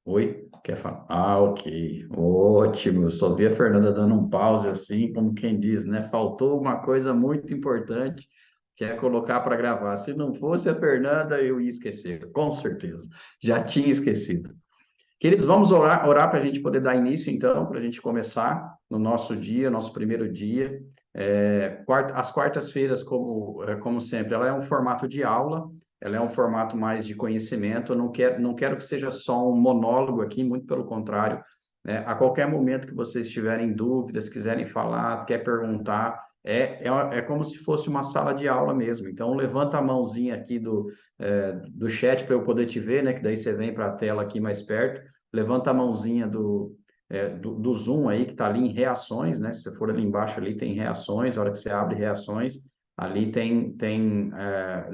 Oi, quer falar? Ah, ok. Ótimo. Eu só vi a Fernanda dando um pause assim, como quem diz, né? Faltou uma coisa muito importante, que é colocar para gravar. Se não fosse a Fernanda, eu ia esquecer, com certeza. Já tinha esquecido. Queridos, vamos orar para a gente poder dar início, então, para a gente começar no nosso dia, nosso primeiro dia. As quartas-feiras, como sempre, ela é um formato de aula, ela é um formato mais de conhecimento. Eu não quero que seja só um monólogo aqui, muito pelo contrário. Né? A qualquer momento que vocês tiverem dúvidas, quiserem falar, quer perguntar, é como se fosse uma sala de aula mesmo. Então, levanta a mãozinha aqui do chat para eu poder te ver, né? Que daí você vem para a tela aqui mais perto, levanta a mãozinha do Zoom aí, que está ali em reações, né? Se você for ali embaixo, ali tem reações, a hora que você abre reações, ali tem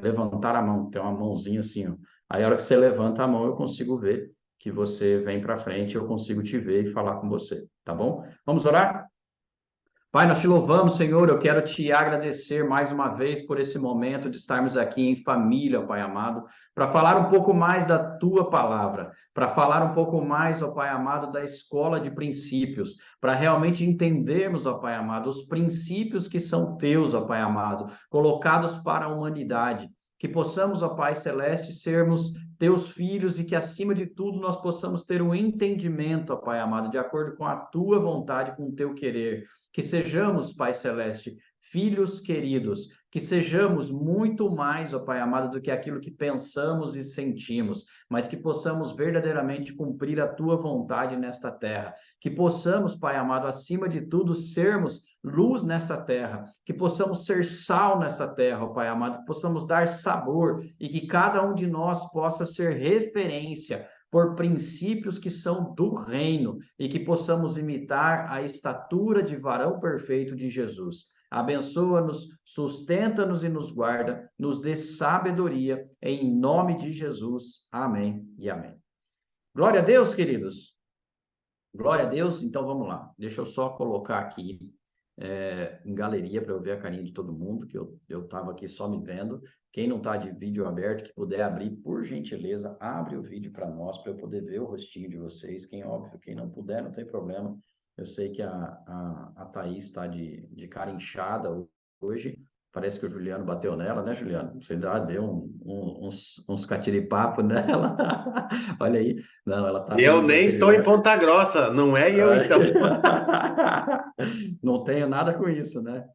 levantar a mão, tem uma mãozinha assim, ó. Aí a hora que você levanta a mão, eu consigo ver que você vem para frente, eu consigo te ver e falar com você, tá bom? Vamos orar? Pai, nós te louvamos, Senhor. Eu quero te agradecer mais uma vez por esse momento de estarmos aqui em família, Pai amado, para falar um pouco mais da tua palavra, para falar um pouco mais, ó Pai amado, da escola de princípios, para realmente entendermos, ó Pai amado, os princípios que são teus, ó Pai amado, colocados para a humanidade. Que possamos, ó Pai celeste, sermos teus filhos e que, acima de tudo, nós possamos ter um entendimento, ó Pai amado, de acordo com a tua vontade, com o teu querer. Que sejamos, Pai Celeste, filhos queridos, que sejamos muito mais, ó Pai amado, do que aquilo que pensamos e sentimos, mas que possamos verdadeiramente cumprir a tua vontade nesta terra. Que possamos, Pai amado, acima de tudo, sermos luz nessa terra, que possamos ser sal nessa terra, ó Pai amado, que possamos dar sabor e que cada um de nós possa ser referência por princípios que são do reino e que possamos imitar a estatura de varão perfeito de Jesus. Abençoa-nos, sustenta-nos e nos guarda, nos dê sabedoria, em nome de Jesus. Amém e amém. Glória a Deus, queridos. Glória a Deus. Então vamos lá. Deixa eu só colocar aqui em galeria para eu ver a carinha de todo mundo, que eu estava aqui só me vendo. Quem não está de vídeo aberto, que puder abrir, por gentileza, abre o vídeo para nós, para eu poder ver o rostinho de vocês. Quem, óbvio, quem não puder, não tem problema. Eu sei que a Thaís está de cara inchada hoje. Parece que o Juliano bateu nela, né, Juliano? Você já deu uns catiripapo nela. Olha aí. Não, ela está Eu fazendo nem tô em procedimento. Ponta Grossa, não é eu então. Não tenho nada com isso, né?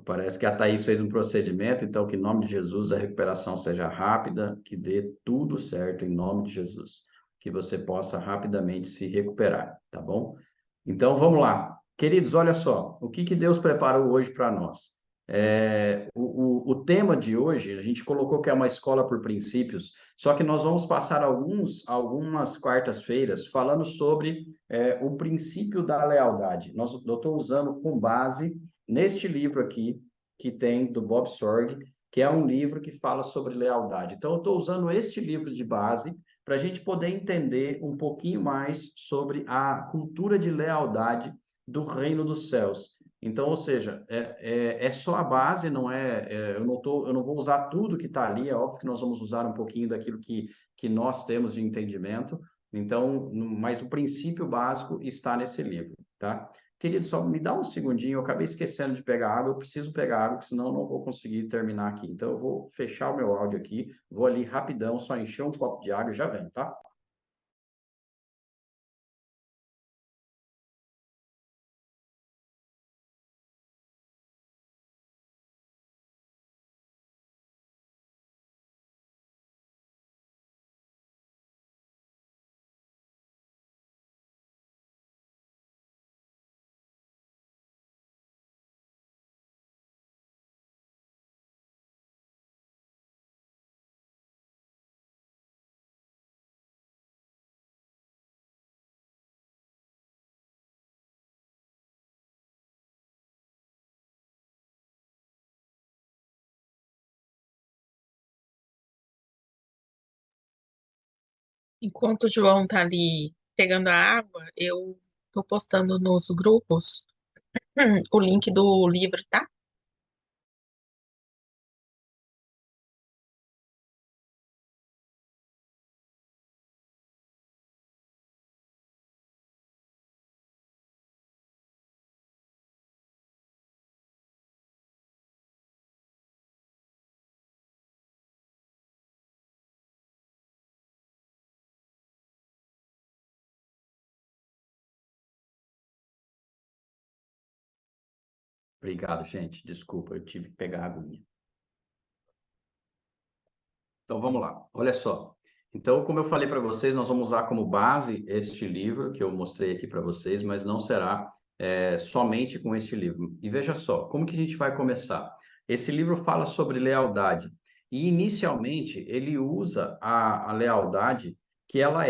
Parece que a Thaís fez um procedimento, então que em nome de Jesus a recuperação seja rápida, que dê tudo certo em nome de Jesus, que você possa rapidamente se recuperar, tá bom? Então vamos lá. Queridos, olha só, o que que Deus preparou hoje para nós? O tema de hoje, a gente colocou que é uma escola por princípios, só que nós vamos passar algumas quartas-feiras falando sobre o princípio da lealdade. Eu estou usando com base neste livro aqui, que tem do Bob Sorg, que é um livro que fala sobre lealdade. Então, eu estou usando este livro de base para a gente poder entender um pouquinho mais sobre a cultura de lealdade do reino dos céus. Então, ou seja, é só a base, não eu não vou usar tudo que está ali, é óbvio que nós vamos usar um pouquinho daquilo que nós temos de entendimento, então, mas o princípio básico está nesse livro, tá? Querido, só me dá um segundinho, eu acabei esquecendo de pegar água, eu preciso pegar água, porque senão eu não vou conseguir terminar aqui. Então, eu vou fechar o meu áudio aqui, vou ali rapidão, só encher um copo de água e já vem, tá? Enquanto o João tá ali pegando a água, eu tô postando nos grupos o link do livro, tá? Obrigado, gente. Desculpa, eu tive que pegar a aguinha. Então vamos lá. Olha só. Então, como eu falei para vocês, nós vamos usar como base este livro que eu mostrei aqui para vocês, mas não será somente com este livro. E veja só, como que a gente vai começar? Esse livro fala sobre lealdade. E inicialmente ele usa a lealdade que ela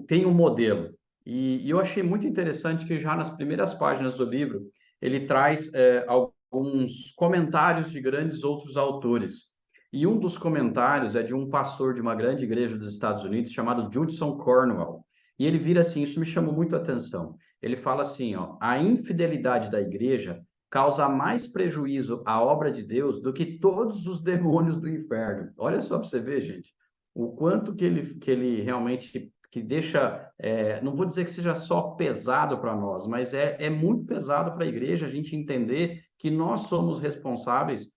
tem um modelo. E eu achei muito interessante que já nas primeiras páginas do livro ele traz alguns comentários de grandes outros autores. E um dos comentários é de um pastor de uma grande igreja dos Estados Unidos chamado Judson Cornwall. E ele vira assim, isso me chamou muito a atenção. Ele fala assim, ó, a infidelidade da igreja causa mais prejuízo à obra de Deus do que todos os demônios do inferno. Olha só para você ver, gente, o quanto que ele realmente que deixa, não vou dizer que seja só pesado para nós, mas é muito pesado para a igreja a gente entender que nós somos responsáveis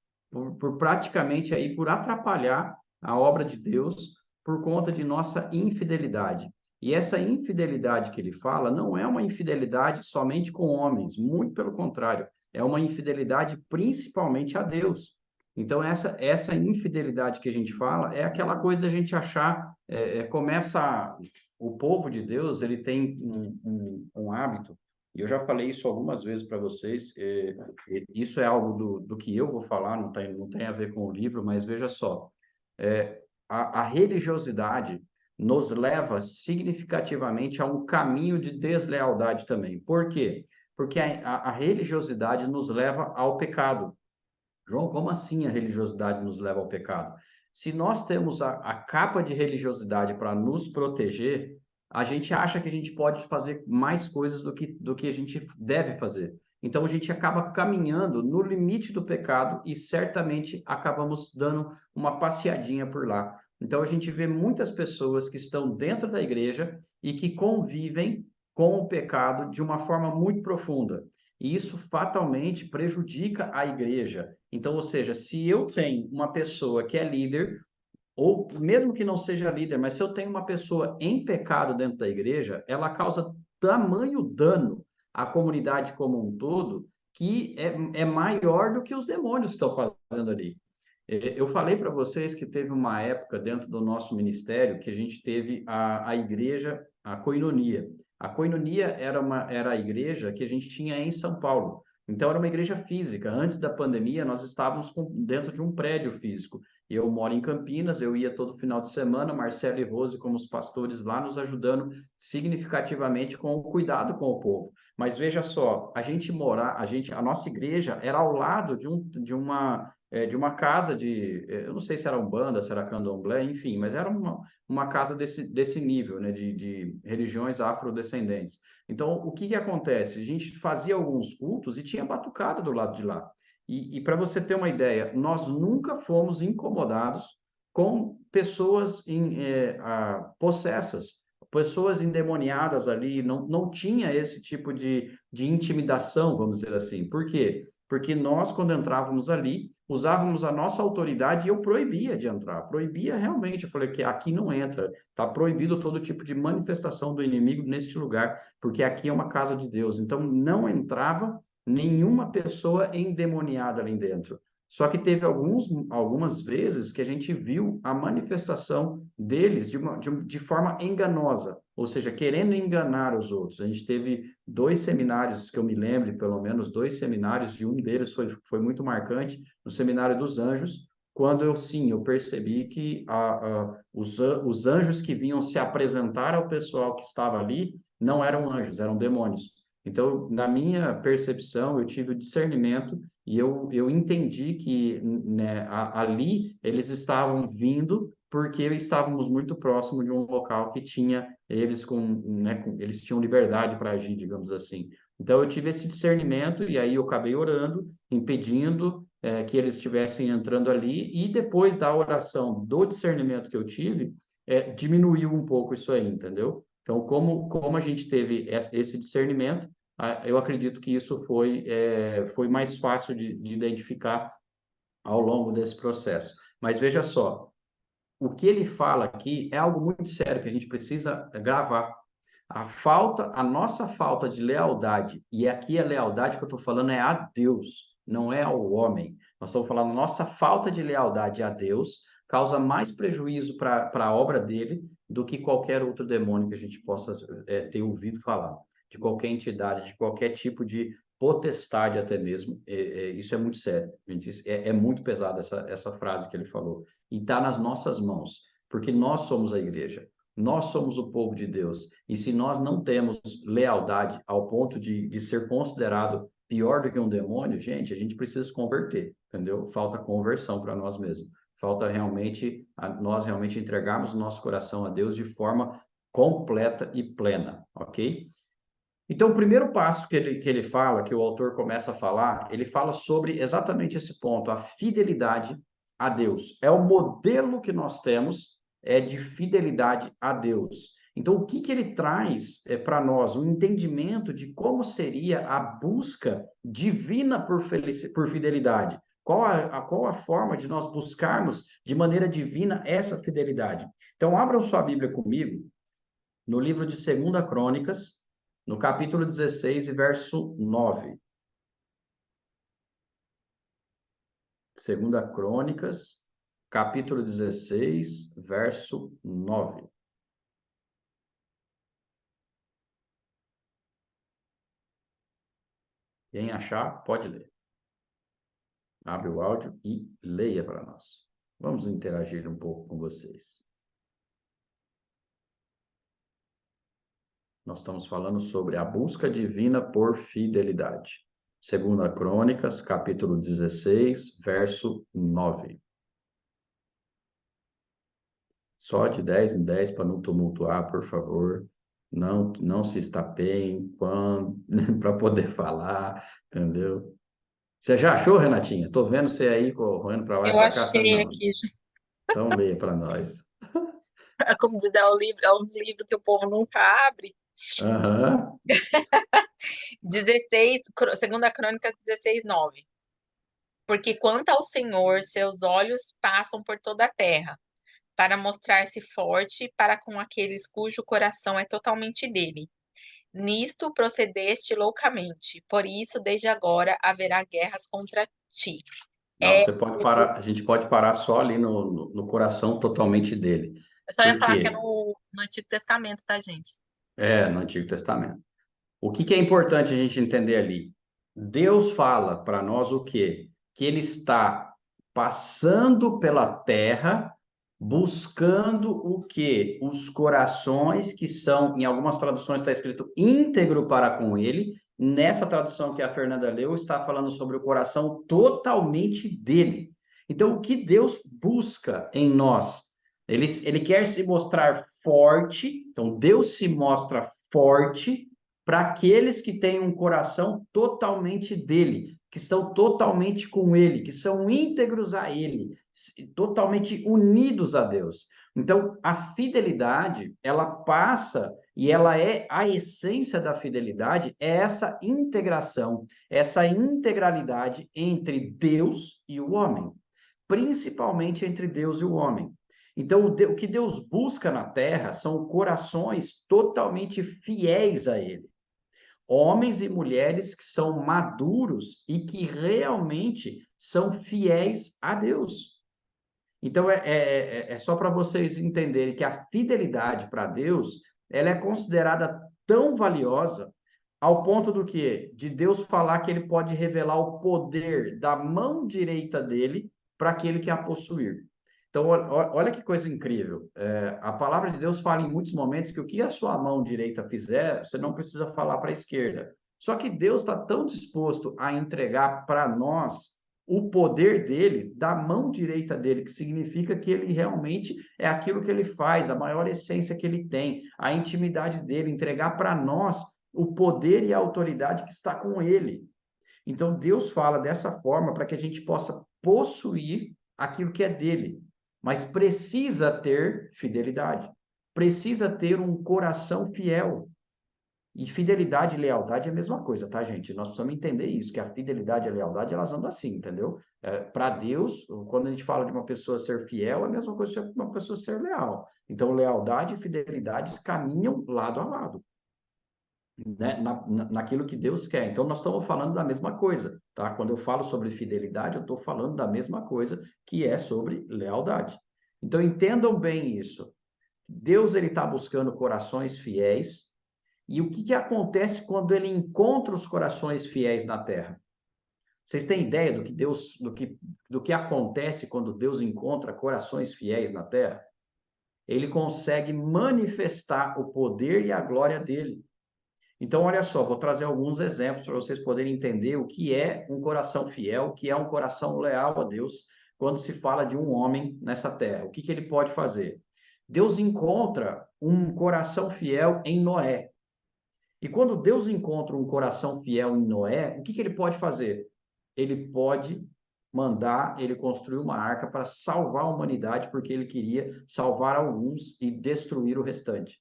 por praticamente aí por atrapalhar a obra de Deus por conta de nossa infidelidade. E essa infidelidade que ele fala não é uma infidelidade somente com homens, muito pelo contrário, é uma infidelidade principalmente a Deus. Então, essa infidelidade que a gente fala é aquela coisa da gente achar, o povo de Deus, ele tem um hábito, e eu já falei isso algumas vezes para vocês, isso é algo do que eu vou falar, não tem a ver com o livro, mas veja só, a religiosidade nos leva significativamente a um caminho de deslealdade também. Por quê? Porque a religiosidade nos leva ao pecado. João, como assim a religiosidade nos leva ao pecado? Se nós temos a capa de religiosidade para nos proteger, a gente acha que a gente pode fazer mais coisas do que a gente deve fazer. Então a gente acaba caminhando no limite do pecado e certamente acabamos dando uma passeadinha por lá. Então a gente vê muitas pessoas que estão dentro da igreja e que convivem com o pecado de uma forma muito profunda. E isso fatalmente prejudica a igreja. Então, ou seja, se eu tenho uma pessoa que é líder, ou mesmo que não seja líder, mas se eu tenho uma pessoa em pecado dentro da igreja, ela causa tamanho dano à comunidade como um todo, que é maior do que os demônios que estão fazendo ali. Eu falei para vocês que teve uma época dentro do nosso ministério que a gente teve a igreja, a Koinonia. A Koinonia era a igreja que a gente tinha em São Paulo. Então, era uma igreja física. Antes da pandemia, nós estávamos dentro de um prédio físico. Eu moro em Campinas, eu ia todo final de semana, Marcelo e Rose, como os pastores lá, nos ajudando significativamente com o cuidado com o povo. Mas veja só, a nossa igreja era ao lado de uma casa eu não sei se era Umbanda, se era Candomblé, enfim, mas era uma casa desse nível, né, de religiões afrodescendentes. Então, o que acontece? A gente fazia alguns cultos e tinha batucada do lado de lá. E para você ter uma ideia, nós nunca fomos incomodados com pessoas possessas, pessoas endemoniadas ali, não tinha esse tipo de intimidação, vamos dizer assim. Por quê? Porque nós, quando entrávamos ali, usávamos a nossa autoridade e eu proibia de entrar, proibia realmente. Eu falei que aqui não entra, está proibido todo tipo de manifestação do inimigo neste lugar, porque aqui é uma casa de Deus. Então não entrava nenhuma pessoa endemoniada ali dentro. Só que teve algumas vezes que a gente viu a manifestação deles de forma enganosa, ou seja, querendo enganar os outros. A gente teve 2 seminários que eu me lembro, pelo menos 2 seminários, e um deles foi muito marcante, no Seminário dos Anjos, quando eu percebi que os anjos que vinham se apresentar ao pessoal que estava ali não eram anjos, eram demônios. Então, na minha percepção, eu tive o discernimento e eu entendi que, né, ali eles estavam vindo porque estávamos muito próximo de um local que tinha eles tinham liberdade para agir, digamos assim. Então, eu tive esse discernimento e aí eu acabei orando, impedindo que eles estivessem entrando ali e depois da oração, do discernimento que eu tive, diminuiu um pouco isso aí, entendeu? Então, como a gente teve esse discernimento, eu acredito que isso foi mais fácil de identificar ao longo desse processo. Mas veja só, o que ele fala aqui é algo muito sério que a gente precisa gravar. A nossa falta de lealdade, e aqui a lealdade que eu estou falando é a Deus, não é ao homem. Nós estamos falando a nossa falta de lealdade a Deus causa mais prejuízo para a obra dele do que qualquer outro demônio que a gente possa ter ouvido falar, de qualquer entidade, de qualquer tipo de potestade até mesmo. Isso é muito sério. É muito pesado essa frase que ele falou. E está nas nossas mãos, porque nós somos a igreja. Nós somos o povo de Deus. E se nós não temos lealdade ao ponto de ser considerado pior do que um demônio, gente, a gente precisa se converter, entendeu? Falta conversão para nós mesmos. Falta realmente nós realmente entregarmos o nosso coração a Deus de forma completa e plena, ok? Então, o primeiro passo que ele fala, que o autor começa a falar, ele fala sobre exatamente esse ponto, a fidelidade a Deus. É o modelo que nós temos de fidelidade a Deus. Então, o que ele traz para nós? O entendimento de como seria a busca divina por fidelidade. Qual a forma de nós buscarmos de maneira divina essa fidelidade? Então, abram sua Bíblia comigo no livro de 2 Crônicas, no capítulo 16 e verso 9. 2 Crônicas, capítulo 16, verso 9. Quem achar, pode ler. Abre o áudio e leia para nós. Vamos interagir um pouco com vocês. Nós estamos falando sobre a busca divina por fidelidade. 2 Crônicas, capítulo 16, verso 9. Só de 10 em 10 para não tumultuar, por favor. Não se estapeiem para poder falar, entendeu? Você já achou, Renatinha? Tô vendo você aí correndo para lá e Eu para cá, você achei não. aqui, Então leia para nós. como diz, é uns livros que o povo nunca abre. Aham. 16, segunda Crônicas 16, 9. Porque quanto ao Senhor, seus olhos passam por toda a terra, para mostrar-se forte para com aqueles cujo coração é totalmente dele. Nisto procedeste loucamente, por isso desde agora haverá guerras contra ti. Não, É, você pode parar, a gente pode parar só ali no coração totalmente dele. eu só ia Por falar que é quê? no Antigo Testamento, tá, gente? No Antigo Testamento. O que é importante a gente entender ali? Deus fala para nós o quê? Que ele está passando pela terra, buscando o quê? Os corações que são, em algumas traduções está escrito íntegro para com ele. Nessa tradução que a Fernanda leu, está falando sobre o coração totalmente dele. Então, o que Deus busca em nós? Ele quer se mostrar forte, então Deus se mostra forte para aqueles que têm um coração totalmente dele, que estão totalmente com ele, que são íntegros a ele, totalmente unidos a Deus. Então, a fidelidade, ela passa e ela é a essência da fidelidade, é essa integração, essa integralidade entre Deus e o homem, principalmente entre Deus e o homem. Então, o que Deus busca na terra são corações totalmente fiéis a Ele. Homens e mulheres que são maduros e que realmente são fiéis a Deus. Então, é só para vocês entenderem que a fidelidade para Deus, ela é considerada tão valiosa ao ponto do que? De Deus falar que ele pode revelar o poder da mão direita dele para aquele que a possuir. Então, olha que coisa incrível. A palavra de Deus fala em muitos momentos que o que a sua mão direita fizer, você não precisa falar para a esquerda. Só que Deus está tão disposto a entregar para nós o poder dele, da mão direita dele, que significa que ele realmente é aquilo que ele faz, a maior essência que ele tem, a intimidade dele, entregar para nós o poder e a autoridade que está com ele. Então, Deus fala dessa forma para que a gente possa possuir aquilo que é dele, mas precisa ter fidelidade, precisa ter um coração fiel. E fidelidade e lealdade é a mesma coisa, tá, gente? Nós precisamos entender isso, que a fidelidade e a lealdade, elas andam assim, entendeu? Para Deus, quando a gente fala de uma pessoa ser fiel, é a mesma coisa que uma pessoa ser leal. Então, lealdade e fidelidade caminham lado a lado. né, naquilo que Deus quer. Então, nós estamos falando da mesma coisa, tá? Quando eu falo sobre fidelidade, eu estou falando da mesma coisa, que é sobre lealdade. Então, entendam bem isso. Deus, ele está buscando corações fiéis, e o que acontece quando ele encontra os corações fiéis na terra? Vocês têm ideia do que Deus, do que acontece quando Deus encontra corações fiéis na terra? Ele consegue manifestar o poder e a glória dele. Então, olha só, vou trazer alguns exemplos para vocês poderem entender o que é um coração fiel, o que é um coração leal a Deus, quando se fala de um homem nessa terra. O que ele pode fazer? Deus encontra um coração fiel em Noé. E quando Deus encontra um coração fiel em Noé, o que ele pode fazer? Ele pode mandar ele construir uma arca para salvar a humanidade, porque ele queria salvar alguns e destruir o restante.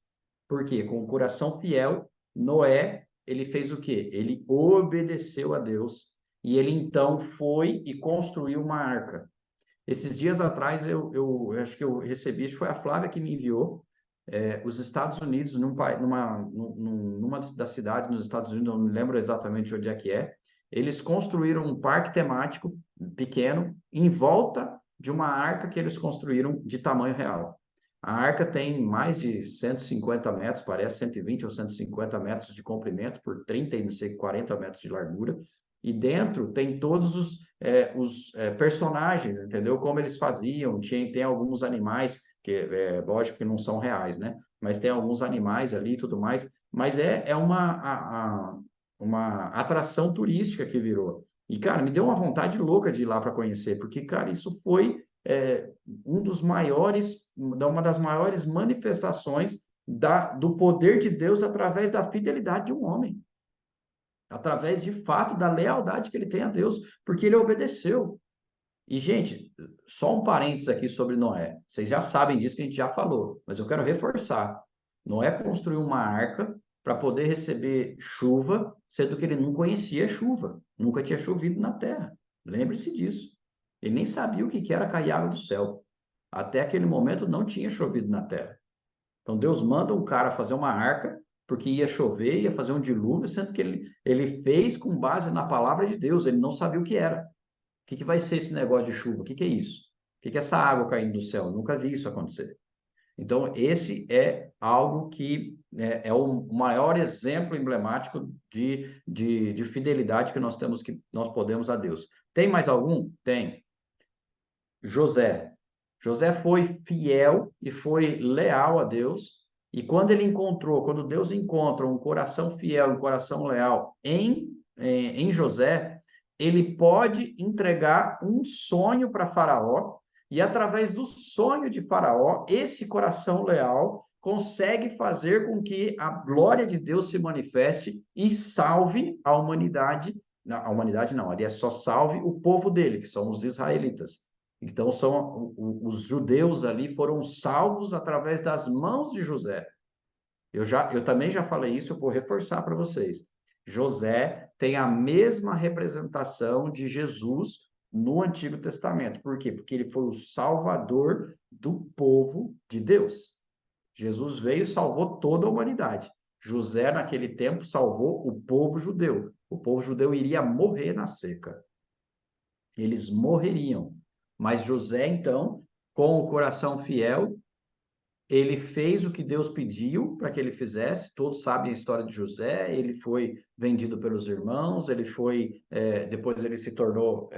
Por quê? Com o coração fiel, Noé, ele fez o quê? Ele obedeceu a Deus e ele então foi e construiu uma arca. Esses dias atrás, eu acho que eu recebi, acho que foi a Flávia que me enviou, os Estados Unidos, numa das cidades nos Estados Unidos, não me lembro exatamente onde é que é, eles construíram um parque temático pequeno em volta de uma arca que eles construíram de tamanho real. A arca tem mais de 150 metros, parece 120 ou 150 metros de comprimento por 30 e não sei 40 metros de largura. E dentro tem todos os personagens, entendeu? Como eles faziam, tem alguns animais, que lógico que não são reais, né? Mas tem alguns animais ali e tudo mais. Mas é uma atração turística que virou. E, cara, me deu uma vontade louca de ir lá para conhecer, porque, cara, isso foi uma das maiores manifestações do poder de Deus através da fidelidade de um homem, através de fato da lealdade que ele tem a Deus, porque ele obedeceu. E, gente, só um parênteses aqui sobre Noé. Vocês já sabem disso que a gente já falou, mas eu quero reforçar. Noé construiu uma arca para poder receber chuva, sendo que ele não conhecia chuva, nunca tinha chovido na terra. Lembre-se disso. Ele nem sabia o que era cair água do céu. Até aquele momento não tinha chovido na terra. Então Deus manda um cara fazer uma arca, porque ia chover, ia fazer um dilúvio, sendo que ele fez com base na palavra de Deus, ele não sabia o que era. O que vai ser esse negócio de chuva? O que é isso? O que é essa água caindo do céu? Eu nunca vi isso acontecer. Então, esse é algo que é o maior exemplo emblemático de fidelidade que nós podemos a Deus. Tem mais algum? Tem. José. José foi fiel e foi leal a Deus. E quando Deus encontra um coração fiel, um coração leal em José, ele pode entregar um sonho para Faraó, e através do sonho de Faraó, esse coração leal consegue fazer com que a glória de Deus se manifeste e salve a humanidade. Não, a humanidade não, ele só salve o povo dele, que são os israelitas. Então, os judeus ali foram salvos através das mãos de José. Eu também já falei isso, eu vou reforçar para vocês. José tem a mesma representação de Jesus no Antigo Testamento. Por quê? Porque ele foi o salvador do povo de Deus. Jesus veio e salvou toda a humanidade. José, naquele tempo, salvou o povo judeu. O povo judeu iria morrer na seca. Eles morreriam. Mas José, então, com o coração fiel, ele fez o que Deus pediu para que ele fizesse. Todos sabem a história de José. Ele foi vendido pelos irmãos, depois ele se tornou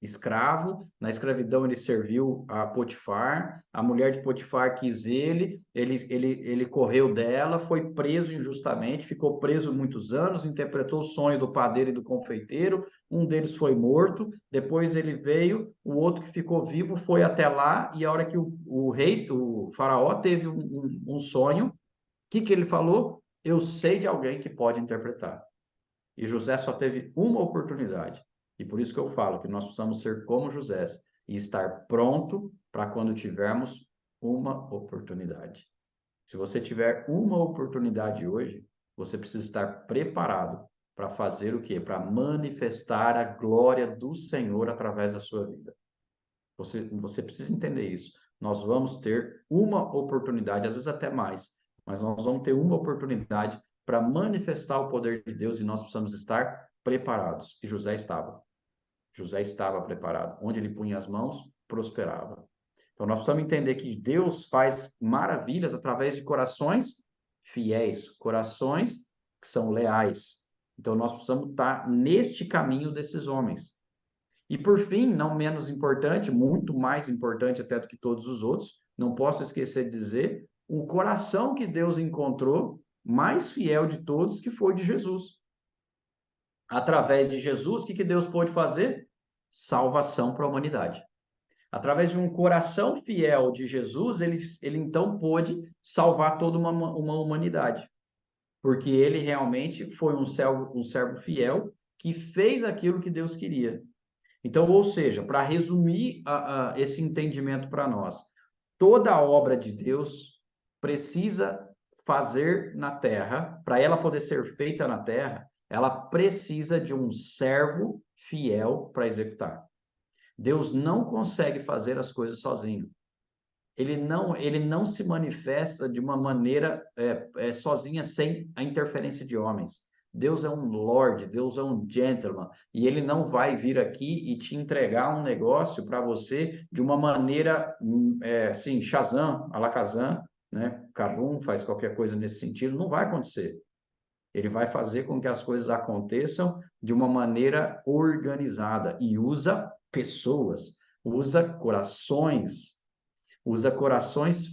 escravo. Na escravidão ele serviu a Potifar. A mulher de Potifar quis ele correu dela, foi preso injustamente, ficou preso muitos anos, interpretou o sonho do padeiro e do confeiteiro. Um deles foi morto, depois ele veio, o outro que ficou vivo foi até lá, e a hora que o rei, o faraó, teve um sonho, o que ele falou? Eu sei de alguém que pode interpretar. E José só teve uma oportunidade. E por isso que eu falo que nós precisamos ser como José e estar pronto para quando tivermos uma oportunidade. Se você tiver uma oportunidade hoje, você precisa estar preparado para fazer o quê? Para manifestar a glória do Senhor através da sua vida. Você precisa entender isso. Nós vamos ter uma oportunidade, às vezes até mais, mas nós vamos ter uma oportunidade para manifestar o poder de Deus e nós precisamos estar preparados. E José estava. José estava preparado. Onde ele punha as mãos, prosperava. Então, nós precisamos entender que Deus faz maravilhas através de corações fiéis, corações que são leais. Então, nós precisamos estar neste caminho desses homens. E, por fim, não menos importante, muito mais importante até do que todos os outros, não posso esquecer de dizer, o coração que Deus encontrou mais fiel de todos, que foi de Jesus. Através de Jesus, o que Deus pôde fazer? Salvação para a humanidade. Através de um coração fiel de Jesus, ele então pôde salvar toda uma humanidade. Porque ele realmente foi um servo fiel que fez aquilo que Deus queria. Então, ou seja, para resumir esse entendimento para nós, toda a obra de Deus precisa fazer na terra, para ela poder ser feita na terra, ela precisa de um servo fiel para executar. Deus não consegue fazer as coisas sozinho. Ele não se manifesta de uma maneira sozinha, sem a interferência de homens. Deus é um Lord, Deus é um gentleman, e ele não vai vir aqui e te entregar um negócio para você de uma maneira, assim, Shazam, Alakazam, né? Kabum, faz qualquer coisa nesse sentido, não vai acontecer. Ele vai fazer com que as coisas aconteçam de uma maneira organizada e usa pessoas, usa corações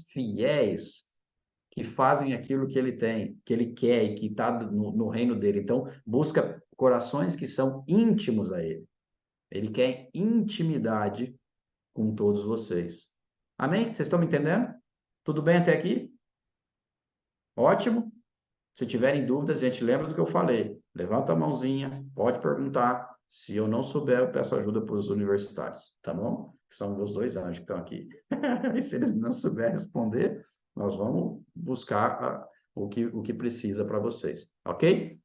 fiéis que fazem aquilo que ele tem, que ele quer e que está no reino dele. Então, busca corações que são íntimos a ele. Ele quer intimidade com todos vocês. Amém? Vocês estão me entendendo? Tudo bem até aqui? Ótimo. Se tiverem dúvidas, gente, lembra do que eu falei. Levanta a mãozinha, pode perguntar. Se eu não souber, eu peço ajuda para os universitários, tá bom? São meus dois anjos que estão aqui. E se eles não souberem responder, nós vamos buscar o que precisa para vocês, ok?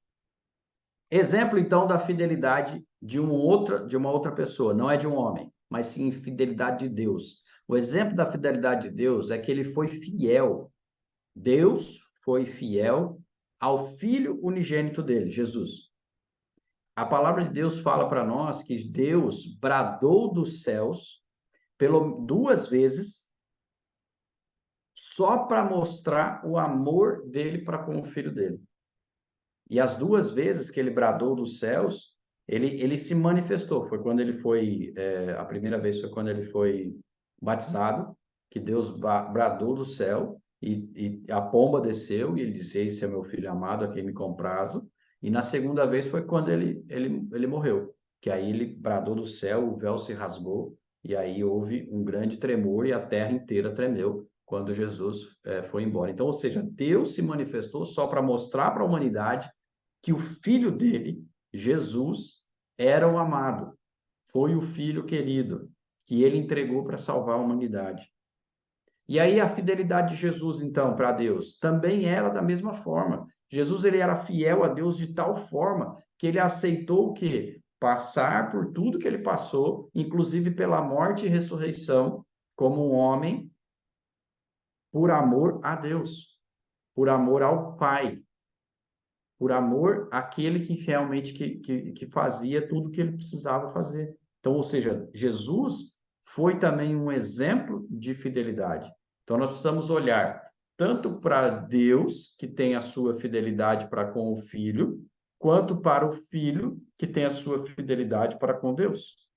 Exemplo, então, da fidelidade de uma outra pessoa, não é de um homem, mas sim fidelidade de Deus. O exemplo da fidelidade de Deus é que ele foi fiel. Deus foi fiel ao Filho unigênito dele, Jesus. A palavra de Deus fala para nós que Deus bradou dos céus duas vezes só para mostrar o amor dele para com o filho dele. E as duas vezes que ele bradou dos céus, ele se manifestou. Foi quando ele foi, a primeira vez foi quando ele foi batizado, que Deus bradou do céu e a pomba desceu e ele disse: esse é meu filho amado, a quem me comprazo. E na segunda vez foi quando ele morreu, que aí ele bradou do céu, o véu se rasgou e aí houve um grande tremor e a terra inteira tremeu quando Jesus foi embora. Então, ou seja, Deus se manifestou só para mostrar para a humanidade que o filho dele, Jesus, era o amado, foi o filho querido, que ele entregou para salvar a humanidade. E aí a fidelidade de Jesus, então, para Deus, também era da mesma forma. Jesus, ele era fiel a Deus de tal forma que ele aceitou o quê? Passar por tudo que ele passou, inclusive pela morte e ressurreição, como um homem, por amor a Deus, por amor ao Pai, por amor àquele que realmente que fazia tudo o que ele precisava fazer. Então, ou seja, Jesus foi também um exemplo de fidelidade. Então, nós precisamos olhar tanto para Deus, que tem a sua fidelidade para com o Filho, quanto para o Filho, que tem a sua fidelidade para com Deus.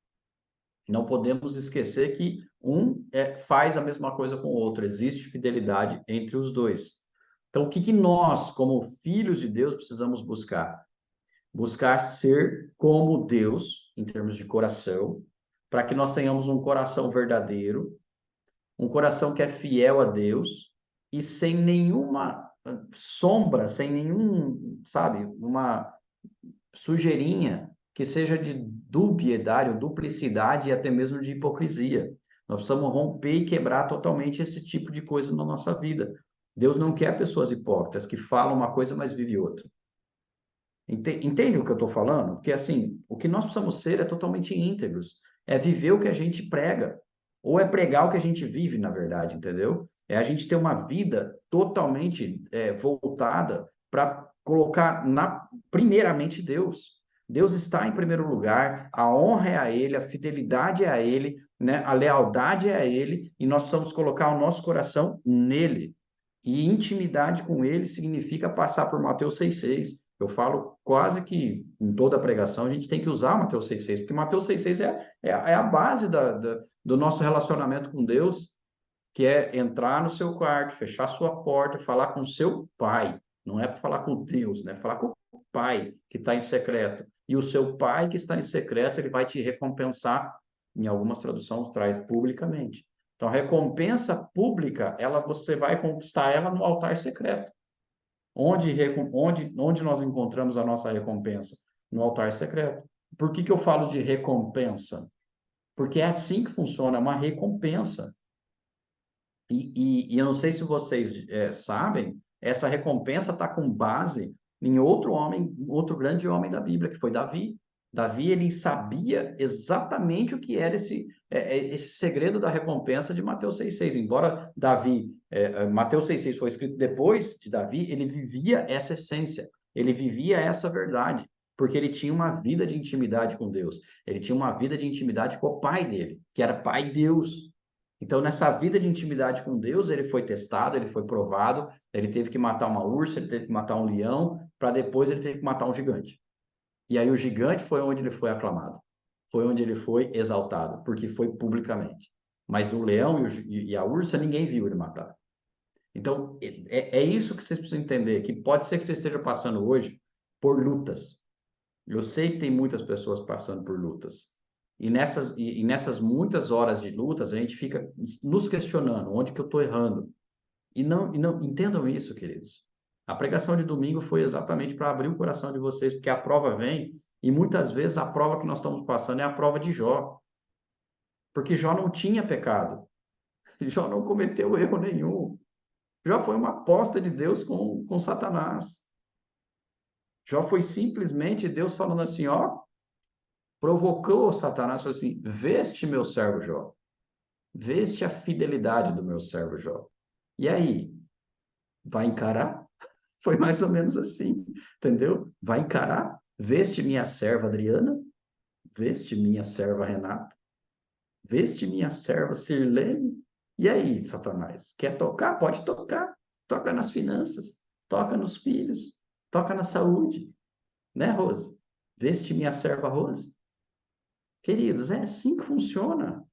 Não podemos esquecer que um faz a mesma coisa com o outro, existe fidelidade entre os dois. Então, o que nós, como filhos de Deus, precisamos buscar? Buscar ser como Deus, em termos de coração, para que nós tenhamos um coração verdadeiro, um coração que é fiel a Deus e sem nenhuma sombra, sem nenhum, sabe, uma sujeirinha que seja de dubiedade ou duplicidade e até mesmo de hipocrisia. Nós precisamos romper e quebrar totalmente esse tipo de coisa na nossa vida. Deus não quer pessoas hipócritas que falam uma coisa, mas vivem outra. Entende o que eu estou falando? Porque, assim, o que nós precisamos ser é totalmente íntegros. É viver o que a gente prega. Ou é pregar o que a gente vive, na verdade, entendeu? É a gente ter uma vida totalmente voltada para colocar primeiramente Deus. Deus está em primeiro lugar, a honra é a Ele, a fidelidade é a Ele, né? A lealdade é a Ele, e nós precisamos colocar o nosso coração nele. E intimidade com Ele significa passar por Mateus 6,6. Eu falo quase que em toda a pregação, a gente tem que usar Mateus 6,6, porque Mateus 6,6 é a base do nosso relacionamento com Deus, que é entrar no seu quarto, fechar sua porta, falar com seu pai. Não é para falar com Deus, né? Falar com o pai que está em secreto. E o seu pai que está em secreto, ele vai te recompensar, em algumas traduções, traz publicamente. Então, a recompensa pública, você vai conquistar ela no altar secreto. Onde nós encontramos a nossa recompensa? No altar secreto. Por que eu falo de recompensa? Porque é assim que funciona, é uma recompensa. E eu não sei se vocês sabem, essa recompensa está com base em outro homem, outro grande homem da Bíblia, que foi Davi. Davi, ele sabia exatamente o que era esse segredo da recompensa de Mateus 6,6. Embora Mateus 6,6 foi escrito depois de Davi, ele vivia essa essência, ele vivia essa verdade, porque ele tinha uma vida de intimidade com Deus, ele tinha uma vida de intimidade com o pai dele, que era Pai Deus. Então, nessa vida de intimidade com Deus, ele foi testado, ele foi provado, ele teve que matar uma ursa, ele teve que matar um leão, para depois ele ter que matar um gigante. E aí o gigante foi onde ele foi aclamado, foi onde ele foi exaltado, porque foi publicamente. Mas o leão e a ursa ninguém viu ele matar. Então, é isso que vocês precisam entender, que pode ser que você esteja passando hoje por lutas. Eu sei que tem muitas pessoas passando por lutas. E nessas muitas horas de lutas, a gente fica nos questionando onde que eu estou errando. E não entendam isso, queridos. A pregação de domingo foi exatamente para abrir o coração de vocês, porque a prova vem, e muitas vezes a prova que nós estamos passando é a prova de Jó. Porque Jó não tinha pecado. Jó não cometeu erro nenhum. Jó foi uma aposta de Deus com Satanás. Jó foi simplesmente Deus falando assim, ó, provocou Satanás, falou assim, veste meu servo Jó. Veste a fidelidade do meu servo Jó. E aí? Vai encarar? Foi mais ou menos assim, entendeu? Vai encarar? Veste minha serva Adriana? Veste minha serva Renata? Veste minha serva Sirlene? E aí, Satanás? Quer tocar? Pode tocar. Toca nas finanças, toca nos filhos, toca na saúde. Né, Rose? Veste minha serva Rose. Queridos, é assim que funciona.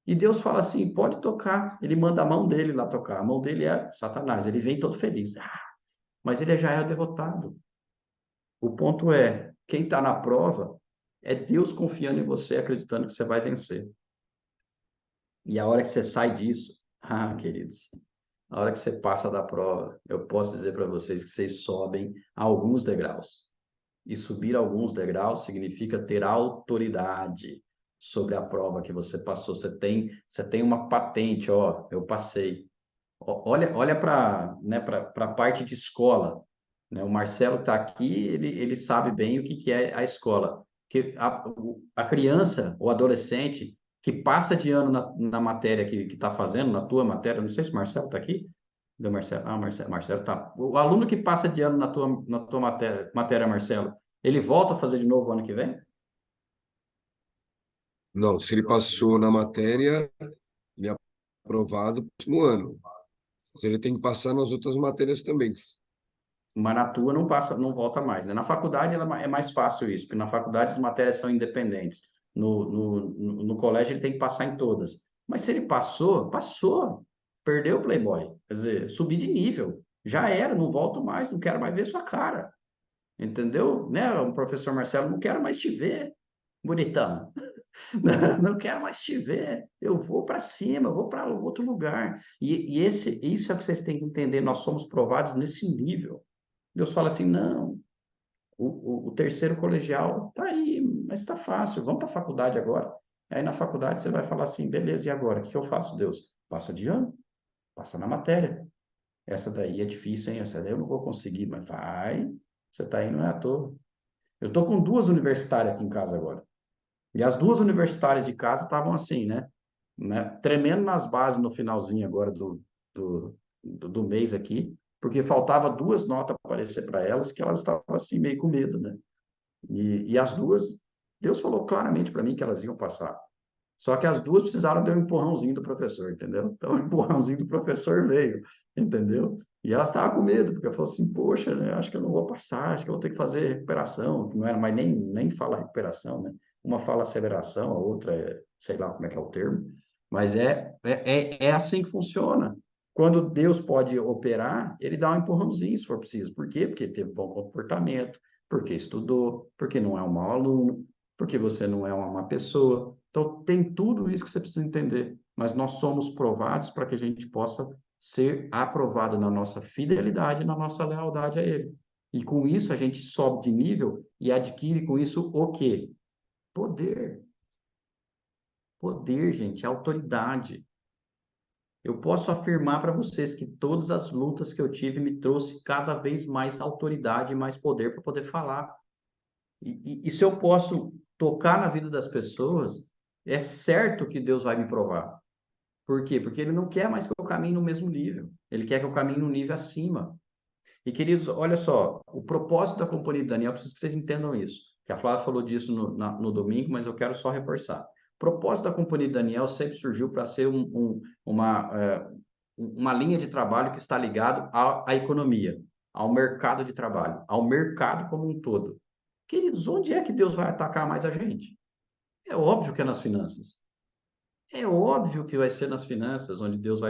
E Deus fala assim: pode tocar. Ele manda a mão dele lá tocar. A mão dele é Satanás. Ele vem todo feliz. Mas ele já é derrotado. O ponto é: quem está na prova é Deus confiando em você, acreditando que você vai vencer. E a hora que você sai disso, queridos, a hora que você passa da prova, eu posso dizer para vocês que vocês sobem alguns degraus. E subir alguns degraus significa ter autoridade sobre a prova que você passou. Você tem uma patente, ó, eu passei. Olha para, né, para a parte de escola, né? O Marcelo está aqui, ele sabe bem o que é a escola. Que a criança ou adolescente que passa de ano na matéria que está fazendo, na tua matéria, não sei se o Marcelo está aqui. Do Marcelo. Marcelo tá. O aluno que passa de ano na tua matéria, Marcelo, ele volta a fazer de novo ano que vem? Não, se ele passou na matéria, ele é aprovado no próximo ano. Mas ele tem que passar nas outras matérias também. Mas na tua não passa, não volta mais, né? Na faculdade é mais fácil isso, porque na faculdade as matérias são independentes. No colégio ele tem que passar em todas. Mas se ele passou, passou. Perdeu o Playboy. Quer dizer, subir de nível. Já era, não volto mais, não quero mais ver sua cara. Entendeu? Né? O professor Marcelo, não quero mais te ver, bonitão. Não quero mais te ver. Eu vou para cima, eu vou para outro lugar. Isso é o que vocês têm que entender. Nós somos provados nesse nível. Deus fala assim: não, o terceiro colegial está aí, mas está fácil, vamos para a faculdade agora. Aí na faculdade você vai falar assim: beleza, e agora? O que eu faço, Deus? Passa de ano, passa na matéria. Essa daí é difícil, hein? Essa daí eu não vou conseguir, mas vai, você está aí, não é à toa. Eu estou com duas universitárias aqui em casa agora. E as duas universitárias de casa estavam assim, né? Tremendo nas bases no finalzinho agora do mês aqui. porque faltava 2 notas para aparecer para elas, que elas estavam assim meio com medo, né? E as duas, Deus falou claramente para mim que elas iam passar. Só que as duas precisaram de um empurrãozinho do professor, entendeu? Então, o empurrãozinho do professor veio, entendeu? E ela estava com medo, porque ela falou assim, poxa, né, acho que eu não vou passar, acho que eu vou ter que fazer recuperação, que não era, mas nem fala recuperação, né? Uma fala aceleração, a outra é, sei lá como é que é o termo, mas é assim que funciona. Quando Deus pode operar, ele dá um empurrãozinho, se for preciso. Por quê? Porque teve bom comportamento, porque estudou, porque não é um mau aluno, porque você não é uma má pessoa. Então, tem tudo isso que você precisa entender. Mas nós somos provados para que a gente possa ser aprovado na nossa fidelidade, na nossa lealdade a Ele. E com isso, a gente sobe de nível e adquire com isso o quê? Poder. Poder, gente, autoridade. Eu posso afirmar para vocês que todas as lutas que eu tive me trouxe cada vez mais autoridade e mais poder para poder falar. E se eu posso tocar na vida das pessoas, é certo que Deus vai me provar. Por quê? Porque Ele não quer mais que eu caminhe no mesmo nível. Ele quer que eu caminhe no nível acima. E, queridos, olha só, o propósito da Companhia de Daniel, preciso que vocês entendam isso. Que a Flávia falou disso no domingo, mas eu quero só reforçar. O propósito da Companhia de Daniel sempre surgiu para ser uma linha de trabalho que está ligado à economia, ao mercado de trabalho, ao mercado como um todo. Queridos, onde é que Deus vai atacar mais a gente? É óbvio que é nas finanças. É óbvio que vai ser nas finanças onde Deus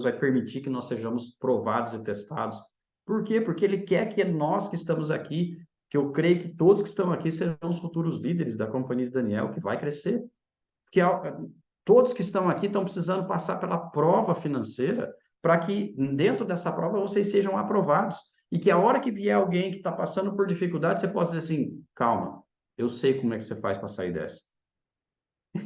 vai permitir que nós sejamos provados e testados. Por quê? Porque Ele quer que nós que estamos aqui, que eu creio que todos que estão aqui sejam os futuros líderes da Companhia de Daniel, que vai crescer. Porque todos que estão aqui estão precisando passar pela prova financeira para que dentro dessa prova vocês sejam aprovados. E que a hora que vier alguém que está passando por dificuldade, você possa dizer assim, calma, eu sei como é que você faz para sair dessa.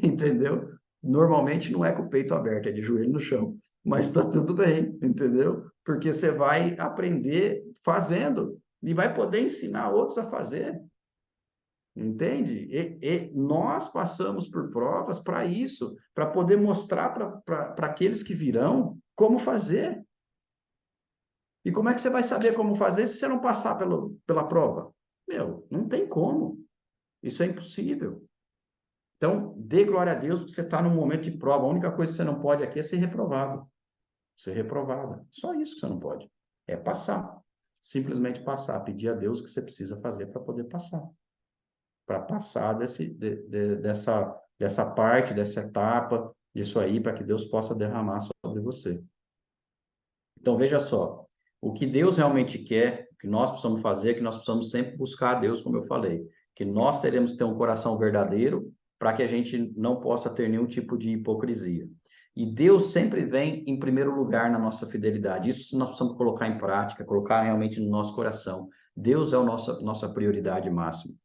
Entendeu? Normalmente não é com o peito aberto, é de joelho no chão. Mas está tudo bem, entendeu? Porque você vai aprender fazendo e vai poder ensinar outros a fazer. Entende? E nós passamos por provas para isso, para poder mostrar para aqueles que virão como fazer. E como é que você vai saber como fazer se você não passar pela prova? Meu, não tem como. Isso é impossível. Então, dê glória a Deus, porque você está num momento de prova. A única coisa que você não pode aqui é ser reprovado. Ser reprovada. Só isso que você não pode. É passar. Simplesmente passar. Pedir a Deus o que você precisa fazer para poder passar. Para passar dessa parte, dessa etapa, disso aí, para que Deus possa derramar sobre você. Então, veja só. O que Deus realmente quer, o que nós precisamos fazer, é que nós precisamos sempre buscar a Deus, como eu falei. Que nós teremos que ter um coração verdadeiro para que a gente não possa ter nenhum tipo de hipocrisia. E Deus sempre vem em primeiro lugar na nossa fidelidade. Isso nós precisamos colocar em prática, colocar realmente no nosso coração. Deus é a nossa prioridade máxima.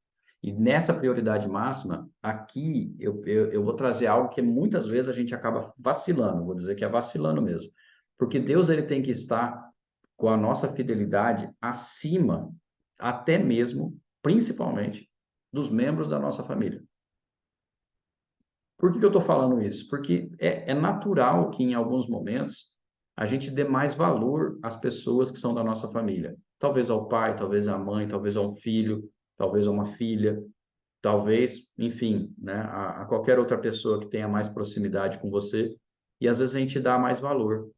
E nessa prioridade máxima, aqui eu vou trazer algo que muitas vezes a gente acaba vacilando, vou dizer que é vacilando mesmo. Porque Deus ele tem que estar com a nossa fidelidade acima, até mesmo, principalmente, dos membros da nossa família. Por que eu estou falando isso? Porque é natural que em alguns momentos a gente dê mais valor às pessoas que são da nossa família. Talvez ao pai, talvez à mãe, talvez a um filho, talvez a uma filha, talvez, enfim, né, a qualquer outra pessoa que tenha mais proximidade com você. E às vezes a gente dá mais valor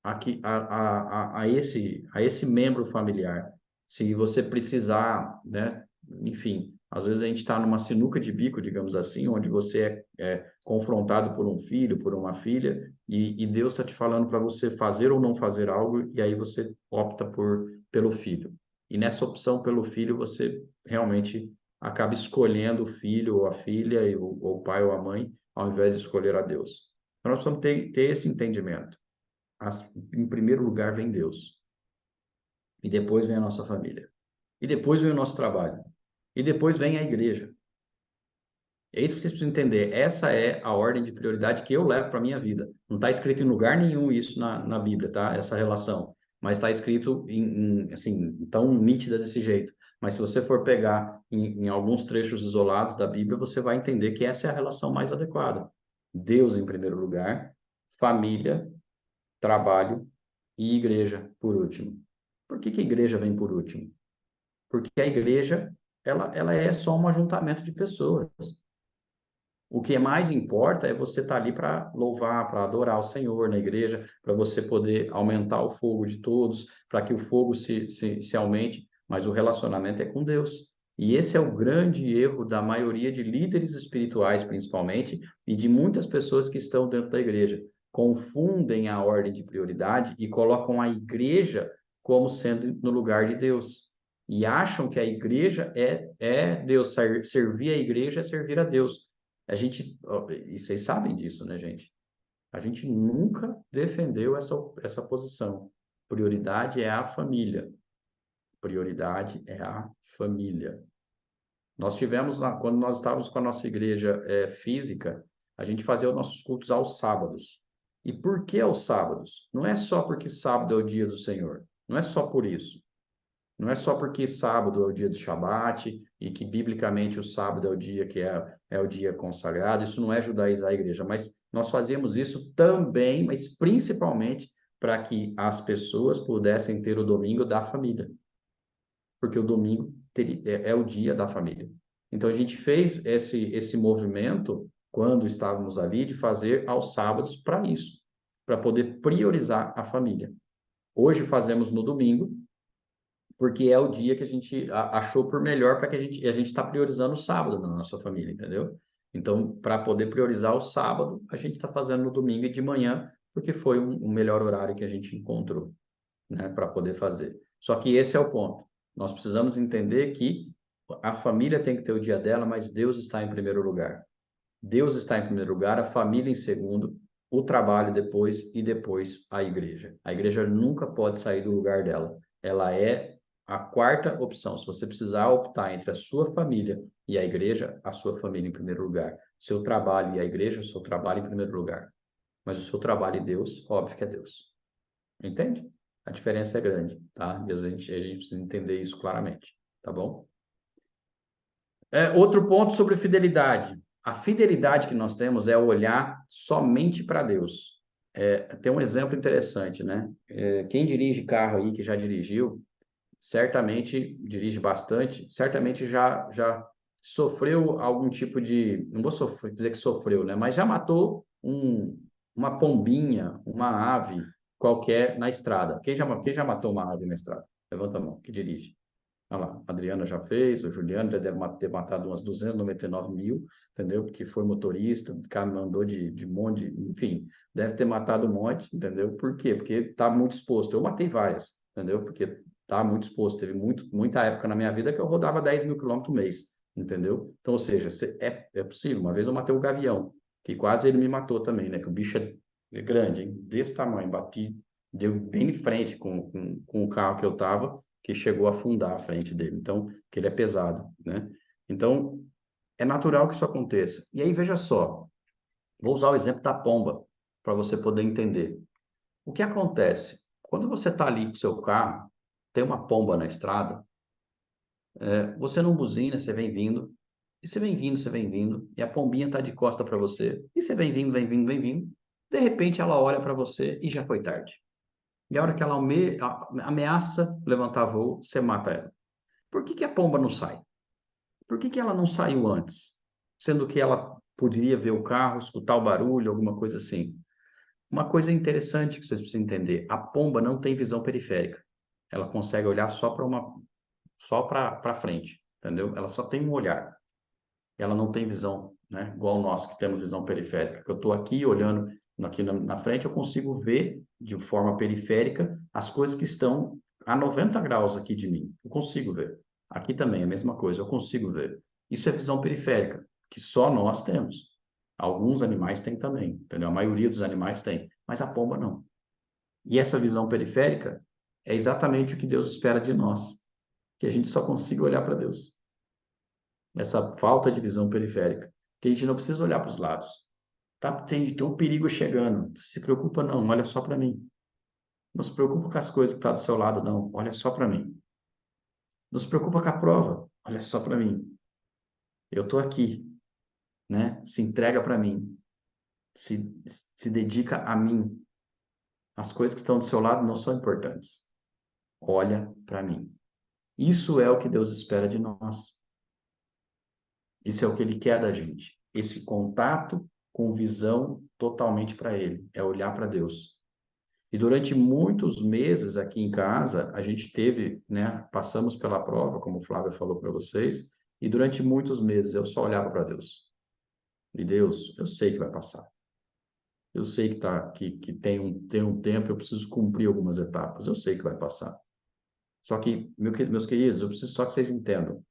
a esse membro familiar. Se você precisar, né, enfim, às vezes a gente está numa sinuca de bico, digamos assim, onde você é confrontado por um filho, por uma filha, e Deus está te falando para você fazer ou não fazer algo, e aí você opta pelo filho. E nessa opção pelo filho, você realmente acaba escolhendo o filho ou a filha, ou o pai ou a mãe, ao invés de escolher a Deus. Então, nós precisamos ter esse entendimento. Em primeiro lugar vem Deus. E depois vem a nossa família. E depois vem o nosso trabalho. E depois vem a igreja. É isso que vocês precisam entender. Essa é a ordem de prioridade que eu levo para a minha vida. Não está escrito em lugar nenhum isso na Bíblia, tá? Essa relação. Mas está escrito assim, tão nítida desse jeito. Mas se você for pegar em alguns trechos isolados da Bíblia, você vai entender que essa é a relação mais adequada. Deus em primeiro lugar, família, trabalho e igreja, por último. Por que que a igreja vem por último? Porque a igreja, ela é só um ajuntamento de pessoas. O que mais importa é você estar ali para louvar, para adorar o Senhor na igreja, para você poder aumentar o fogo de todos, para que o fogo se aumente, mas o relacionamento é com Deus. E esse é o grande erro da maioria de líderes espirituais, principalmente, e de muitas pessoas que estão dentro da igreja. Confundem a ordem de prioridade e colocam a igreja como sendo no lugar de Deus. E acham que a igreja é Deus, servir a igreja é servir a Deus. A gente, e vocês sabem disso, né, gente? A gente nunca defendeu essa posição. Prioridade é a família. Prioridade é a família. Nós tivemos, quando nós estávamos com a nossa igreja física, a gente fazia os nossos cultos aos sábados. E por que aos sábados? Não é só porque sábado é o dia do Senhor. Não é só por isso. Não é só porque sábado é o dia do Shabat e que biblicamente o sábado é o dia que é o dia consagrado. Isso não é judaizar a igreja, mas nós fazíamos isso também, mas principalmente para que as pessoas pudessem ter o domingo da família, porque o domingo é o dia da família. Então a gente fez esse movimento quando estávamos ali de fazer aos sábados para isso, para poder priorizar a família. Hoje fazemos no domingo porque é o dia que a gente achou por melhor para que a gente está priorizando o sábado na nossa família, entendeu? Então, para poder priorizar o sábado, a gente está fazendo no domingo e de manhã, porque foi o melhor horário que a gente encontrou, né, para poder fazer. Só que esse é o ponto. Nós precisamos entender que a família tem que ter o dia dela, mas Deus está em primeiro lugar. Deus está em primeiro lugar, a família em segundo, o trabalho depois e depois a igreja. A igreja nunca pode sair do lugar dela. Ela é a quarta opção. Se você precisar optar entre a sua família e a igreja, a sua família em primeiro lugar. Seu trabalho e a igreja, o seu trabalho em primeiro lugar. Mas o seu trabalho e Deus, óbvio que é Deus. Entende? A diferença é grande, tá? E a gente precisa entender isso claramente, tá bom? Outro ponto sobre fidelidade. A fidelidade que nós temos é olhar somente para Deus. Tem um exemplo interessante, né? Quem dirige carro aí, que já dirigiu, certamente dirige bastante, certamente já sofreu algum tipo de, não vou dizer que sofreu, né? Mas já matou uma pombinha, uma ave qualquer na estrada. Quem já matou uma ave na estrada? Levanta a mão, que dirige. Olha lá, a Adriana já fez, o Juliano já deve ter matado umas 299 mil, entendeu? Porque foi motorista, o cara mandou de monte, enfim, deve ter matado um monte, entendeu? Por quê? Porque está muito exposto. Eu matei várias, entendeu? Porque está muito exposto. Teve muita época na minha vida que eu rodava 10 mil quilômetros por mês, entendeu? Então, ou seja, é possível. Uma vez eu matei o gavião, que quase ele me matou também, né? Que o bicho é grande, hein? Desse tamanho, bati, deu bem em frente com o carro que eu estava que chegou a afundar a frente dele. Então, que ele é pesado, né? Então, é natural que isso aconteça. E aí, veja só, vou usar o exemplo da pomba para você poder entender. O que acontece? Quando você está ali com o seu carro, tem uma pomba na estrada, você não buzina, você vem vindo, e você vem vindo, você vem vindo, e a pombinha está de costa para você, e você vem vindo, vem vindo, vem vindo. De repente, ela olha para você e já foi tarde. E a hora que ela ameaça levantar voo, você mata ela. Por que que a pomba não sai? Por que que ela não saiu antes? Sendo que ela poderia ver o carro, escutar o barulho, alguma coisa assim. Uma coisa interessante que vocês precisam entender: a pomba não tem visão periférica. Ela consegue olhar só para frente, entendeu? Ela só tem um olhar. Ela não tem visão, né? Igual nós que temos visão periférica. Eu estou aqui olhando aqui na frente, eu consigo ver de forma periférica as coisas que estão a 90 graus aqui de mim. Eu consigo ver. Aqui também é a mesma coisa, eu consigo ver. Isso é visão periférica, que só nós temos. Alguns animais têm também, entendeu? A maioria dos animais tem, mas a pomba não. E essa visão periférica é exatamente o que Deus espera de nós, que a gente só consiga olhar para Deus. Essa falta de visão periférica, que a gente não precisa olhar para os lados. Tem um perigo chegando. Não se preocupa não, olha só para mim. Não se preocupa com as coisas que estão do seu lado, não. Olha só para mim. Não se preocupa com a prova. Olha só para mim. Eu estou aqui, né? Se entrega para mim. Se, se dedica a mim. As coisas que estão do seu lado não são importantes. olha para mim. Isso é o que Deus espera de nós. Isso é o que Ele quer da gente. Esse contato com visão totalmente para Ele. É olhar para Deus. E durante muitos meses aqui em casa, a gente teve, né? Passamos pela prova, como o Flávio falou para vocês, e durante muitos meses eu só olhava para Deus. E Deus, eu sei que vai passar. Eu sei que tem um tempo, eu preciso cumprir algumas etapas. Eu sei que vai passar. Só que, meus queridos, eu preciso só que vocês entendam.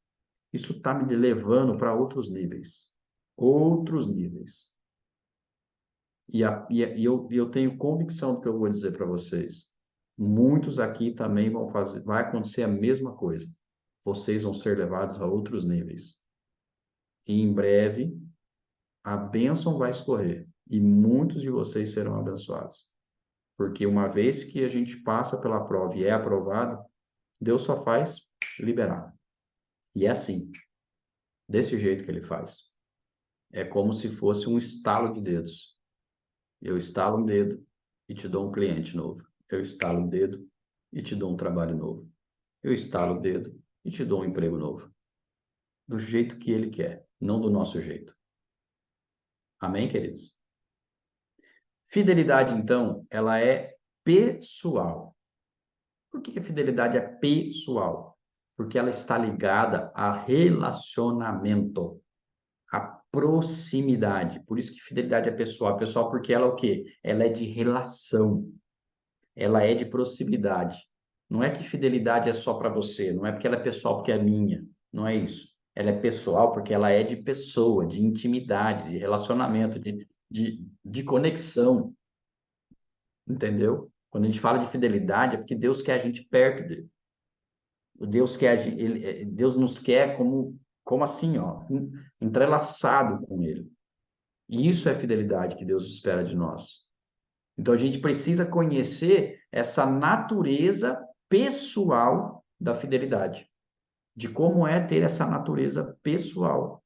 Isso está me levando para outros níveis. Outros níveis. E eu tenho convicção do que eu vou dizer para vocês. Muitos aqui também vão fazer, vai acontecer a mesma coisa. Vocês vão ser levados a outros níveis. E em breve, a bênção vai escorrer. E muitos de vocês serão abençoados. Porque uma vez que a gente passa pela prova e é aprovado, Deus só faz liberar. E é assim, desse jeito que ele faz. É como se fosse um estalo de dedos. Eu estalo um dedo e te dou um cliente novo. Eu estalo um dedo e te dou um trabalho novo. Eu estalo o dedo e te dou um emprego novo. Do jeito que ele quer, não do nosso jeito. Amém, queridos? Fidelidade, então, ela é pessoal. Por que a fidelidade é pessoal? Porque ela está ligada a relacionamento, a proximidade. Por isso que fidelidade é pessoal. Pessoal, porque ela é o quê? Ela é de relação. Ela é de proximidade. Não é que fidelidade é só para você, não é porque ela é pessoal porque é minha, não é isso. Ela é pessoal porque ela é de pessoa, de intimidade, de relacionamento, de conexão, entendeu? Quando a gente fala de fidelidade é porque Deus quer a gente perto dele. Deus quer Deus nos quer como assim, ó, entrelaçado com ele. E isso é fidelidade que Deus espera de nós. Então a gente precisa conhecer essa natureza pessoal da fidelidade, de como é ter essa natureza pessoal.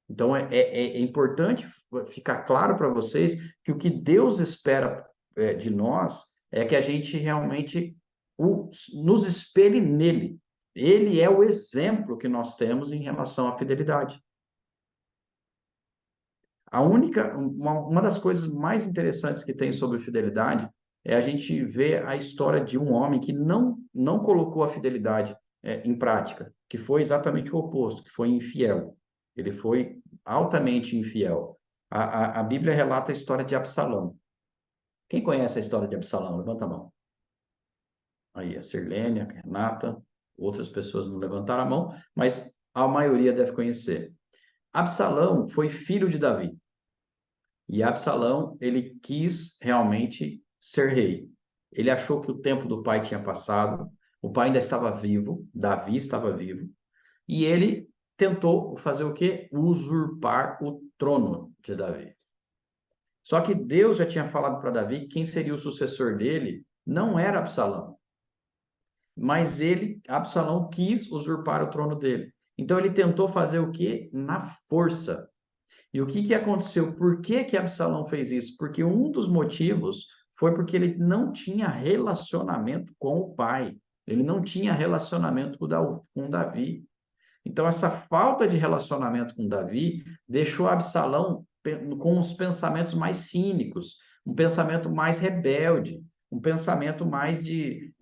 Então é importante ficar claro para vocês que o que Deus espera de nós é que a gente realmente nos espelhe nele. Ele é o exemplo que nós temos em relação à fidelidade. Uma das coisas mais interessantes que tem sobre fidelidade é a gente ver a história de um homem que não colocou a fidelidade em prática, que foi exatamente o oposto, que foi infiel. Ele foi altamente infiel. A Bíblia relata a história de Absalão. Quem conhece a história de Absalão? Levanta a mão. Aí, a Sirlene, a Renata, outras pessoas não levantaram a mão, mas a maioria deve conhecer. Absalão foi filho de Davi. E Absalão, ele quis realmente ser rei. Ele achou que o tempo do pai tinha passado, o pai ainda estava vivo, Davi estava vivo, e ele tentou fazer o quê? Usurpar o trono de Davi. Só que Deus já tinha falado para Davi que quem seria o sucessor dele não era Absalão, mas Absalão quis usurpar o trono dele. Então ele tentou fazer o quê? Na força. E o que aconteceu? Por que Absalão fez isso? Porque um dos motivos foi porque ele não tinha relacionamento com o pai. Ele não tinha relacionamento com Davi. Então, essa falta de relacionamento com Davi deixou Absalão com os pensamentos mais cínicos, um pensamento mais rebelde, um pensamento mais de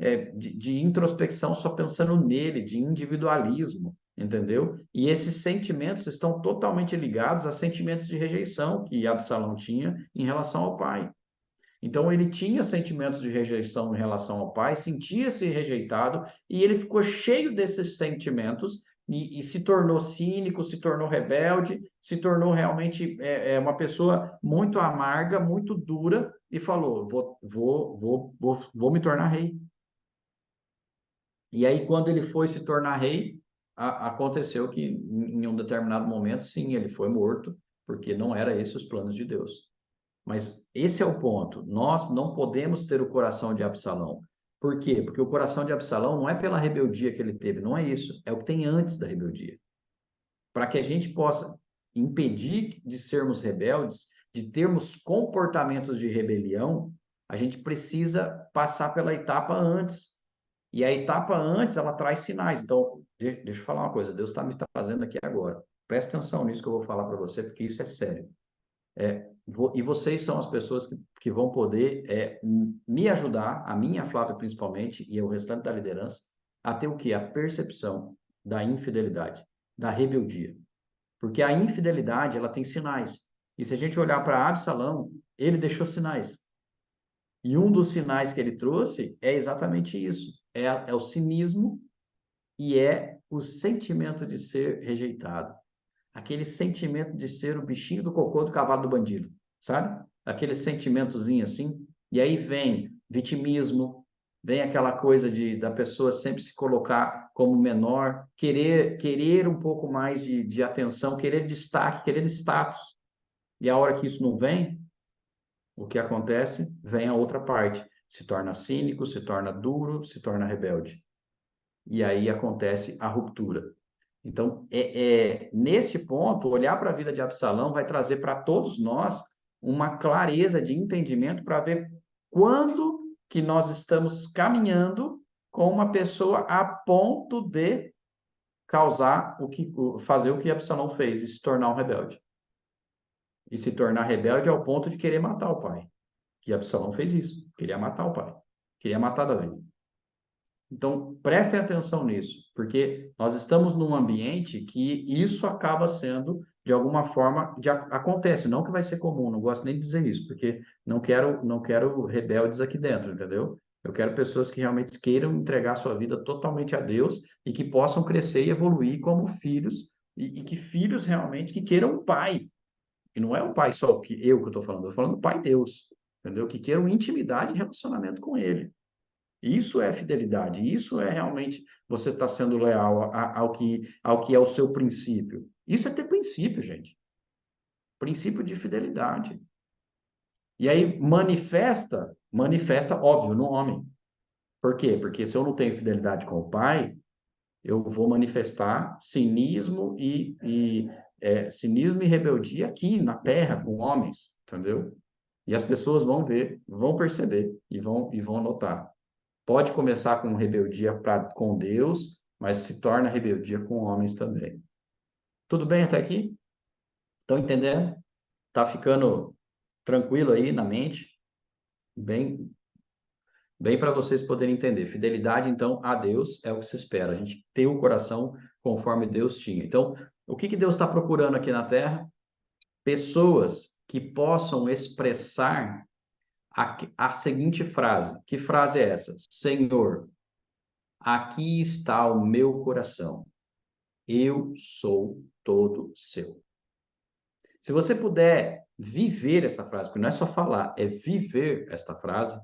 introspecção, só pensando nele, de individualismo, entendeu? E esses sentimentos estão totalmente ligados a sentimentos de rejeição que Absalão tinha em relação ao pai. Então, ele tinha sentimentos de rejeição em relação ao pai, sentia-se rejeitado, e ele ficou cheio desses sentimentos e se tornou cínico, se tornou rebelde, se tornou realmente uma pessoa muito amarga, muito dura, e falou: vou me tornar rei. E aí, quando ele foi se tornar rei, aconteceu que, em um determinado momento, sim, ele foi morto, porque não era esses os planos de Deus. Mas esse é o ponto. Nós não podemos ter o coração de Absalão. Por quê? Porque o coração de Absalão não é pela rebeldia que ele teve, não é isso. É o que tem antes da rebeldia. Para que a gente possa impedir de sermos rebeldes, de termos comportamentos de rebelião, a gente precisa passar pela etapa antes. E a etapa antes, ela traz sinais. Então, deixa eu falar uma coisa, Deus está me trazendo aqui agora. Presta atenção nisso que eu vou falar para você, porque isso é sério. E vocês são as pessoas que vão poder me ajudar, a minha, Flávia, principalmente, e o restante da liderança, a ter o quê? A percepção da infidelidade, da rebeldia. Porque a infidelidade, ela tem sinais. E se a gente olhar para Absalão, ele deixou sinais. E um dos sinais que ele trouxe é exatamente isso. É o cinismo e é o sentimento de ser rejeitado. Aquele sentimento de ser o bichinho do cocô do cavalo do bandido, sabe? Aquele sentimentozinho assim. E aí vem vitimismo, vem aquela coisa da pessoa sempre se colocar como menor, querer um pouco mais de atenção, querer destaque, querer status. E a hora que isso não vem, o que acontece? Vem a outra parte. Se torna cínico, se torna duro, se torna rebelde. E aí acontece a ruptura. Então, nesse ponto, olhar para a vida de Absalão vai trazer para todos nós uma clareza de entendimento para ver quando que nós estamos caminhando com uma pessoa a ponto de fazer o que Absalão fez e se tornar um rebelde. E se tornar rebelde ao ponto de querer matar o pai. Que Absalão fez isso, queria matar o pai, queria matar Davi. Então, prestem atenção nisso, porque nós estamos num ambiente que isso acaba sendo, de alguma forma, acontece, não que vai ser comum, não gosto nem de dizer isso, porque não quero rebeldes aqui dentro, entendeu? Eu quero pessoas que realmente queiram entregar sua vida totalmente a Deus e que possam crescer e evoluir como filhos, e que filhos realmente que queiram um pai. E não é um pai só que eu estou falando, eu estou falando do Pai Deus, entendeu? Que queiram intimidade e relacionamento com Ele. Isso é fidelidade, isso é realmente você estar sendo leal ao que é o seu princípio. Isso é ter princípio, gente. Princípio de fidelidade. E aí manifesta, óbvio, no homem. Por quê? Porque se eu não tenho fidelidade com o pai, eu vou manifestar cinismo e rebeldia aqui na terra com homens, entendeu? E as pessoas vão ver, vão perceber e vão notar. Pode começar com rebeldia com Deus, mas se torna rebeldia com homens também. Tudo bem até aqui? Estão entendendo? Tá ficando tranquilo aí na mente? Bem, bem para vocês poderem entender. Fidelidade, então, a Deus é o que se espera. A gente ter o coração conforme Deus tinha. Então, o que Deus está procurando aqui na Terra? Pessoas que possam expressar a seguinte frase. Que frase é essa? Senhor, aqui está o meu coração. Eu sou todo seu. Se você puder viver essa frase, porque não é só falar, é viver esta frase,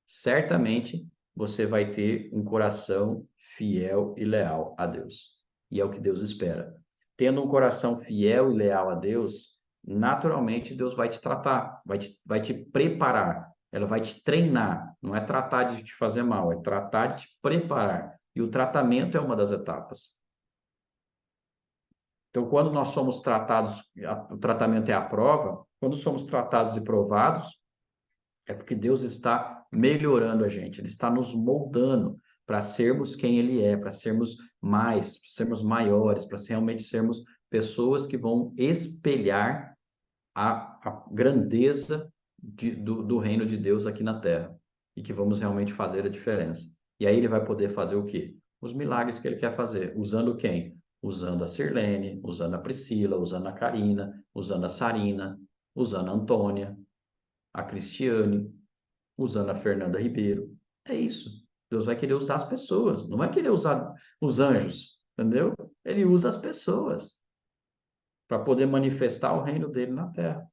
certamente você vai ter um coração fiel e leal a Deus. E é o que Deus espera. Tendo um coração fiel e leal a Deus, naturalmente Deus vai te tratar, vai te preparar, ela vai te treinar. Não é tratar de te fazer mal, é tratar de te preparar. E o tratamento é uma das etapas. Então, quando nós somos tratados, o tratamento é a prova, quando somos tratados e provados, é porque Deus está melhorando a gente, Ele está nos moldando para sermos quem Ele é, para sermos mais, para sermos maiores, para realmente sermos pessoas que vão espelhar a grandeza do reino de Deus aqui na Terra e que vamos realmente fazer a diferença. E aí Ele vai poder fazer o quê? Os milagres que Ele quer fazer. Usando quem? Usando a Sirlene, usando a Priscila, usando a Karina, usando a Sarina, usando a Antônia, a Cristiane, usando a Fernanda Ribeiro. É isso. Deus vai querer usar as pessoas, não vai querer usar os anjos, entendeu? Ele usa as pessoas para poder manifestar o reino dele na terra.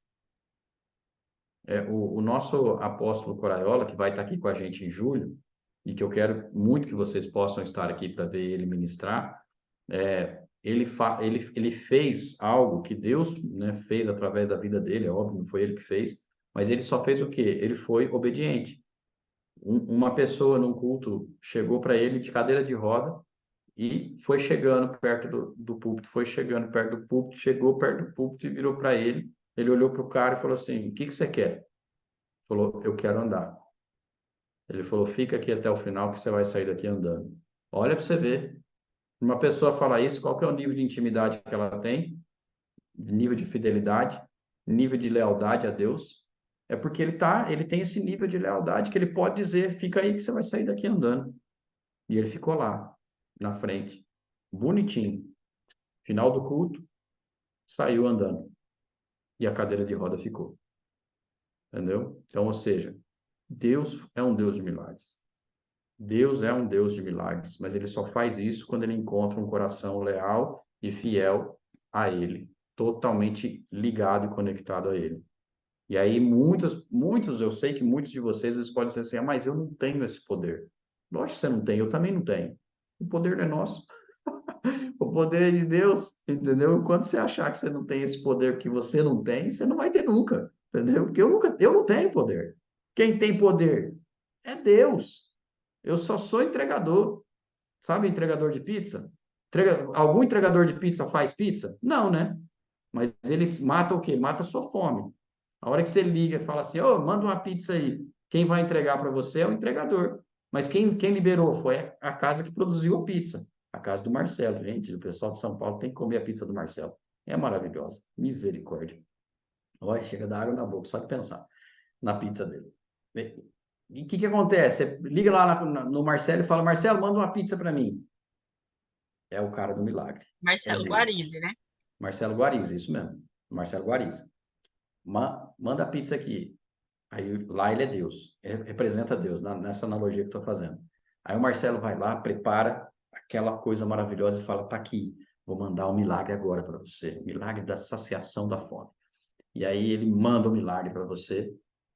O nosso apóstolo Coraiola, que vai estar aqui com a gente em julho, e que eu quero muito que vocês possam estar aqui para ver ele ministrar, ele fez algo que Deus, né, fez através da vida dele, é óbvio, não foi ele que fez, mas ele só fez o quê? Ele foi obediente. Uma pessoa num culto chegou para ele de cadeira de roda e foi chegando perto do púlpito, foi chegando perto do púlpito, chegou perto do púlpito e virou para ele. Ele olhou para o cara e falou assim: O que você quer? Falou: Eu quero andar. Ele falou, fica aqui até o final que você vai sair daqui andando. Olha para você ver. Uma pessoa fala isso, qual que é o nível de intimidade que ela tem? Nível de fidelidade, nível de lealdade a Deus? É porque ele tem esse nível de lealdade que ele pode dizer, fica aí que você vai sair daqui andando. E ele ficou lá, na frente, bonitinho. Final do culto, saiu andando. E a cadeira de roda ficou. Entendeu? Então, ou seja, Deus é um Deus de milagres. Deus é um Deus de milagres, mas ele só faz isso quando ele encontra um coração leal e fiel a ele, totalmente ligado e conectado a ele. E aí muitos, eu sei que muitos de vocês eles podem dizer assim, mas eu não tenho esse poder. Lógico que você não tem, eu também não tenho. O poder não é nosso. O poder é de Deus, entendeu? Quando você achar que você não tem esse poder que você não tem, você não vai ter nunca, entendeu? Porque eu não tenho poder. Quem tem poder é Deus. Eu só sou entregador. Sabe entregador de pizza? Algum entregador de pizza faz pizza? Não, né? Mas eles matam o quê? Mata a sua fome. A hora que você liga e fala assim, ô, manda uma pizza aí. Quem vai entregar para você é o entregador. Mas quem liberou foi a casa que produziu a pizza. A casa do Marcelo. Gente, o pessoal de São Paulo tem que comer a pizza do Marcelo. É maravilhosa. Misericórdia. Olha, chega da água na boca, só de pensar na pizza dele. E o que acontece? Você liga lá no Marcelo e fala, Marcelo, manda uma pizza para mim. É o cara do milagre. É Marcelo Deus. Guarizzi, né? Marcelo Guariz, isso mesmo. Marcelo Guariz. Manda a pizza aqui. Aí lá ele é Deus. Representa Deus, nessa analogia que estou fazendo. Aí o Marcelo vai lá, prepara aquela coisa maravilhosa e fala, tá aqui, vou mandar um milagre agora para você. Milagre da saciação da fome. E aí ele manda o milagre para você.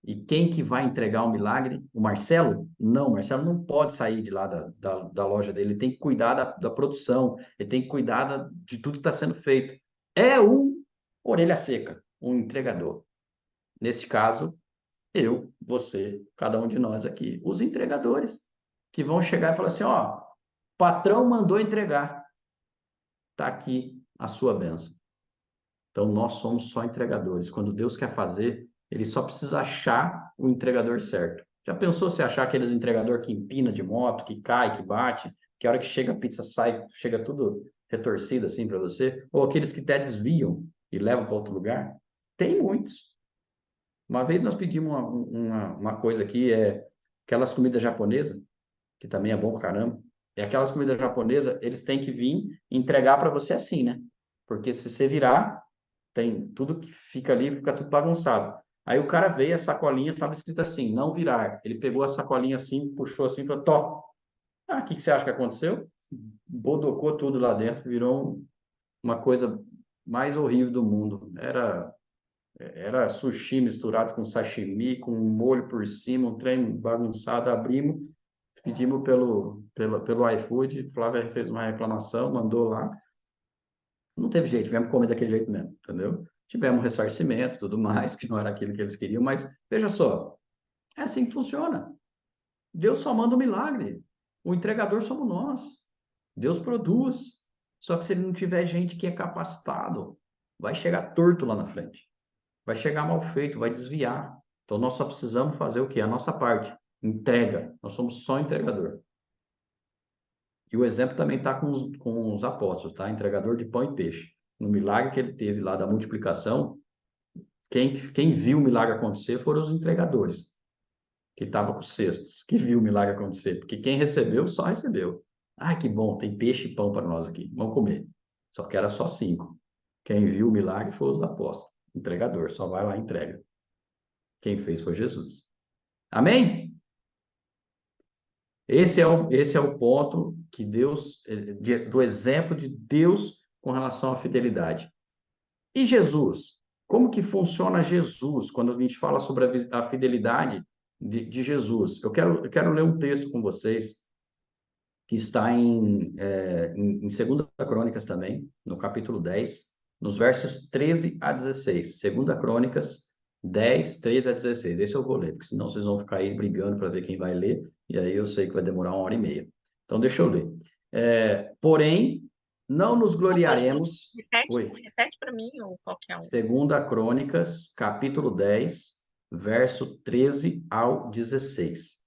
E quem que vai entregar o milagre? O Marcelo? Não, o Marcelo não pode sair de lá da loja dele. Ele tem que cuidar da produção, ele tem que cuidar de tudo que está sendo feito. É um orelha seca, um entregador. Nesse caso, eu, você, cada um de nós aqui, os entregadores, que vão chegar e falar assim: ó, patrão mandou entregar, está aqui a sua bênção. Então, nós somos só entregadores. Quando Deus quer fazer, ele só precisa achar o entregador certo. Já pensou se achar aqueles entregador que empina de moto, que cai, que bate, que a hora que chega a pizza sai, chega tudo retorcido assim para você? Ou aqueles que até desviam e levam para outro lugar? Tem muitos. Uma vez nós pedimos uma coisa aqui, aquelas comidas japonesas, que também é bom pra caramba. E aquelas comidas japonesas, eles têm que vir entregar para você assim, né? Porque se você virar, tem tudo que fica ali, fica tudo bagunçado. Aí o cara veio, a sacolinha estava escrito assim, não virar. Ele pegou a sacolinha assim, puxou assim, falou, tó. Ah, o que você acha que aconteceu? Bodocou tudo lá dentro, virou uma coisa mais horrível do mundo. Era sushi misturado com sashimi, com um molho por cima, um trem bagunçado. Abrimos, pedimos pelo iFood, Flávia fez uma reclamação, mandou lá. Não teve jeito, tivemos que comer daquele jeito mesmo, entendeu? Tivemos ressarcimento, tudo mais, que não era aquilo que eles queriam, mas veja só, é assim que funciona. Deus só manda um milagre. O entregador somos nós. Deus produz. Só que se ele não tiver gente que é capacitado, vai chegar torto lá na frente. Vai chegar mal feito, vai desviar. Então nós só precisamos fazer o quê? A nossa parte. Entrega. Nós somos só entregador. E o exemplo também está com os apóstolos, tá? Entregador de pão e peixe. No milagre que ele teve lá da multiplicação, quem viu o milagre acontecer foram os entregadores, que estavam com os cestos, que viu o milagre acontecer. Porque quem recebeu, só recebeu. Ah, que bom, tem peixe e pão para nós aqui. Vamos comer. Só que era só 5. Quem viu o milagre foi os apóstolos. Entregador, só vai lá e entrega. Quem fez foi Jesus. Amém? Esse é o ponto que Deus, do exemplo de Deus com relação à fidelidade. E Jesus? Como que funciona Jesus quando a gente fala sobre a fidelidade de Jesus? Eu quero ler um texto com vocês que está em 2 Crônicas também, no capítulo 10, nos versos 13 a 16. 2 Crônicas 10, 13 a 16. Esse eu vou ler, porque senão vocês vão ficar aí brigando para ver quem vai ler, e aí eu sei que vai demorar 1h30. Então, deixa eu ler. Porém, não nos gloriaremos... Repete para mim qual que é o... 2 Crônicas, capítulo 10, verso 13 ao 16.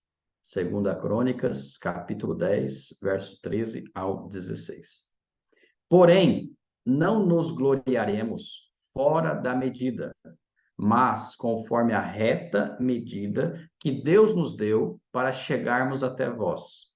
Segunda Crônicas, capítulo 10, verso 13 ao 16. Porém, não nos gloriaremos fora da medida, mas conforme a reta medida que Deus nos deu para chegarmos até vós.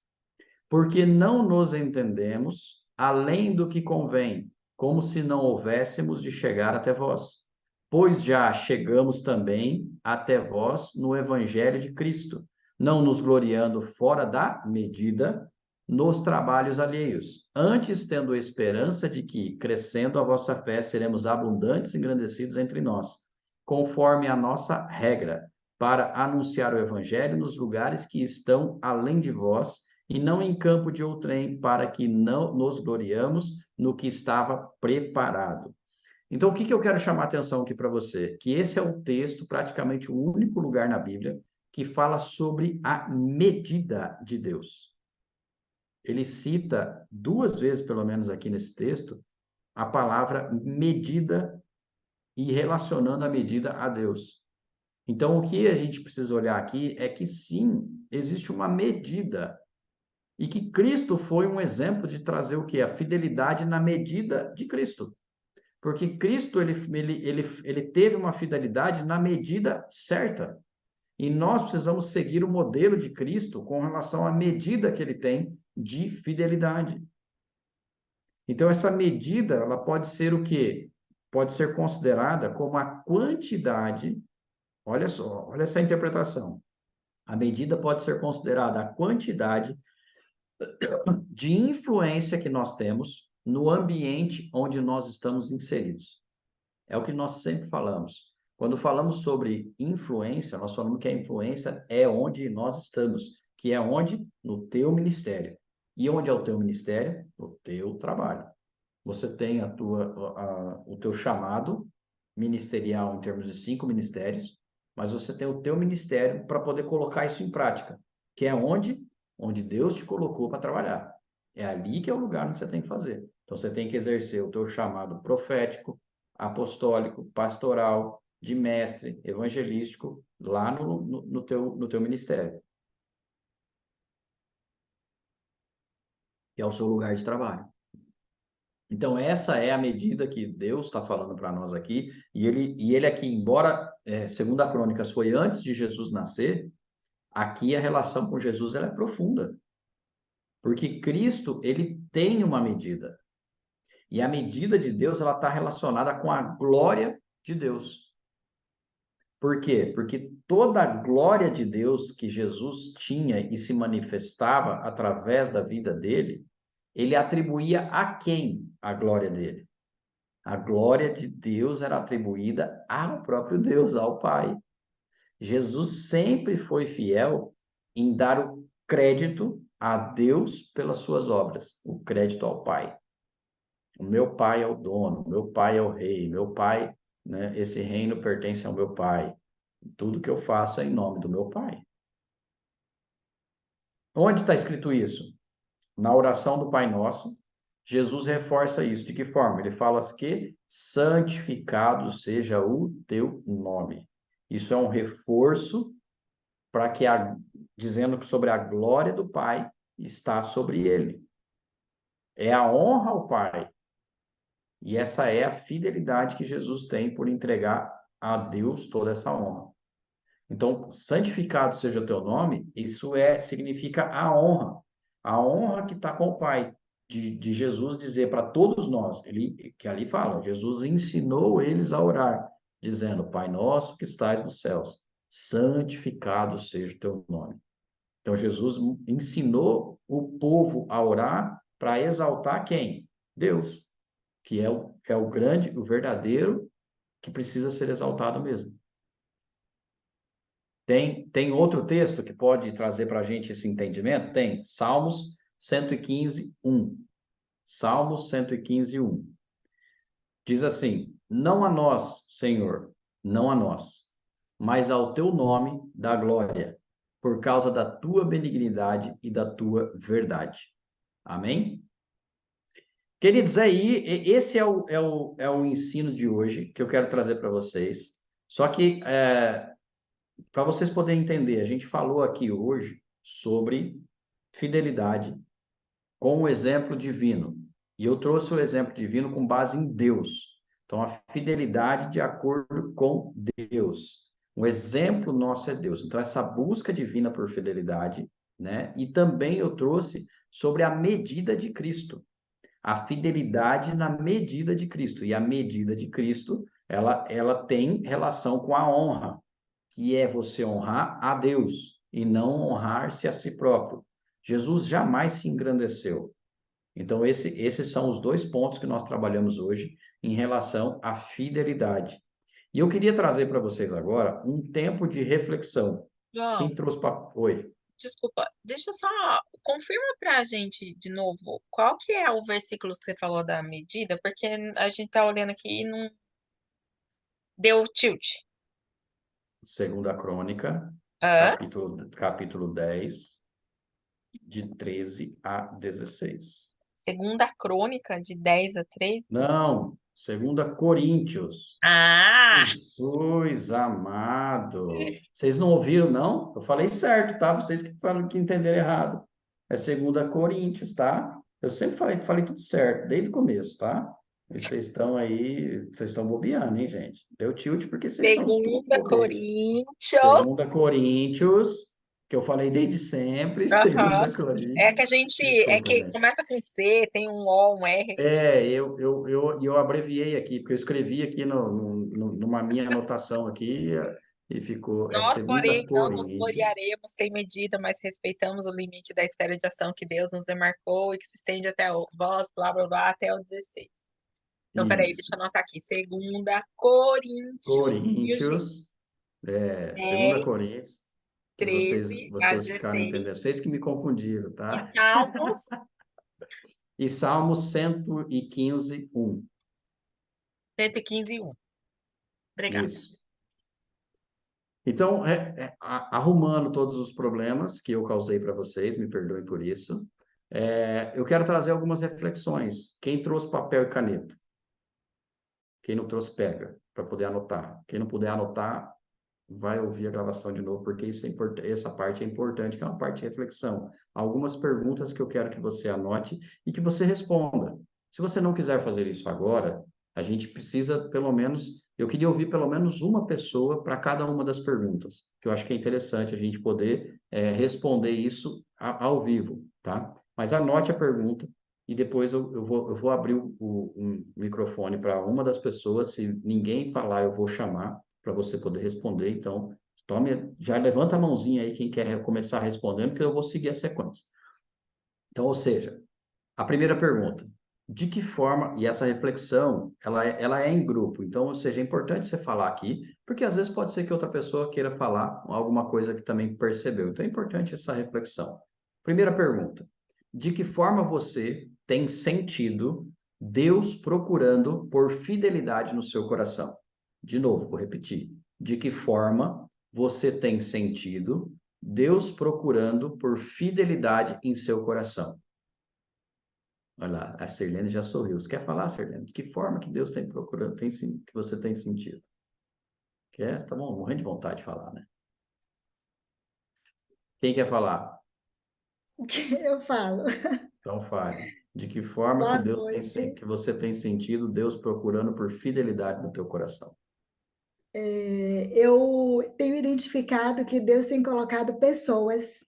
Porque não nos entendemos além do que convém, como se não houvéssemos de chegar até vós. Pois já chegamos também até vós no Evangelho de Cristo, não nos gloriando fora da medida nos trabalhos alheios, antes tendo esperança de que, crescendo a vossa fé, seremos abundantes e engrandecidos entre nós, conforme a nossa regra, para anunciar o Evangelho nos lugares que estão além de vós, e não em campo de outrem, para que não nos gloriamos no que estava preparado. Então, o que eu quero chamar a atenção aqui para você? Que esse é o texto, praticamente o único lugar na Bíblia, que fala sobre a medida de Deus. Ele cita 2 vezes, pelo menos aqui nesse texto, a palavra medida e relacionando a medida a Deus. Então, o que a gente precisa olhar aqui é que, sim, existe uma medida e que Cristo foi um exemplo de trazer o quê? A fidelidade na medida de Cristo. Porque Cristo, ele teve uma fidelidade na medida certa. E nós precisamos seguir o modelo de Cristo com relação à medida que ele tem de fidelidade. Então, essa medida, ela pode ser o quê? Pode ser considerada como a quantidade, olha só, olha essa interpretação. A medida pode ser considerada a quantidade de influência que nós temos no ambiente onde nós estamos inseridos. É o que nós sempre falamos. Quando falamos sobre influência, nós falamos que a influência é onde nós estamos, que é onde? No teu ministério. E onde é o teu ministério? No teu trabalho. Você tem o teu chamado ministerial em termos de 5 ministérios, mas você tem o teu ministério para poder colocar isso em prática, que é onde Deus te colocou para trabalhar. É ali que é o lugar onde você tem que fazer. Então, você tem que exercer o teu chamado profético, apostólico, pastoral, de mestre, evangelístico, lá no teu ministério, que é o seu lugar de trabalho. Então, essa é a medida que Deus está falando para nós aqui, e ele aqui, embora, segundo a Crônicas, foi antes de Jesus nascer, aqui a relação com Jesus ela é profunda, porque Cristo, ele tem uma medida, e a medida de Deus ela está relacionada com a glória de Deus. Por quê? Porque toda a glória de Deus que Jesus tinha e se manifestava através da vida dele, ele atribuía a quem a glória dele? A glória de Deus era atribuída ao próprio Deus, ao Pai. Jesus sempre foi fiel em dar o crédito a Deus pelas suas obras, o crédito ao Pai. O meu Pai é o dono, o meu Pai é o rei, meu Pai, né, esse reino pertence ao meu Pai. Tudo que eu faço é em nome do meu Pai. Onde está escrito isso? Na oração do Pai Nosso, Jesus reforça isso. De que forma? Ele fala que santificado seja o teu nome. Isso é um reforço para que dizendo que sobre a glória do Pai está sobre ele. É a honra ao Pai. E essa é a fidelidade que Jesus tem por entregar a Deus toda essa honra. Então, santificado seja o teu nome, isso significa a honra que está com o Pai, de Jesus dizer para todos nós, que ali fala, Jesus ensinou eles a orar, dizendo, Pai nosso que estais nos céus, santificado seja o teu nome. Então, Jesus ensinou o povo a orar para exaltar quem? Deus, que é o grande, o verdadeiro, que precisa ser exaltado mesmo. Tem outro texto que pode trazer para a gente esse entendimento? Tem. Salmos 115, 1. Salmos 115, 1. Diz assim, não a nós, Senhor, não a nós, mas ao teu nome dá glória, por causa da tua benignidade e da tua verdade. Amém? Queridos, aí, esse é o ensino de hoje que eu quero trazer para vocês. Só que, para vocês poderem entender, a gente falou aqui hoje sobre fidelidade com o exemplo divino. E eu trouxe o exemplo divino com base em Deus. Então, a fidelidade de acordo com Deus. Um exemplo nosso é Deus. Então, essa busca divina por fidelidade, né? E também eu trouxe sobre a medida de Cristo. A fidelidade na medida de Cristo. E a medida de Cristo, ela tem relação com a honra, que é você honrar a Deus e não honrar-se a si próprio. Jesus jamais se engrandeceu. Então, esses são os dois pontos que nós trabalhamos hoje em relação à fidelidade. E eu queria trazer para vocês agora um tempo de reflexão. Quem João, trouxe para... Oi. desculpa, deixa eu só confirma para a gente de novo qual que é o versículo que você falou da medida, porque a gente tá olhando aqui e não deu tilt. Segunda Crônica, Hã? capítulo 10, de 13 a 16. Segunda Crônica, de 10 a 13? Não, Segunda Coríntios. Ah! Jesus amado. Vocês não ouviram, não? Eu falei certo, tá? Vocês que falam que entenderam errado. É Segunda Coríntios, tá? Eu sempre falei tudo certo, desde o começo, tá? E vocês estão aí, vocês estão bobeando, hein, gente? Deu tilt porque vocês são tudo Segunda bobeira. Coríntios. Segunda Coríntios, que eu falei desde sempre, Aham. Segunda É que Coríntios. a gente, é Desculpa, que gente. começa com C, tem um O, um R. Eu abreviei aqui, porque eu escrevi aqui numa minha anotação aqui e ficou, Nós, Segunda porém, não nos Coríntios. gloriaremos sem medida, mas respeitamos o limite da esfera de ação que Deus nos demarcou e que se estende até o, blá, blá, blá, até o 16. Então, peraí, deixa Isso. eu anotar aqui. Segunda Coríntios, viu, gente? Coríntios, Segunda 10, Coríntios, que 13 a vocês ficaram 16. entendendo. Vocês que me confundiram, E tá? Salmos E Salmo 115, 1. 115, 1. Obrigada. Isso. Então, arrumando todos os problemas que eu causei para vocês, me perdoem por isso, eu quero trazer algumas reflexões. Quem trouxe papel e caneta? Quem não trouxe, pega, para poder anotar. Quem não puder anotar, vai ouvir a gravação de novo, porque isso essa parte é importante, que é uma parte de reflexão. Algumas perguntas que eu quero que você anote e que você responda. Se você não quiser fazer isso agora, a gente precisa, pelo menos, eu queria ouvir pelo menos uma pessoa para cada uma das perguntas, que eu acho que é interessante a gente poder responder isso ao vivo, tá? Mas anote a pergunta e depois eu vou abrir o microfone para uma das pessoas. Se ninguém falar, eu vou chamar para você poder responder. Então, já levanta a mãozinha aí quem quer começar respondendo, que eu vou seguir a sequência. Então, ou seja, a primeira pergunta: de que forma, e essa reflexão, ela é em grupo, então, ou seja, é importante você falar aqui, porque às vezes pode ser que outra pessoa queira falar alguma coisa que também percebeu. Então, é importante essa reflexão. Primeira pergunta: de que forma você tem sentido Deus procurando por fidelidade no seu coração? De novo, vou repetir. De que forma você tem sentido Deus procurando por fidelidade em seu coração? Olha lá, a Sirlene já sorriu. Você quer falar, Sirlene? De que forma que Deus tem procurando, que você tem sentido? Quer? Tá bom, morrendo de vontade de falar, né? Quem quer falar? Eu falo. Então fale. De que forma que Boa Deus noite. que você tem sentido Deus procurando por fidelidade no teu coração? Eu tenho identificado que Deus tem colocado pessoas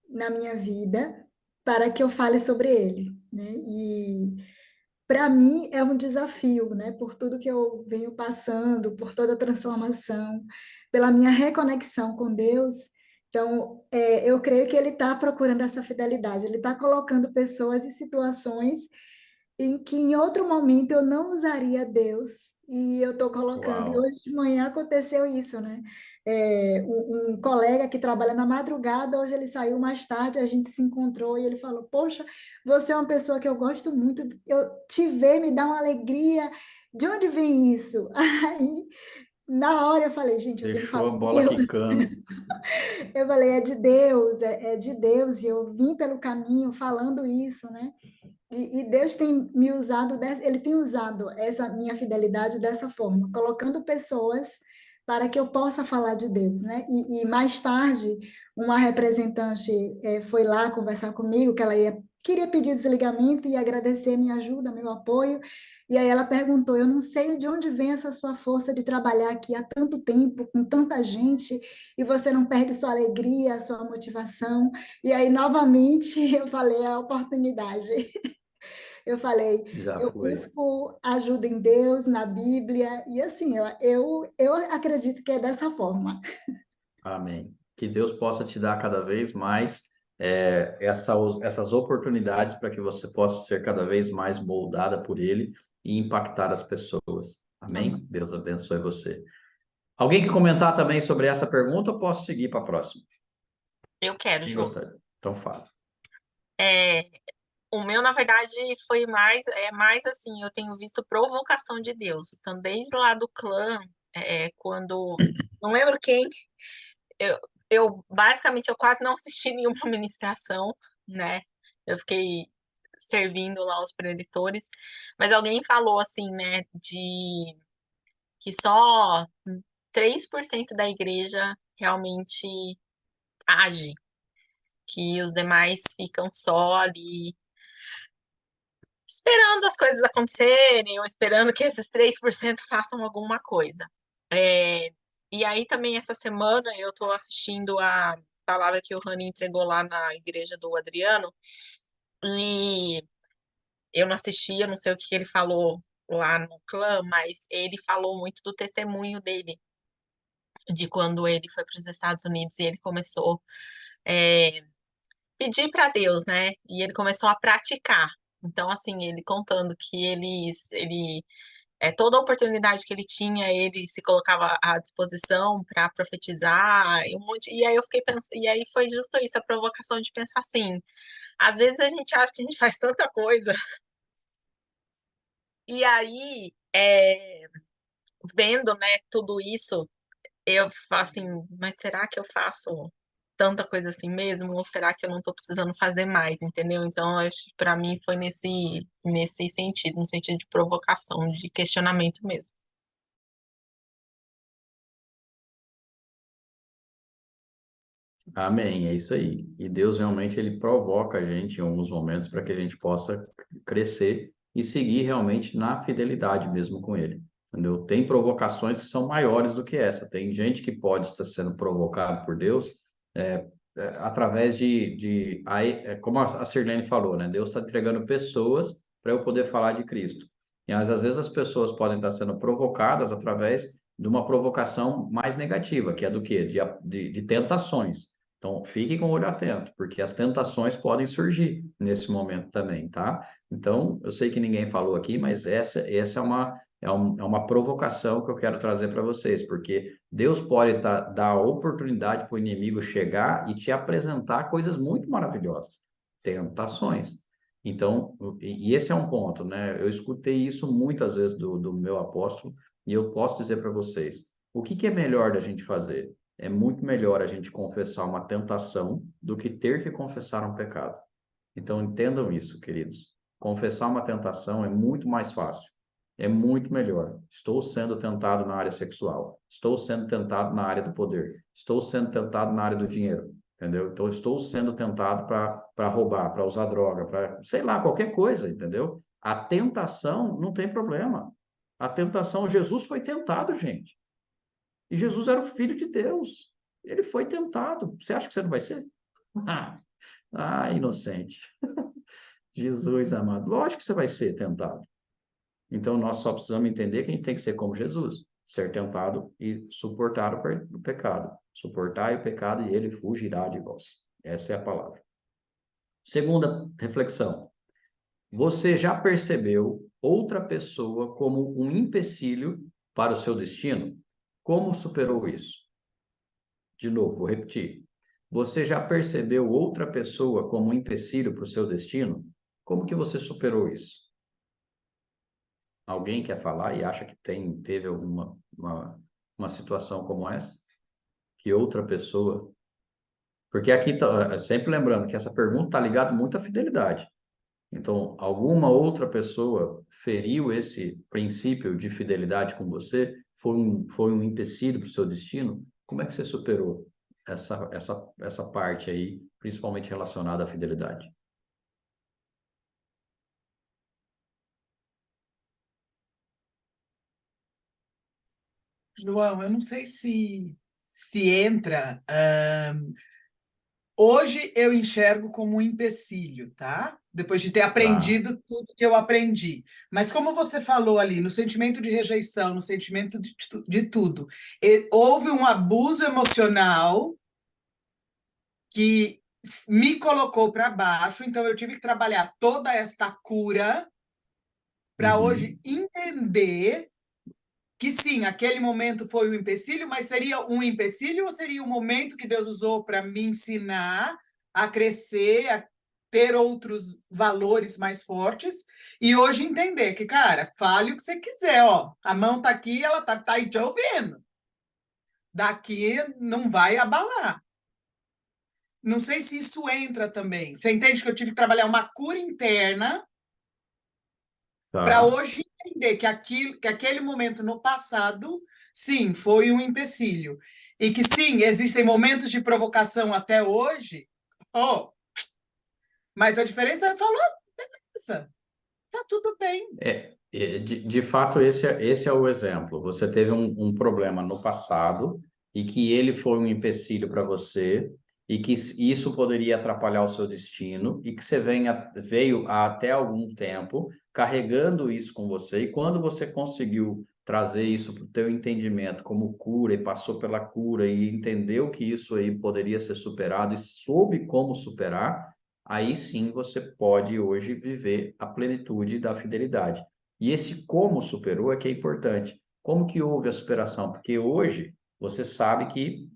na minha vida para que eu fale sobre Ele, né? E para mim é um desafio, né? Por tudo que eu venho passando, por toda a transformação, pela minha reconexão com Deus. Então, eu creio que Ele está procurando essa fidelidade. Ele está colocando pessoas e situações em que em outro momento eu não usaria Deus e eu estou colocando. E Uau! hoje de manhã aconteceu isso, né? Um colega que trabalha na madrugada, hoje ele saiu mais tarde, a gente se encontrou e ele falou: Poxa, você é uma pessoa que eu gosto muito, eu te ver me dá uma alegria. De onde vem isso? Aí, na hora eu falei: Gente, eu tenho que Deixou falar a com bola Deus. quicando. Eu falei: É de Deus, é de Deus. E eu vim pelo caminho falando isso, né? E Deus tem me usado, Ele tem usado essa minha fidelidade dessa forma, colocando pessoas para que eu possa falar de Deus, né? E mais tarde, uma representante foi lá conversar comigo, que queria pedir desligamento e agradecer minha ajuda, meu apoio. E aí ela perguntou: eu não sei de onde vem essa sua força de trabalhar aqui há tanto tempo, com tanta gente, e você não perde sua alegria, sua motivação. E aí, novamente, eu falei: é a oportunidade. Eu falei, Já eu foi. busco ajuda em Deus, na Bíblia, e assim, eu acredito que é dessa forma. Amém. Que Deus possa te dar cada vez mais essas oportunidades para que você possa ser cada vez mais moldada por Ele e impactar as pessoas. Amém? Amém. Deus abençoe você. Alguém que comentar também sobre essa pergunta, eu posso seguir para a próxima? Eu quero, Quem João. gostaria? Então fala. É, o meu, na verdade, foi mais assim, eu tenho visto provocação de Deus. Então, desde lá do clã, quando, não lembro quem, eu, basicamente, eu quase não assisti nenhuma ministração, né? Eu fiquei servindo lá os preletores, mas alguém falou assim, né, de que só 3% da igreja realmente age, que os demais ficam só ali esperando as coisas acontecerem ou esperando que esses 3% façam alguma coisa. É, e aí também essa semana eu estou assistindo a palavra que o Rani entregou lá na igreja do Adriano e eu não assisti, eu não sei o que ele falou lá no clã, mas ele falou muito do testemunho dele, de quando ele foi para os Estados Unidos e ele começou é, pedir para Deus, né? E ele começou a praticar. Então, assim, ele contando que ele toda a oportunidade que ele tinha, ele se colocava à disposição para profetizar, e um monte. E aí eu fiquei pensando, e aí foi justo isso, a provocação de pensar assim. Às vezes a gente acha que a gente faz tanta coisa, e aí, vendo, né, tudo isso, eu falo assim, mas será que eu faço tanta coisa assim mesmo? Ou será que eu não estou precisando fazer mais, entendeu? Então, acho que para mim foi nesse sentido, no sentido de provocação, de questionamento mesmo. Amém, é isso aí. E Deus realmente ele provoca a gente em alguns momentos para que a gente possa crescer e seguir realmente na fidelidade mesmo com Ele. Entendeu? Tem provocações que são maiores do que essa. Tem gente que pode estar sendo provocado por Deus através como a Sirlene falou, né? Deus está entregando pessoas para eu poder falar de Cristo. E às vezes as pessoas podem estar sendo provocadas através de uma provocação mais negativa, que é do quê? De tentações. Então, fique com o olho atento, porque as tentações podem surgir nesse momento também, tá? Então, eu sei que ninguém falou aqui, mas essa é uma provocação que eu quero trazer para vocês, porque Deus pode dar a oportunidade para o inimigo chegar e te apresentar coisas muito maravilhosas, tentações. Então, e esse é um ponto, né? Eu escutei isso muitas vezes do meu apóstolo, e eu posso dizer para vocês, o que é melhor da gente fazer? É muito melhor a gente confessar uma tentação do que ter que confessar um pecado. Então, entendam isso, queridos. Confessar uma tentação é muito mais fácil. É muito melhor. Estou sendo tentado na área sexual. Estou sendo tentado na área do poder. Estou sendo tentado na área do dinheiro. Entendeu? Então, estou sendo tentado para roubar, para usar droga, para, sei lá, qualquer coisa, entendeu? A tentação não tem problema. A tentação, Jesus foi tentado, gente. E Jesus era o Filho de Deus. Ele foi tentado. Você acha que você não vai ser? Inocente. Jesus amado. Lógico que você vai ser tentado. Então, nós só precisamos entender que a gente tem que ser como Jesus. Ser tentado e suportar o pecado. Suportar o pecado e ele fugirá de vós. Essa é a palavra. Segunda reflexão. Você já percebeu outra pessoa como um empecilho para o seu destino? Como superou isso? De novo, vou repetir. Você já percebeu outra pessoa como um empecilho para o seu destino? Como que você superou isso? Alguém quer falar e acha que teve uma situação como essa? Que outra pessoa... Porque aqui, sempre lembrando que essa pergunta está ligada muito à fidelidade. Então, alguma outra pessoa feriu esse princípio de fidelidade com você? foi um empecilho para o seu destino, como é que você superou essa parte aí, principalmente relacionada à fidelidade? João, eu não sei se entra. Hoje eu enxergo como um empecilho, tá? Depois de ter Tá. aprendido tudo que eu aprendi. Mas como você falou ali, no sentimento de rejeição, no sentimento de tudo, houve um abuso emocional que me colocou para baixo, então eu tive que trabalhar toda esta cura para hoje Uhum. entender que sim, aquele momento foi um empecilho, mas seria um empecilho ou seria um momento que Deus usou para me ensinar a crescer, a ter outros valores mais fortes e hoje entender que, cara, fale o que você quiser, ó, a mão tá aqui, ela tá aí te ouvindo. Daqui não vai abalar. Não sei se isso entra também. Você entende que eu tive que trabalhar uma cura interna para Tá. hoje entender que aquele momento no passado, sim, foi um empecilho. E que, sim, existem momentos de provocação até hoje, oh, mas a diferença é falar, beleza, tá tudo bem. De fato, esse é o exemplo. Você teve um problema no passado e que ele foi um empecilho para você e que isso poderia atrapalhar o seu destino e que você veio há até algum tempo carregando isso com você e quando você conseguiu trazer isso para o teu entendimento como cura e passou pela cura e entendeu que isso aí poderia ser superado e soube como superar, aí sim você pode hoje viver a plenitude da fidelidade. E esse como superou é que é importante. Como que houve a superação? Porque hoje você sabe que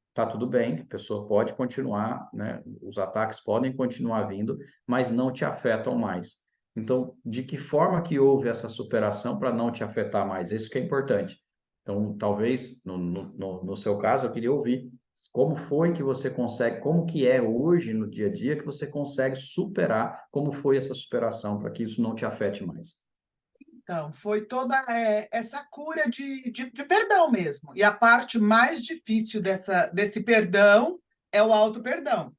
está tudo bem, que a pessoa pode continuar, né? Os ataques podem continuar vindo, mas não te afetam mais. Então, de que forma que houve essa superação para não te afetar mais? Isso que é importante. Então, talvez, no seu caso, eu queria ouvir como foi que você consegue, como que é hoje, no dia a dia, que você consegue superar, como foi essa superação para que isso não te afete mais. Então, foi toda essa cura de perdão mesmo. E a parte mais difícil desse perdão é o auto-perdão.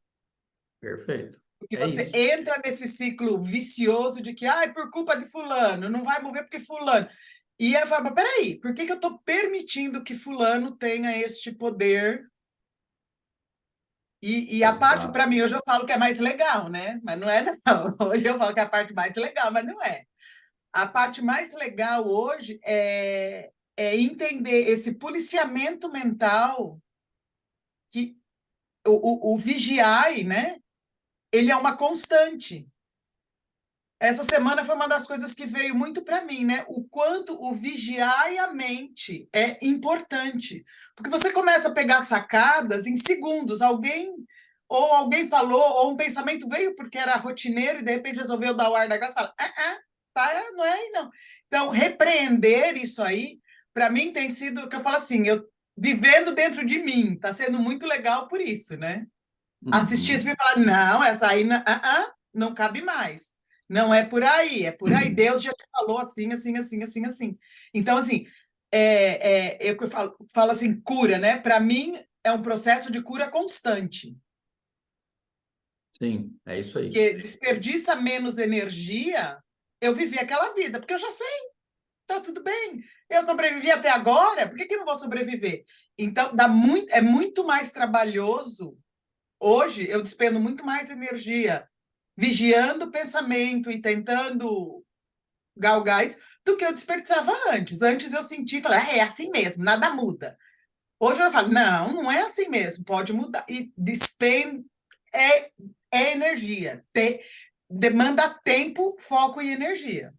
Perfeito. Porque É você isso. entra nesse ciclo vicioso de que, ai, por culpa de fulano, não vai mover porque fulano. E aí eu falo, peraí, por que eu estou permitindo que fulano tenha este poder? E a parte, para Exato. mim, hoje eu falo que é mais legal, né? Mas não é, não. Hoje eu falo que é a parte mais legal, mas não é. A parte mais legal hoje é entender esse policiamento mental que o vigiar, né? Ele é uma constante. Essa semana foi uma das coisas que veio muito para mim, né? O quanto o vigiar a mente é importante. Porque você começa a pegar sacadas em segundos. Alguém falou, ou um pensamento veio porque era rotineiro e de repente resolveu dar o ar da graça e fala: tá, não é aí não. Então, repreender isso aí, para mim tem sido o que eu falo assim, eu vivendo dentro de mim, tá sendo muito legal por isso, né? Assistir esse Uhum. filme e falar: não, essa aí não cabe mais. Não é por aí, é por aí. Deus já te falou assim, assim, assim, assim, assim. Então, assim, eu falo assim, cura, né? Para mim, é um processo de cura constante, Sim, é isso aí. porque desperdiça menos energia eu vivi aquela vida, porque eu já sei, tá tudo bem. Eu sobrevivi até agora, por que não vou sobreviver? Então, é muito mais trabalhoso. Hoje, eu despendo muito mais energia vigiando o pensamento e tentando galgar isso do que eu desperdiçava antes. Antes eu senti e falei, é assim mesmo, nada muda. Hoje eu falo, não é assim mesmo, pode mudar. E é, é energia. Demanda tempo, foco e energia.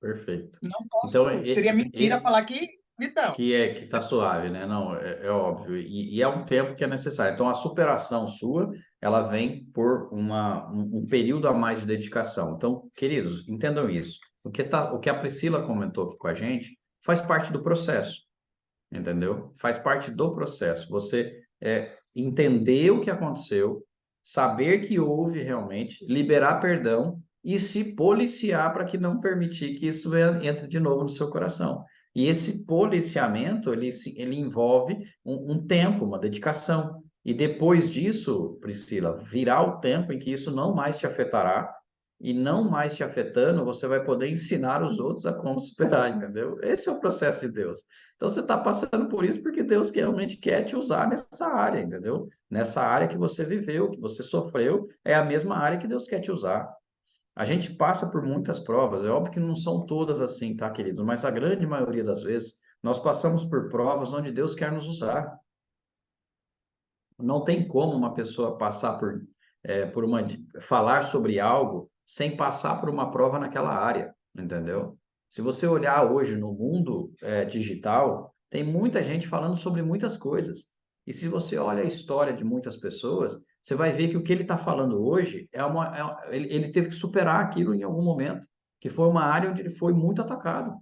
Perfeito. Não Então, posso. Seria mentira falar que. Então, que tá suave, né? Não, é óbvio. E é um tempo que é necessário. Então, a superação sua, ela vem por um período a mais de dedicação. Então, queridos, entendam isso. O que a Priscila comentou aqui com a gente faz parte do processo, entendeu? Faz parte do processo. Você entender o que aconteceu, saber que houve realmente, liberar perdão e se policiar para que não permitir que isso entre de novo no seu coração. E esse policiamento, ele envolve um tempo, uma dedicação. E depois disso, Priscila, virá o tempo em que isso não mais te afetará, e não mais te afetando, você vai poder ensinar os outros a como superar, entendeu? Esse é o processo de Deus. Então você está passando por isso porque Deus realmente quer te usar nessa área, entendeu? Nessa área que você viveu, que você sofreu, é a mesma área que Deus quer te usar. A gente passa por muitas provas, é óbvio que não são todas assim, tá, querido? Mas a grande maioria das vezes, nós passamos por provas onde Deus quer nos usar. Não tem como uma pessoa passar por falar sobre algo sem passar por uma prova naquela área, entendeu? Se você olhar hoje no mundo digital, tem muita gente falando sobre muitas coisas. E se você olha a história de muitas pessoas, você vai ver que o que ele está falando hoje ele teve que superar aquilo em algum momento, que foi uma área onde ele foi muito atacado,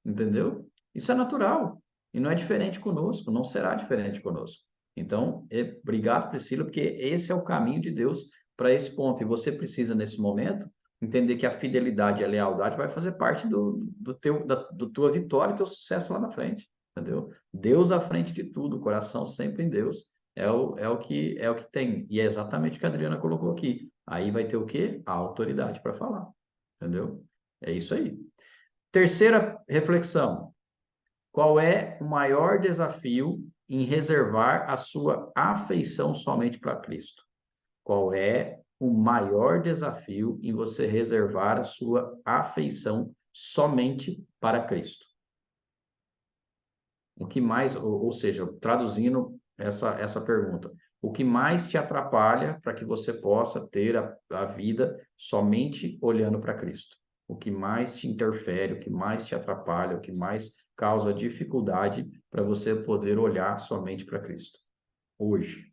entendeu? Isso é natural e não é diferente conosco, não será diferente conosco. Então, obrigado, Priscila, porque esse é o caminho de Deus para esse ponto. E você precisa, nesse momento, entender que a fidelidade e a lealdade vai fazer parte do tua vitória e teu sucesso lá na frente, entendeu? Deus à frente de tudo, o coração sempre em Deus. É o que tem. E é exatamente o que a Adriana colocou aqui. Aí vai ter o quê? A autoridade para falar, entendeu? É isso aí. Terceira reflexão. Qual é o maior desafio em reservar a sua afeição somente para Cristo? Qual é o maior desafio em você reservar a sua afeição somente para Cristo? O que mais, ou seja, traduzindo essa pergunta, o que mais te atrapalha para que você possa ter a vida somente olhando para Cristo? O que mais te interfere, o que mais te atrapalha, o que mais causa dificuldade para você poder olhar somente para Cristo hoje?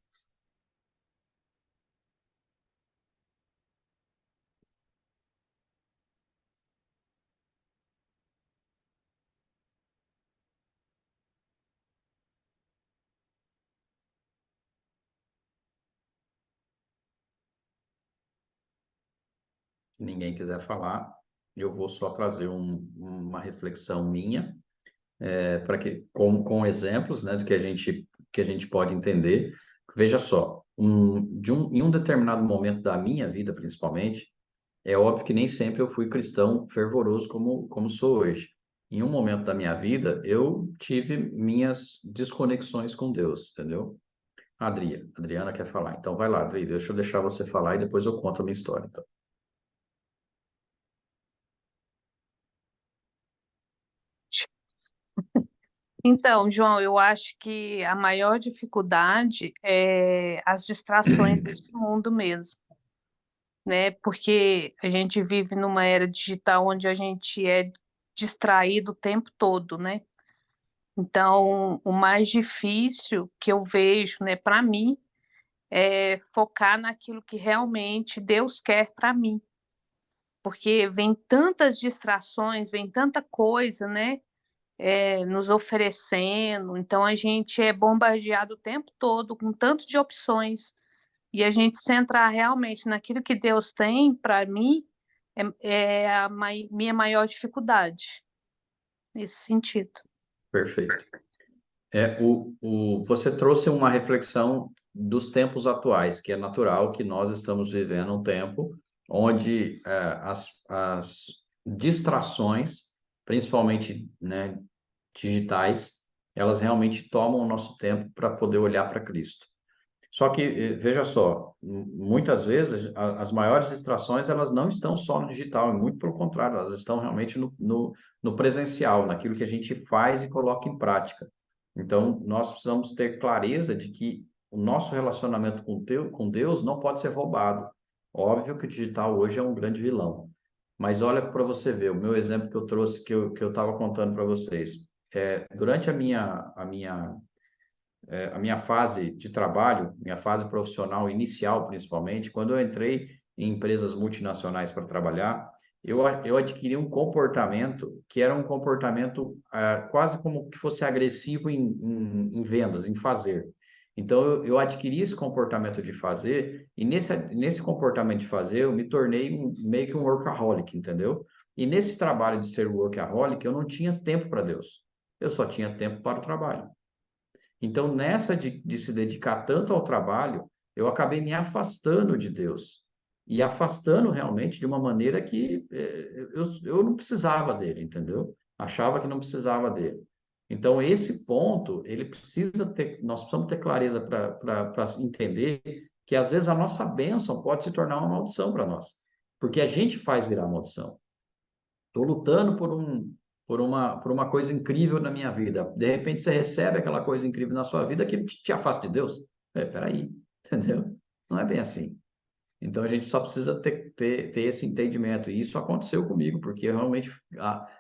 Se ninguém quiser falar, eu vou só trazer uma reflexão minha, para que com exemplos, né, do que a gente pode entender. Veja só, em um determinado momento da minha vida, principalmente, é óbvio que nem sempre eu fui cristão fervoroso como sou hoje. Em um momento da minha vida, eu tive minhas desconexões com Deus, entendeu? Adriana quer falar. Então vai lá, Adri, deixa eu deixar você falar e depois eu conto a minha história, então. Então, João, eu acho que a maior dificuldade é as distrações desse mundo mesmo, né? Porque a gente vive numa era digital onde a gente é distraído o tempo todo, né? Então, o mais difícil que eu vejo, né, para mim, é focar naquilo que realmente Deus quer para mim, porque vem tantas distrações, vem tanta coisa, né? Nos oferecendo. Então a gente é bombardeado o tempo todo com tanto de opções e a gente centrar realmente naquilo que Deus tem para mim é a minha maior dificuldade nesse sentido. Perfeito. Você trouxe uma reflexão dos tempos atuais, que é natural que nós estamos vivendo um tempo onde as distrações, principalmente, né, digitais, elas realmente tomam o nosso tempo para poder olhar para Cristo. Só que, veja só, muitas vezes as maiores distrações elas não estão só no digital, muito pelo contrário, elas estão realmente no presencial, naquilo que a gente faz e coloca em prática. Então, nós precisamos ter clareza de que o nosso relacionamento com Deus não pode ser roubado. Óbvio que o digital hoje é um grande vilão, mas olha para você ver, o meu exemplo que eu trouxe, que eu estava contando para vocês. Durante a minha fase de trabalho, minha fase profissional inicial, principalmente, quando eu entrei em empresas multinacionais para trabalhar, eu adquiri um comportamento que era um comportamento quase como que fosse agressivo em vendas, em fazer. Então, eu adquiri esse comportamento de fazer, e nesse comportamento de fazer, eu me tornei meio que um workaholic, entendeu? E nesse trabalho de ser workaholic, eu não tinha tempo para Deus. eu só tinha tempo para o trabalho. Então, nessa de se dedicar tanto ao trabalho, eu acabei me afastando de Deus. E afastando realmente de uma maneira que eu não precisava dele, entendeu? Achava que não precisava dele. Então, esse ponto, ele precisa ter, nós precisamos ter clareza para entender que às vezes a nossa bênção pode se tornar uma maldição para nós, porque a gente faz virar maldição. Estou lutando por uma coisa incrível na minha vida. De repente você recebe aquela coisa incrível na sua vida que te afasta de Deus. Peraí, entendeu? Não é bem assim. Então a gente só precisa ter esse entendimento. E isso aconteceu comigo, porque eu realmente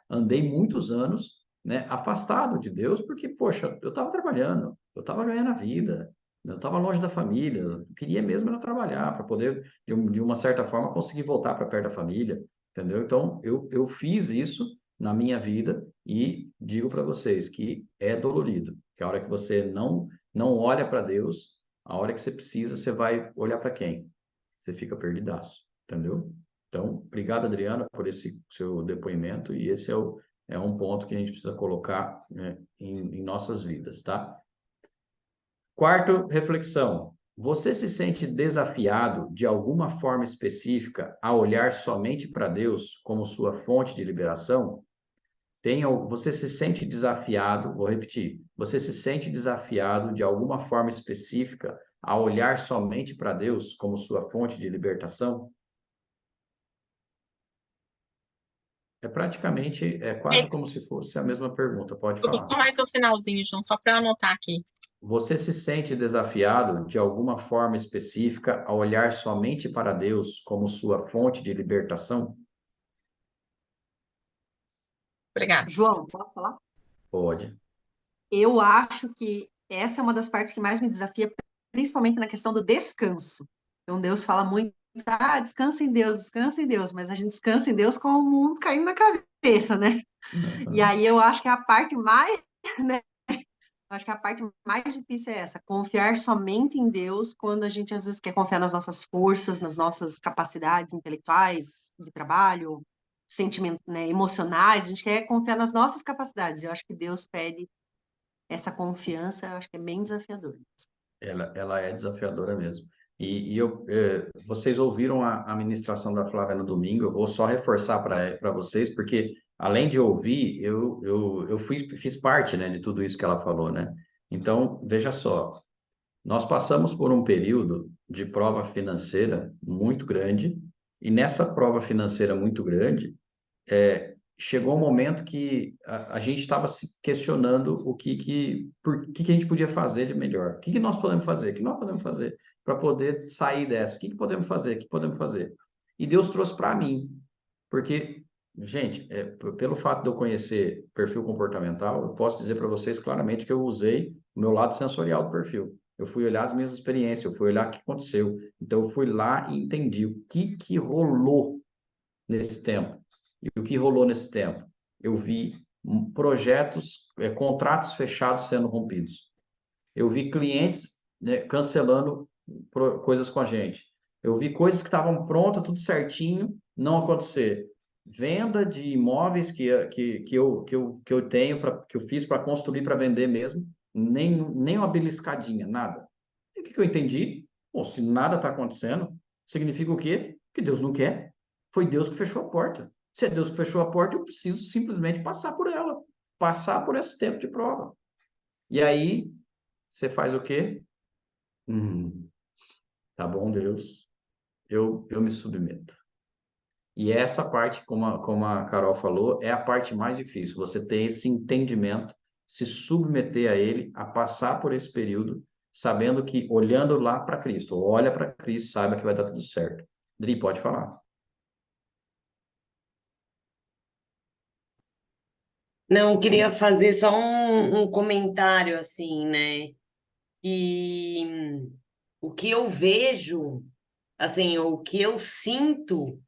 andei muitos anos, né, afastado de Deus, porque, poxa, eu estava trabalhando, eu estava ganhando a vida, eu estava longe da família, eu queria mesmo era trabalhar para poder, de uma certa forma, conseguir voltar para perto da família, entendeu? Então eu fiz isso na minha vida e digo para vocês que é dolorido, que a hora que você não olha para Deus, a hora que você precisa, você vai olhar para quem? Você fica perdidaço, entendeu? Então, obrigado, Adriana, por esse seu depoimento, e esse é um ponto que a gente precisa colocar, né, em nossas vidas, tá? Quarto, reflexão. Você se sente desafiado de alguma forma específica a olhar somente para Deus como sua fonte de liberação? Você se sente desafiado, vou repetir, você se sente desafiado de alguma forma específica a olhar somente para Deus como sua fonte de libertação? É praticamente, é quase como se fosse a mesma pergunta, pode Desculpa, falar. só mais no finalzinho, João, só para eu anotar aqui. Você se sente desafiado de alguma forma específica a olhar somente para Deus como sua fonte de libertação? Obrigada. João, posso falar? Pode. Eu acho que essa é uma das partes que mais me desafia, principalmente na questão do descanso. Então, Deus fala muito, descansa em Deus, mas a gente descansa em Deus com o mundo caindo na cabeça, né? E aí eu acho que a parte mais, né? Acho que a parte mais difícil é essa, confiar somente em Deus quando a gente às vezes quer confiar nas nossas forças, nas nossas capacidades intelectuais, de trabalho, sentimentos, né, emocionais, a gente quer confiar nas nossas capacidades. Eu acho que Deus pede essa confiança, eu acho que é bem desafiador. Ela é desafiadora mesmo. Vocês ouviram a ministração da Flávia no domingo, eu vou só reforçar para vocês, porque além de ouvir, eu fiz parte, né, de tudo isso que ela falou, né? Então, veja só, nós passamos por um período de prova financeira muito grande, e nessa prova financeira muito grande, chegou um momento que a gente estava se questionando por que a gente podia fazer de melhor. O que nós podemos fazer? O que nós podemos fazer para poder sair dessa? O que podemos fazer? O que podemos fazer? E Deus trouxe para mim, porque, gente, pelo fato de eu conhecer perfil comportamental, eu posso dizer para vocês claramente que eu usei o meu lado sensorial do perfil. Eu fui olhar as minhas experiências, eu fui olhar o que aconteceu. Então, eu fui lá e entendi o que rolou nesse tempo. E o que rolou nesse tempo? Eu vi projetos, contratos fechados sendo rompidos. Eu vi clientes, né, cancelando coisas com a gente. Eu vi coisas que estavam prontas, tudo certinho, não acontecer. Venda de imóveis que eu tenho, que eu fiz para construir, para vender mesmo, nem uma beliscadinha, nada. E o que eu entendi? Bom, se nada está acontecendo, significa o quê? Que Deus não quer. Foi Deus que fechou a porta. Se é Deus que fechou a porta, eu preciso simplesmente passar por ela, passar por esse tempo de prova. E aí, você faz o quê? Tá bom, Deus, eu me submeto. E essa parte, como a Carol falou, é a parte mais difícil. Você ter esse entendimento, se submeter a ele, a passar por esse período, sabendo que, olhando lá para Cristo, olha para Cristo, saiba que vai dar tudo certo. Dri, pode falar. Não, queria fazer só um comentário assim, né? Que o que eu vejo, assim, o que eu sinto,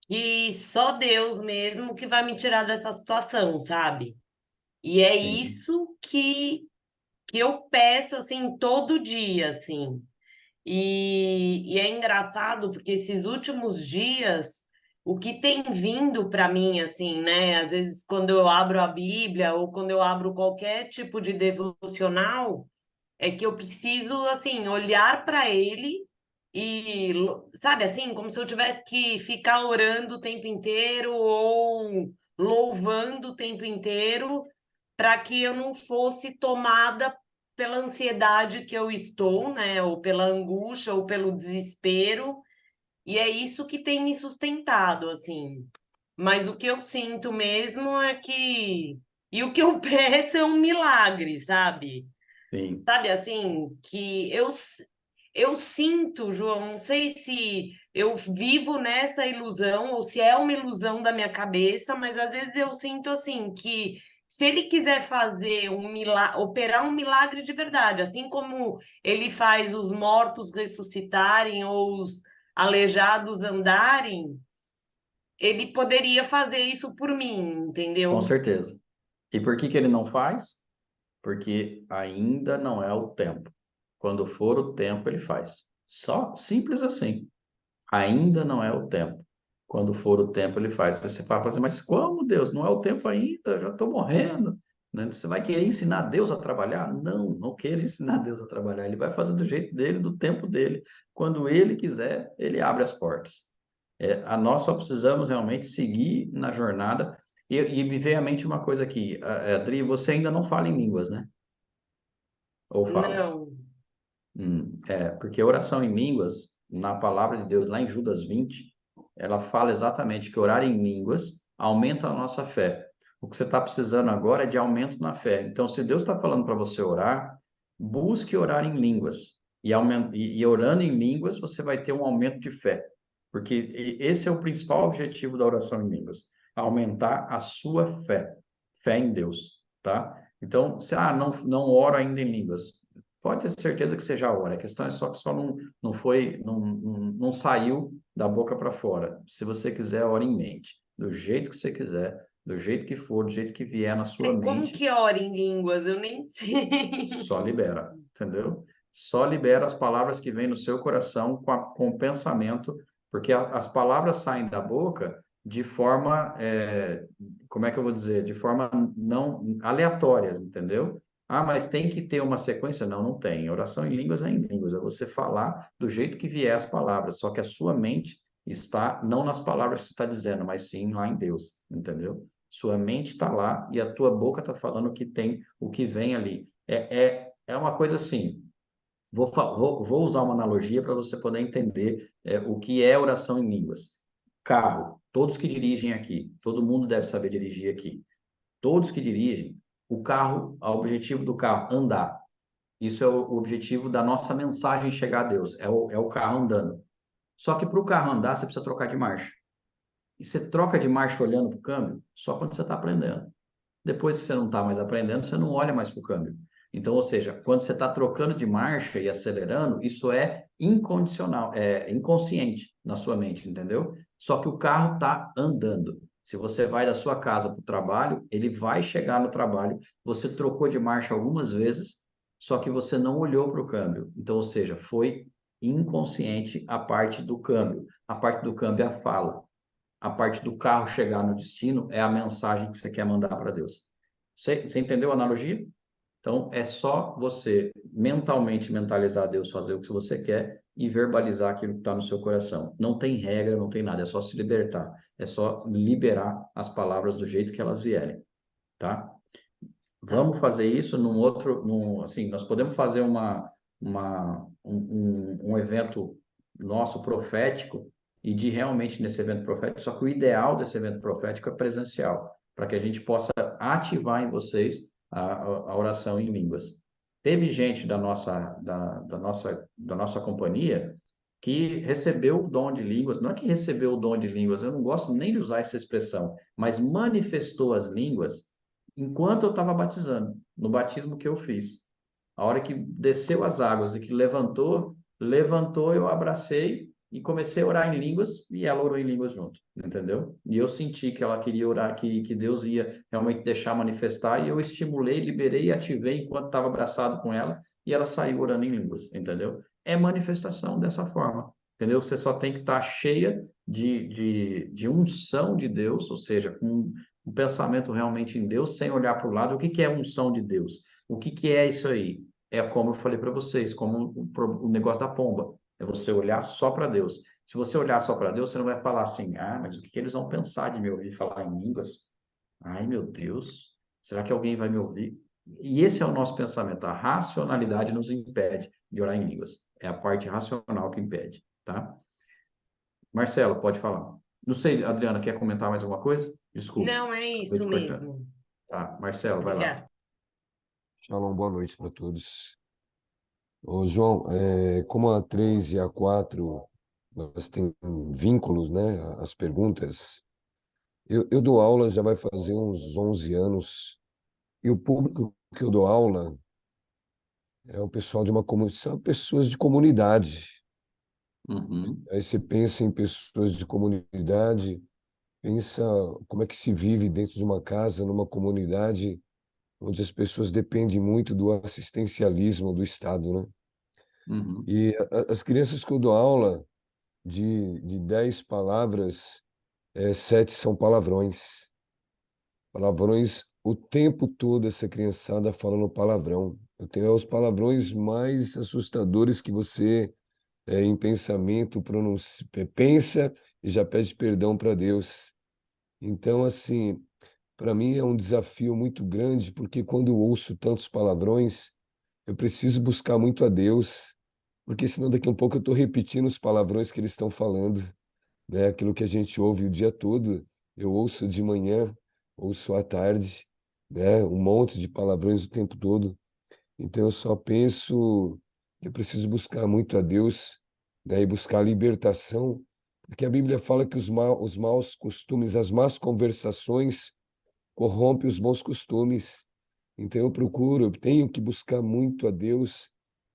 que só Deus mesmo que vai me tirar dessa situação, sabe? E é Sim. isso que eu peço, assim, todo dia, assim. E é engraçado porque esses últimos dias o que tem vindo para mim, assim, né? Às vezes, quando eu abro a Bíblia ou quando eu abro qualquer tipo de devocional, é que eu preciso, assim, olhar para ele e, sabe, assim, como se eu tivesse que ficar orando o tempo inteiro ou louvando o tempo inteiro para que eu não fosse tomada pela ansiedade que eu estou, né? Ou pela angústia ou pelo desespero. E é isso que tem me sustentado, assim. Mas o que eu sinto mesmo é que. E o que eu peço é um milagre, sabe? Sim, Sabe assim, que eu sinto, João, não sei se eu vivo nessa ilusão ou se é uma ilusão da minha cabeça, mas às vezes eu sinto assim que se ele quiser fazer um milagre, operar um milagre de verdade, assim como ele faz os mortos ressuscitarem ou os aleijados andarem, ele poderia fazer isso por mim, com entendeu? certeza. E por que que ele não faz? Porque ainda não é o tempo. Quando for o tempo, ele faz. Só simples assim. Ainda não é o tempo. Quando for o tempo, ele faz. Você fala assim, mas como, Deus? Não é o tempo ainda, eu já estou morrendo. Né? Você vai querer ensinar Deus a trabalhar? Não, não queira ensinar Deus a trabalhar. Ele vai fazer do jeito dele, do tempo dele. Quando ele quiser, ele abre as portas. Nós só precisamos realmente seguir na jornada. E me veio à mente uma coisa aqui. Adri, você ainda não fala em línguas, né? Ou fala? Não. Porque oração em línguas, na palavra de Deus, lá em Judas 20, ela fala exatamente que orar em línguas aumenta a nossa fé. O que você está precisando agora é de aumento na fé. Então, se Deus está falando para você orar, busque orar em línguas. E orando em línguas, você vai ter um aumento de fé. Porque esse é o principal objetivo da oração em línguas, aumentar a sua fé, fé em Deus, tá? Então, se não oro ainda em línguas, pode ter certeza que você já ora. A questão é só que só não foi, não saiu da boca para fora. Se você quiser, ore em mente, do jeito que você quiser, do jeito que for, do jeito que vier na sua Como mente, que ora em línguas? Eu nem sei. só libera, entendeu? Só libera as palavras que vêm no seu coração com o pensamento, porque as palavras saem da boca de forma, como é que eu vou dizer? De forma não aleatórias, entendeu? Ah, mas tem que ter uma sequência? Não, não tem. Oração em línguas é em línguas, é você falar do jeito que vier as palavras, só que a sua mente está não nas palavras que você está dizendo, mas sim lá em Deus, entendeu? Sua mente está lá e a tua boca está falando o que vem ali. É uma coisa assim. Vou usar uma analogia para você poder entender o que é oração em línguas. Carro, todos que dirigem aqui, todo mundo deve saber dirigir aqui. Todos que dirigem, o objetivo do carro, andar. Isso é o objetivo da nossa mensagem chegar a Deus, é o carro andando. Só que para o carro andar, você precisa trocar de marcha. E você troca de marcha olhando para o câmbio só quando você está aprendendo. Depois que você não está mais aprendendo, você não olha mais para o câmbio. Então, ou seja, quando você está trocando de marcha e acelerando, isso é incondicional, é inconsciente na sua mente, entendeu? Só que o carro está andando. Se você vai da sua casa para o trabalho, ele vai chegar no trabalho. Você trocou de marcha algumas vezes, só que você não olhou para o câmbio. Então, ou seja, foi inconsciente a parte do câmbio. A parte do câmbio é a fala. A parte do carro chegar no destino é a mensagem que você quer mandar para Deus. Você entendeu a analogia? Então, é só você mentalmente mentalizar Deus, fazer o que você quer e verbalizar aquilo que está no seu coração. Não tem regra, não tem nada, é só se libertar. É só liberar as palavras do jeito que elas vierem, tá? Vamos fazer isso assim, nós podemos fazer um evento nosso profético e de realmente nesse evento profético, só que o ideal desse evento profético é presencial, para que a gente possa ativar em vocês a oração em línguas. Teve gente da nossa companhia que recebeu o dom de línguas, não é que recebeu o dom de línguas, eu não gosto nem de usar essa expressão, mas manifestou as línguas enquanto eu estava batizando, no batismo que eu fiz. A hora que desceu as águas e que levantou, eu abracei e comecei a orar em línguas e ela orou em línguas junto, entendeu? E eu senti que ela queria orar, que Deus ia realmente deixar manifestar e eu estimulei, liberei e ativei enquanto estava abraçado com ela e ela saiu orando em línguas, entendeu? É manifestação dessa forma, entendeu? Você só tem que estar cheia de unção de Deus, ou seja, com um pensamento realmente em Deus, sem olhar para o lado. O que que é unção de Deus? O que que é isso aí? É como eu falei para vocês, como o negócio da pomba. É você olhar só para Deus. Se você olhar só para Deus, você não vai falar assim, ah, mas o que que eles vão pensar de me ouvir falar em línguas? Ai, meu Deus, será que alguém vai me ouvir? E esse é o nosso pensamento. A racionalidade nos impede de orar em línguas. É a parte racional que impede, tá? Marcelo, pode falar. Não sei, Adriana, quer comentar mais alguma coisa? Desculpe, Não, é acabei isso te cortando. mesmo. Tá, Marcelo, vai lá. Obrigada. Shalom, boa noite para todos. Ô, João, como a 3 e a 4 nós temos vínculos, né? As perguntas. Eu dou aula já vai fazer uns 11 anos, e o público que eu dou aula é o pessoal de uma comunidade, são pessoas de comunidade. Uhum, Aí você pensa em pessoas de comunidade, pensa como é que se vive dentro de uma casa, numa comunidade onde as pessoas dependem muito do assistencialismo do Estado, né? uhum, E as crianças que eu dou aula, de 10 palavras, 7 são palavrões. Palavrões o tempo todo, essa criançada falando palavrão. Eu tenho os palavrões mais assustadores que você, em pensamento, pensa e já pede perdão para Deus. Então, assim, para mim é um desafio muito grande, porque quando eu ouço tantos palavrões, eu preciso buscar muito a Deus, porque senão daqui a um pouco eu estou repetindo os palavrões que eles estão falando, né? Aquilo que a gente ouve o dia todo, eu ouço de manhã, ouço à tarde, né? Um monte de palavrões o tempo todo. Então eu só penso que eu preciso buscar muito a Deus, né? E buscar a libertação, porque a Bíblia fala que os maus costumes, as más conversações corrompem os bons costumes. Então eu tenho que buscar muito a Deus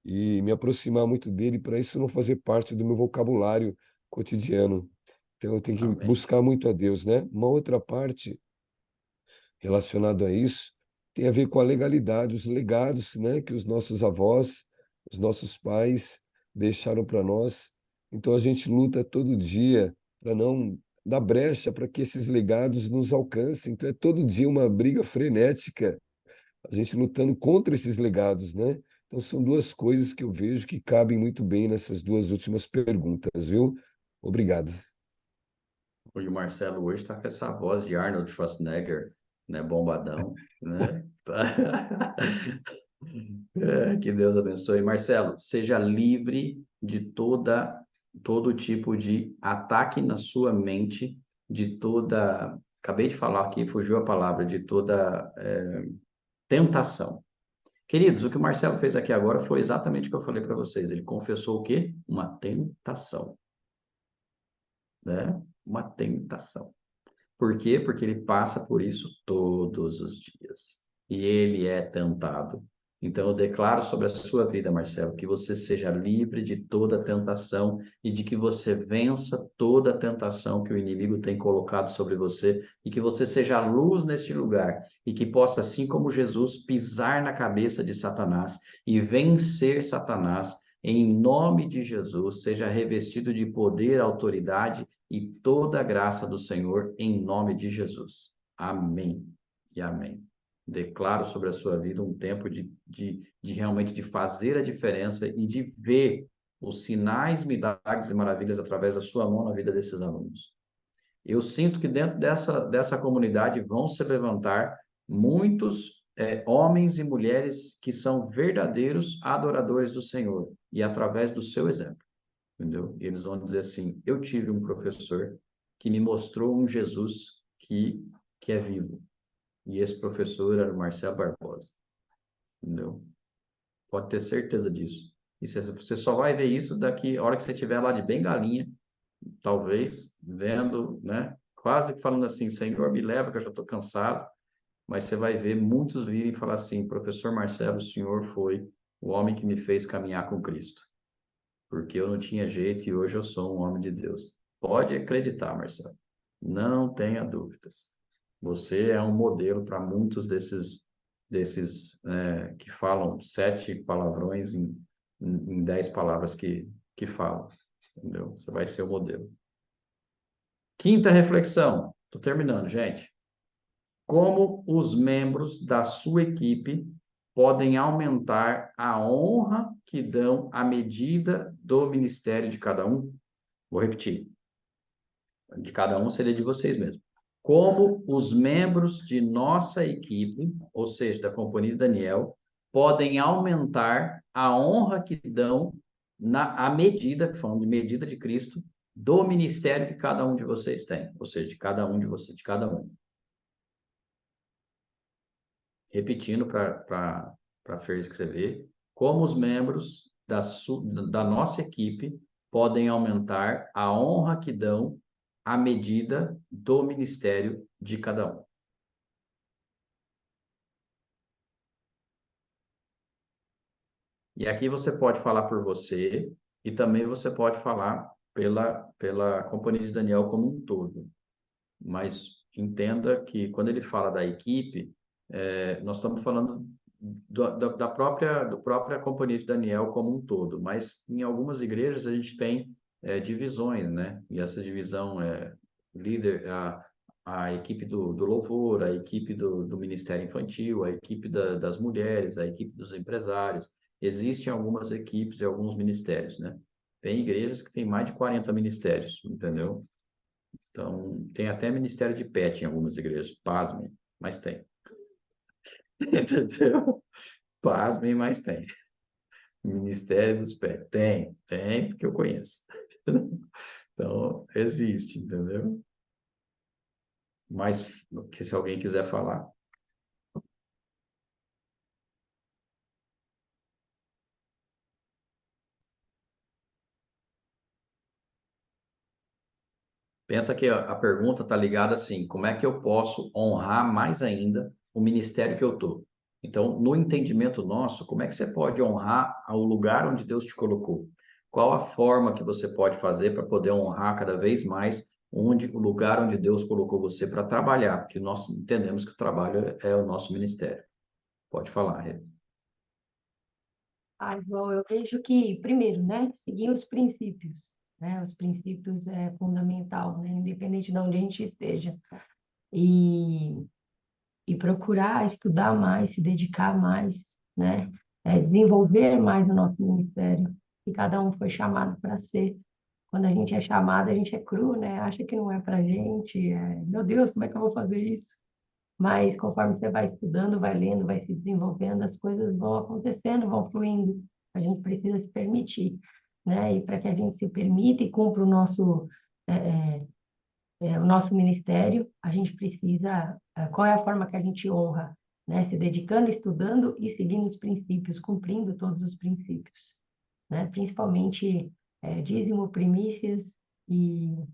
e me aproximar muito dele para isso não fazer parte do meu vocabulário cotidiano. Então eu tenho que amém. buscar muito a Deus, né? Uma outra parte relacionada a isso tem a ver com a legalidade, os legados, né, que os nossos avós, os nossos pais deixaram para nós. Então a gente luta todo dia para não dar brecha para que esses legados nos alcancem. Então é todo dia uma briga frenética, a gente lutando contra esses legados, né? Então são duas coisas que eu vejo que cabem muito bem nessas duas últimas perguntas, viu? Obrigado. E o Marcelo hoje está com essa voz de Arnold Schwarzenegger, né? Bombadão, né? Que Deus abençoe. Marcelo, seja livre de todo tipo de ataque na sua mente, de toda. Acabei de falar aqui, fugiu a palavra, de toda tentação. Queridos, o que o Marcelo fez aqui agora foi exatamente o que eu falei para vocês. Ele confessou o quê? Uma tentação, né? Uma tentação. Por quê? Porque ele passa por isso todos os dias. E ele é tentado. Então, eu declaro sobre a sua vida, Marcelo, que você seja livre de toda tentação e de que você vença toda tentação que o inimigo tem colocado sobre você e que você seja a luz neste lugar e que possa, assim como Jesus, pisar na cabeça de Satanás e vencer Satanás. Em nome de Jesus, seja revestido de poder, autoridade e toda a graça do Senhor em nome de Jesus. Amém e amém. Declaro sobre a sua vida um tempo de realmente de fazer a diferença e de ver os sinais, milagres e maravilhas através da sua mão na vida desses alunos. Eu sinto que dentro dessa comunidade vão se levantar muitos homens e mulheres que são verdadeiros adoradores do Senhor e através do seu exemplo, entendeu? E eles vão dizer assim: eu tive um professor que me mostrou um Jesus que é vivo. E esse professor era o Marcelo Barbosa, entendeu? Pode ter certeza disso. E você só vai ver isso daqui, a hora que você estiver lá de bengalinha, talvez, vendo, né? Quase falando assim: Senhor, me leva, que eu já estou cansado. Mas você vai ver muitos virem e falar assim: professor Marcelo, o senhor foi o homem que me fez caminhar com Cristo, porque eu não tinha jeito e hoje eu sou um homem de Deus. Pode acreditar, Marcelo. Não tenha dúvidas. Você é um modelo para muitos desses que falam 7 palavrões em 10 palavras que falam, entendeu? Você vai ser o modelo. Quinta reflexão. Estou terminando, gente. Como os membros da sua equipe podem aumentar a honra que dão à medida do ministério de cada um? Vou repetir. De cada um seria de vocês mesmos. Como os membros de nossa equipe, ou seja, da Companhia de Daniel, podem aumentar a honra que dão à medida, falando de medida de Cristo, do ministério que cada um de vocês tem, ou seja, de cada um de vocês, de cada um. Repetindo para a Fer escrever, como os membros da nossa equipe podem aumentar a honra que dão à medida do ministério de cada um. E aqui você pode falar por você e também você pode falar pela Companhia de Daniel como um todo. Mas entenda que quando ele fala da equipe, nós estamos falando da própria Companhia de Daniel como um todo, mas em algumas igrejas a gente tem divisões, né? E essa divisão é líder, a equipe do louvor, a equipe do Ministério Infantil, a equipe das mulheres, a equipe dos empresários. Existem algumas equipes e alguns ministérios, né? Tem igrejas que têm mais de 40 ministérios, entendeu? Então, tem até ministério de pet em algumas igrejas, pasmem, mas tem. Entendeu? Pasmem, mas tem. Ministério dos pets, tem, porque eu conheço. Então, existe, entendeu? Mas, que se alguém quiser falar. Pensa que a pergunta está ligada assim, como é que eu posso honrar mais ainda o ministério que eu estou? Então, no entendimento nosso, como é que você pode honrar o lugar onde Deus te colocou? Qual a forma que você pode fazer para poder honrar cada vez mais o lugar onde Deus colocou você para trabalhar? Porque nós entendemos que o trabalho é o nosso ministério. Pode falar, Rê. João, eu vejo que, primeiro, né, seguir os princípios, né, os princípios é fundamental, né, independente de onde a gente esteja, e, e procurar estudar mais, se dedicar mais, né, desenvolver mais o nosso ministério, que cada um foi chamado para ser. Quando a gente é chamado, a gente é cru, né, acha que não é para a gente, meu Deus, como é que eu vou fazer isso? Mas conforme você vai estudando, vai lendo, vai se desenvolvendo, as coisas vão acontecendo, vão fluindo. A gente precisa se permitir, né? E para que a gente se permita e cumpra o nosso ministério, a gente precisa, qual é a forma que a gente honra, né? Se dedicando, estudando e seguindo os princípios, cumprindo todos os princípios, né? Principalmente dízimo, primícias e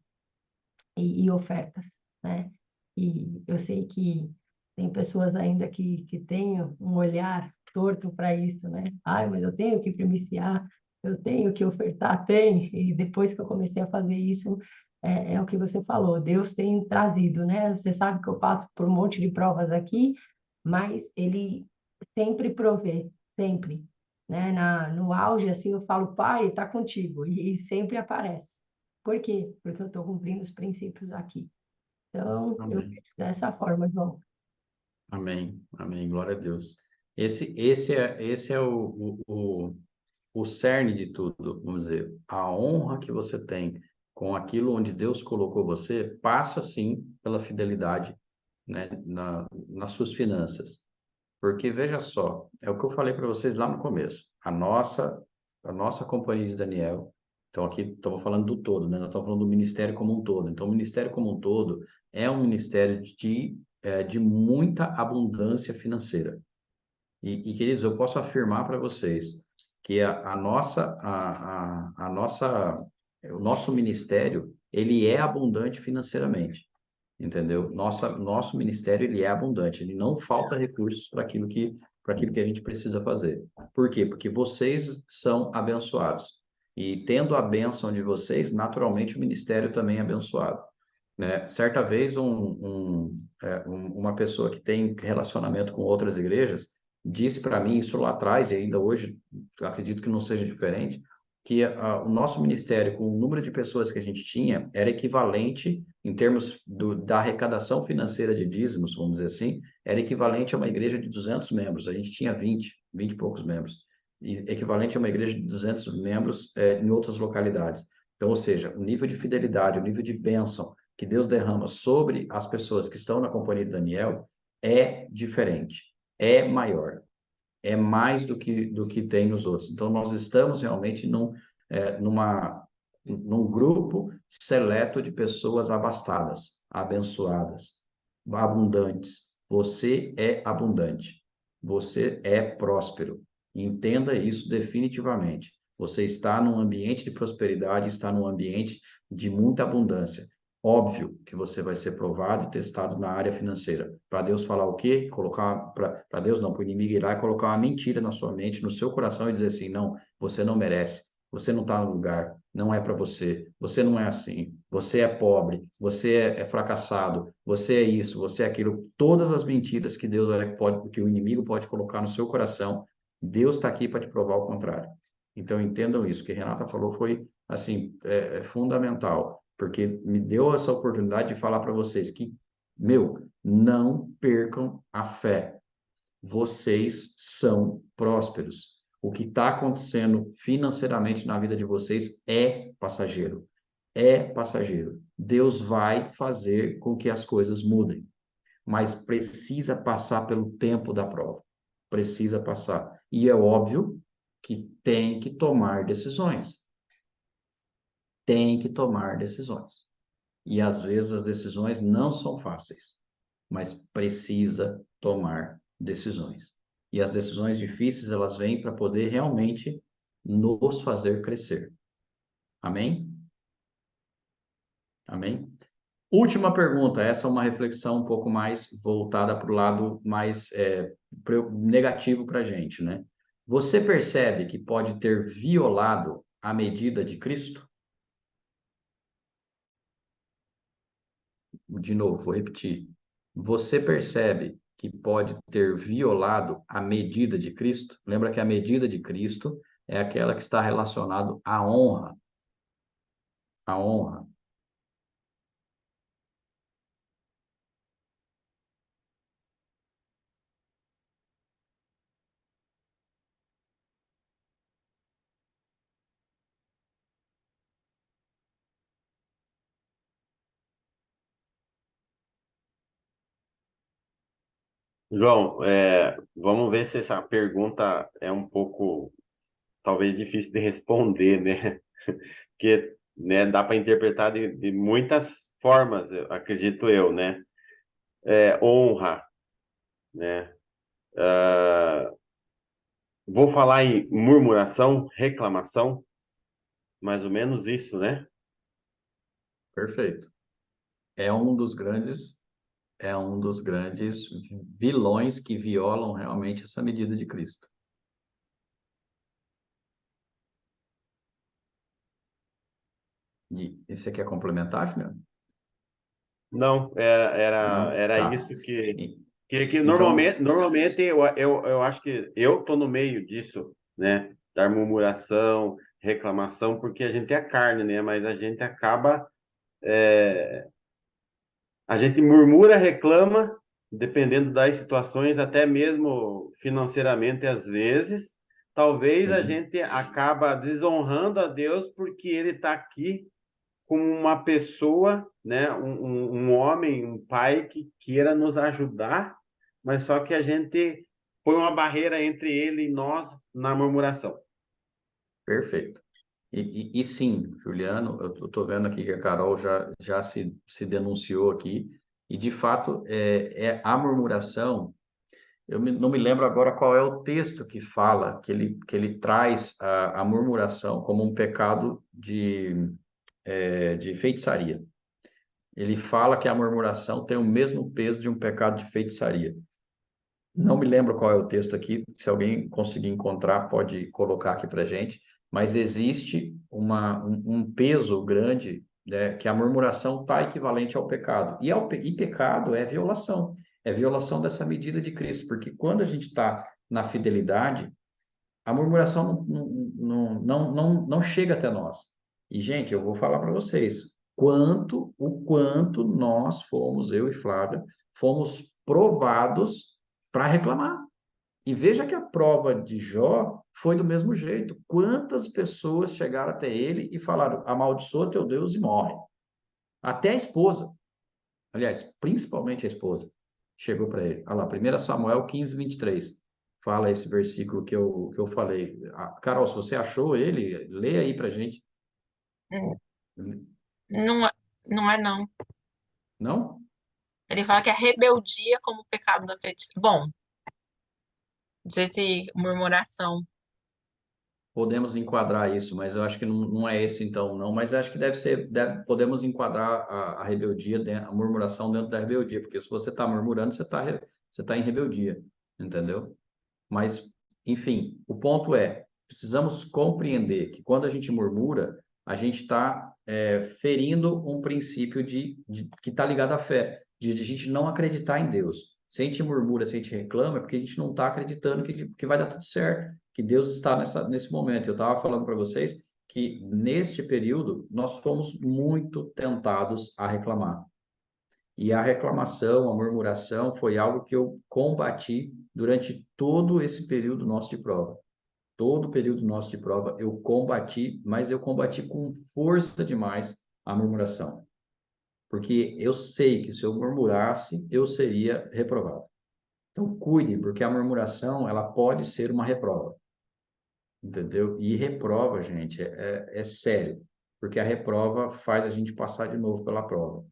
ofertas, né? E eu sei que tem pessoas ainda que têm um olhar torto para isso, né? Ai, mas eu tenho que primiciar, eu tenho que ofertar, tem. E depois que eu comecei a fazer isso, é o que você falou, Deus tem trazido, né? Você sabe que eu passo por um monte de provas aqui, mas Ele sempre provê, sempre. Né? No auge, assim, eu falo, Pai, está contigo, e sempre aparece. Por quê? Porque eu estou cumprindo os princípios aqui. Então, eu Amém. vejo dessa forma, João. Amém. Amém. Glória a Deus. Esse é o cerne de tudo, vamos dizer. A honra que você tem com aquilo onde Deus colocou você passa, sim, pela fidelidade, né, nas suas finanças. Porque, veja só, é o que eu falei para vocês lá no começo. A nossa Companhia de Daniel, então aqui estamos falando do todo, né? Nós estamos falando do ministério como um todo. Então, o ministério como um todo é um ministério de muita abundância financeira. Queridos, eu posso afirmar para vocês que o nosso ministério, ele é abundante financeiramente, entendeu? Nosso ministério, ele é abundante, ele não falta recursos para aquilo que a gente precisa fazer. Por quê? Porque vocês são abençoados. E tendo a bênção de vocês, naturalmente o ministério também é abençoado, né? Certa vez, uma pessoa que tem relacionamento com outras igrejas disse para mim, isso lá atrás, e ainda hoje, eu acredito que não seja diferente, que o nosso ministério, com o número de pessoas que a gente tinha, era equivalente, em termos da arrecadação financeira de dízimos, vamos dizer assim, era equivalente a uma igreja de 200 membros. A gente tinha 20 e poucos membros. E equivalente a uma igreja de 200 membros em outras localidades. Então, ou seja, o nível de fidelidade, o nível de bênção que Deus derrama sobre as pessoas que estão na companhia de Daniel é diferente, é maior, é mais do que tem nos outros. Então, nós estamos realmente num grupo seleto de pessoas abastadas, abençoadas, abundantes. Você é abundante, você é próspero. Entenda isso definitivamente. Você está num ambiente de prosperidade, está num ambiente de muita abundância. Óbvio que você vai ser provado e testado na área financeira. Para Deus falar o quê? Colocar para Deus não, para o inimigo ir lá e colocar uma mentira na sua mente, no seu coração e dizer assim: não, você não merece, você não está no lugar, não é para você, você não é assim, você é pobre, você é fracassado, você é isso, você é aquilo. Todas as mentiras que que o inimigo pode colocar no seu coração, Deus está aqui para te provar o contrário. Então entendam isso. O que a Renata falou foi assim, fundamental, porque me deu essa oportunidade de falar para vocês que, não percam a fé. Vocês são prósperos. O que está acontecendo financeiramente na vida de vocês é passageiro. É passageiro. Deus vai fazer com que as coisas mudem, mas precisa passar pelo tempo da prova. Precisa passar. E é óbvio que tem que tomar decisões. Tem que tomar decisões. E às vezes as decisões não são fáceis, mas precisa tomar decisões. E as decisões difíceis, elas vêm para poder realmente nos fazer crescer. Amém? Amém? Última pergunta, essa é uma reflexão um pouco mais voltada para o lado mais negativo para a gente, né? Você percebe que pode ter violado a medida de Cristo? De novo, vou repetir. Você percebe que pode ter violado a medida de Cristo? Lembra que a medida de Cristo é aquela que está relacionada à honra. A honra. João, vamos ver se essa pergunta é um pouco, talvez, difícil de responder, né? Porque, né, dá para interpretar de muitas formas, acredito eu, né? Honra, né? Vou falar em murmuração, reclamação, mais ou menos isso, né? Perfeito. É um dos grandes vilões que violam realmente essa medida de Cristo. E você quer complementar, Juliano? Não, Não? era Tá. isso que Então, normalmente eu acho que eu tô no meio disso, né? Da murmuração, reclamação, porque a gente é carne, né? Mas a gente acaba, a gente murmura, reclama, dependendo das situações, até mesmo financeiramente às vezes. Talvez a sim. gente acaba desonrando a Deus porque Ele está aqui como uma pessoa, né, um homem, um pai que queira nos ajudar, mas só que a gente põe uma barreira entre ele e nós na murmuração. Perfeito. E sim, Juliano, eu estou vendo aqui que a Carol já se denunciou aqui, e de fato é a murmuração. Não me lembro agora qual é o texto que fala, que ele traz a murmuração como um pecado de feitiçaria. Ele fala que a murmuração tem o mesmo peso de um pecado de feitiçaria. Não me lembro qual é o texto aqui, se alguém conseguir encontrar, pode colocar aqui para gente, mas existe um peso grande, né, que a murmuração está equivalente ao pecado. E pecado é violação dessa medida de Cristo, porque quando a gente está na fidelidade, a murmuração não chega até nós. E, gente, eu vou falar para vocês o quanto nós fomos, eu e Flávia, fomos provados para reclamar. E veja que a prova de Jó foi do mesmo jeito. Quantas pessoas chegaram até ele e falaram: amaldiçoa teu Deus e morre. Até a esposa, aliás, principalmente a esposa, chegou para ele. Olha lá, 1 Samuel 15, 23. Fala esse versículo que eu falei. Carol, se você achou ele, lê aí para gente. Hum, Não, não é, não. Não? Ele fala que a rebeldia como pecado da feitiçaria. Bom, não sei se murmuração. Podemos enquadrar isso, mas eu acho que não é esse então, não. Mas eu acho que podemos enquadrar a rebeldia, a murmuração dentro da rebeldia, porque se você está murmurando, você tá em rebeldia, entendeu? Mas, enfim, o ponto é, precisamos compreender que quando a gente murmura, a gente está ferindo um princípio que está ligado à fé, de a gente não acreditar em Deus. Se a gente murmura, se a gente reclama, é porque a gente não está acreditando que vai dar tudo certo, que Deus está nesse momento. Eu estava falando para vocês que, neste período, nós fomos muito tentados a reclamar. E a reclamação, a murmuração foi algo que eu combati durante todo esse período nosso de prova. Todo o período nosso de prova eu combati, mas eu combati com força demais a murmuração. Porque eu sei que se eu murmurasse, eu seria reprovado. Então, cuide, porque a murmuração, ela pode ser uma reprova. Entendeu? E reprova, gente, é sério. Porque a reprova faz a gente passar de novo pela prova.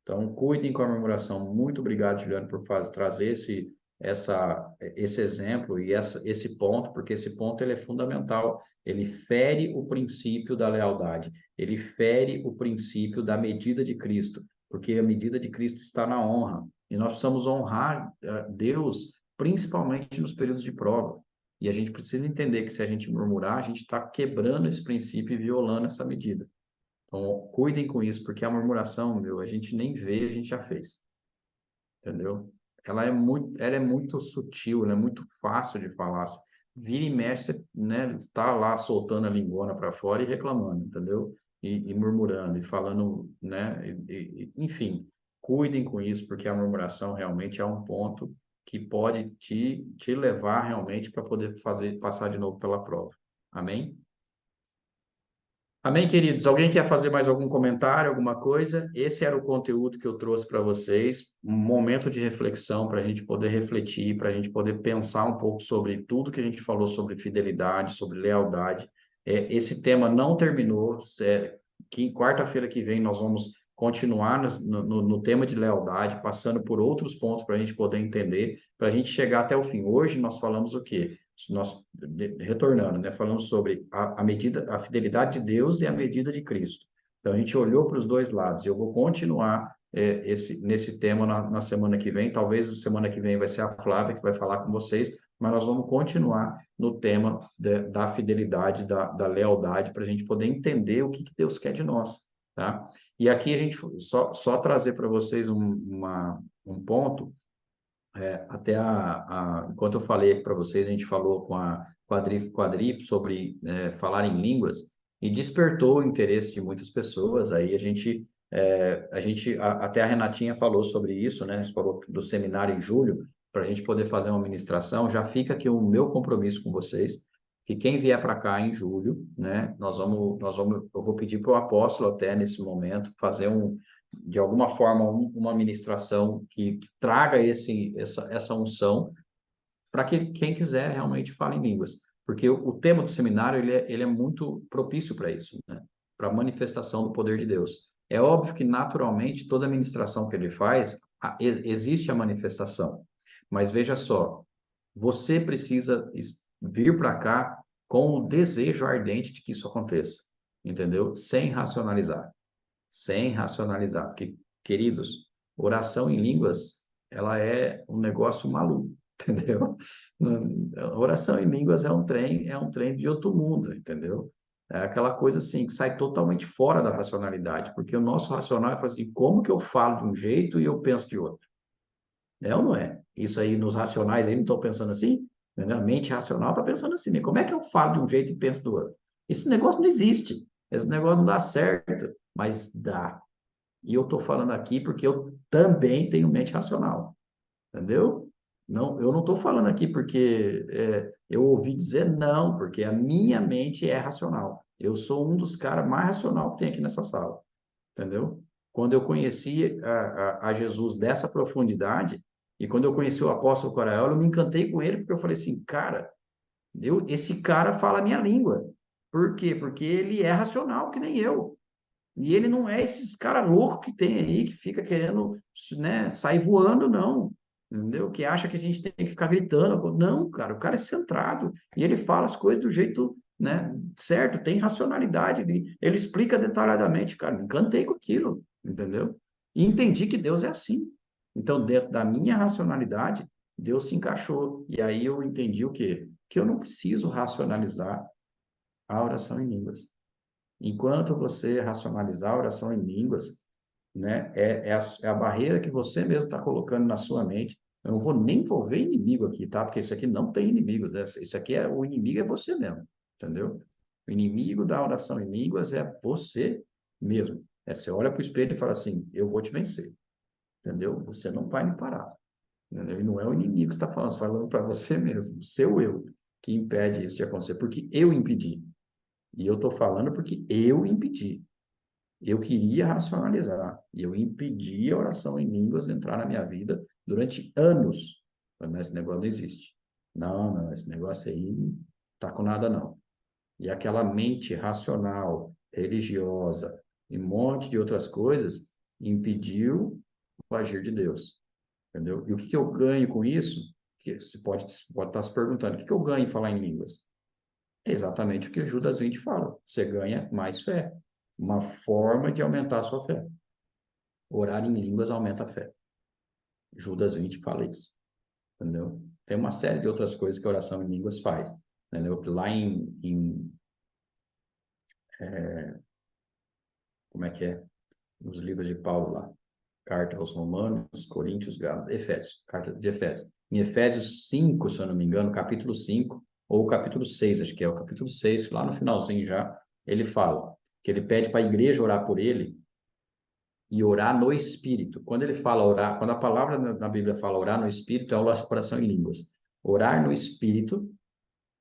Então, cuidem com a murmuração. Muito obrigado, Juliano, por trazer esse exemplo e esse ponto, porque esse ponto ele é fundamental. Ele fere o princípio da lealdade, ele fere o princípio da medida de Cristo, porque a medida de Cristo está na honra. E nós precisamos honrar Deus, principalmente nos períodos de prova. E a gente precisa entender que se a gente murmurar, a gente está quebrando esse princípio e violando essa medida. Então, cuidem com isso, porque a murmuração, meu, a gente nem vê, a gente já fez. Entendeu? Ela é muito sutil, ela é muito fácil de falar. Vira e mexe, você, né, tá lá soltando a lingona para fora e reclamando, entendeu? E murmurando, e falando, né? Enfim, cuidem com isso, porque a murmuração realmente é um ponto que pode te levar realmente para poder passar de novo pela prova. Amém? Amém, queridos? Alguém quer fazer mais algum comentário, alguma coisa? Esse era o conteúdo que eu trouxe para vocês, um momento de reflexão para a gente poder refletir, para a gente poder pensar um pouco sobre tudo que a gente falou sobre fidelidade, sobre lealdade. Esse tema não terminou, que quarta-feira que vem nós vamos continuar no tema de lealdade, passando por outros pontos para a gente poder entender, para a gente chegar até o fim. Hoje nós falamos o quê? Nós retornando, né? Falamos sobre a medida, a fidelidade de Deus e a medida de Cristo. Então a gente olhou para os dois lados. Eu vou continuar nesse tema na semana que vem. Talvez a semana que vem vai ser a Flávia que vai falar com vocês, mas nós vamos continuar no tema da fidelidade, da lealdade, para a gente poder entender o que Deus quer de nós, tá? E aqui a gente só trazer para vocês um ponto. Até enquanto eu falei para vocês, a gente falou com a Quadrip sobre falar em línguas e despertou o interesse de muitas pessoas. Aí até a Renatinha falou sobre isso, né? Falou do seminário em julho, para a gente poder fazer uma ministração. Já fica aqui o meu compromisso com vocês, que quem vier para cá em julho, né? Eu vou pedir para o apóstolo até nesse momento fazer de alguma forma, uma ministração que traga essa unção para que quem quiser realmente fale em línguas. Porque o tema do seminário ele é muito propício para isso, né? Para a manifestação do poder de Deus. É óbvio que, naturalmente, toda ministração que ele faz, existe a manifestação. Mas veja só, você precisa vir para cá com o desejo ardente de que isso aconteça, entendeu? Sem racionalizar. Porque, queridos, oração em línguas, ela é um negócio maluco, entendeu? Oração em línguas é um trem de outro mundo, entendeu? É aquela coisa assim que sai totalmente fora da racionalidade, porque o nosso racional é falar assim, como que eu falo de um jeito e eu penso de outro? É ou não é? Isso aí nos racionais aí não estão pensando assim? Entendeu? A mente racional está pensando assim, né? Como é que eu falo de um jeito e penso do outro? Esse negócio não existe. Esse negócio não dá certo, mas dá. E eu estou falando aqui porque eu também tenho mente racional. Entendeu? Não, eu não estou falando aqui porque eu ouvi dizer não, porque a minha mente é racional. Eu sou um dos caras mais racional que tem aqui nessa sala. Entendeu? Quando eu conheci a Jesus dessa profundidade, e quando eu conheci o apóstolo Corael, eu me encantei com ele, porque eu falei assim, cara, esse cara fala a minha língua. Por quê? Porque ele é racional, que nem eu. E ele não é esses cara louco que tem aí, que fica querendo, né, sair voando, não. Entendeu? Que acha que a gente tem que ficar gritando. Não, cara, o cara é centrado. E ele fala as coisas do jeito, né, certo, tem racionalidade. Ele explica detalhadamente, cara. Me encantei com aquilo, entendeu? E entendi que Deus é assim. Então, dentro da minha racionalidade, Deus se encaixou. E aí eu entendi o quê? Que eu não preciso racionalizar a oração em línguas. Enquanto você racionalizar a oração em línguas, né, é a barreira que você mesmo está colocando na sua mente. Eu não vou nem envolver inimigo aqui, tá? Porque isso aqui não tem inimigo, né? Isso aqui o inimigo é você mesmo, entendeu? O inimigo da oração em línguas é você mesmo. Você olha para o espelho e fala assim, eu vou te vencer, entendeu? Você não vai me parar, entendeu? E não é o inimigo que está falando para você mesmo, o seu eu, que impede isso de acontecer, porque eu impedi. E eu estou falando porque eu impedi. Eu queria racionalizar. E eu impedi a oração em línguas entrar na minha vida durante anos. Falei, esse negócio não existe. Não, não, esse negócio aí não tá com nada, não. E aquela mente racional, religiosa e um monte de outras coisas impediu o agir de Deus. Entendeu? E o que eu ganho com isso? Que você pode estar se perguntando, o que eu ganho em falar em línguas? É exatamente o que o Judas 20 fala. Você ganha mais fé. Uma forma de aumentar a sua fé. Orar em línguas aumenta a fé. Judas 20 fala isso. Entendeu? Tem uma série de outras coisas que a oração em línguas faz. Entendeu? Lá como é que é? Nos livros de Paulo lá. Carta aos Romanos, Coríntios, Gálatas, Efésios. Carta de Efésios. Em Efésios 5, se eu não me engano, capítulo 5, ou capítulo 6, acho que é o capítulo 6, lá no finalzinho já, ele fala que ele pede para a igreja orar por ele e orar no Espírito. Quando ele fala orar, quando a palavra na Bíblia fala orar no Espírito, é o nosso coração em línguas. Orar no Espírito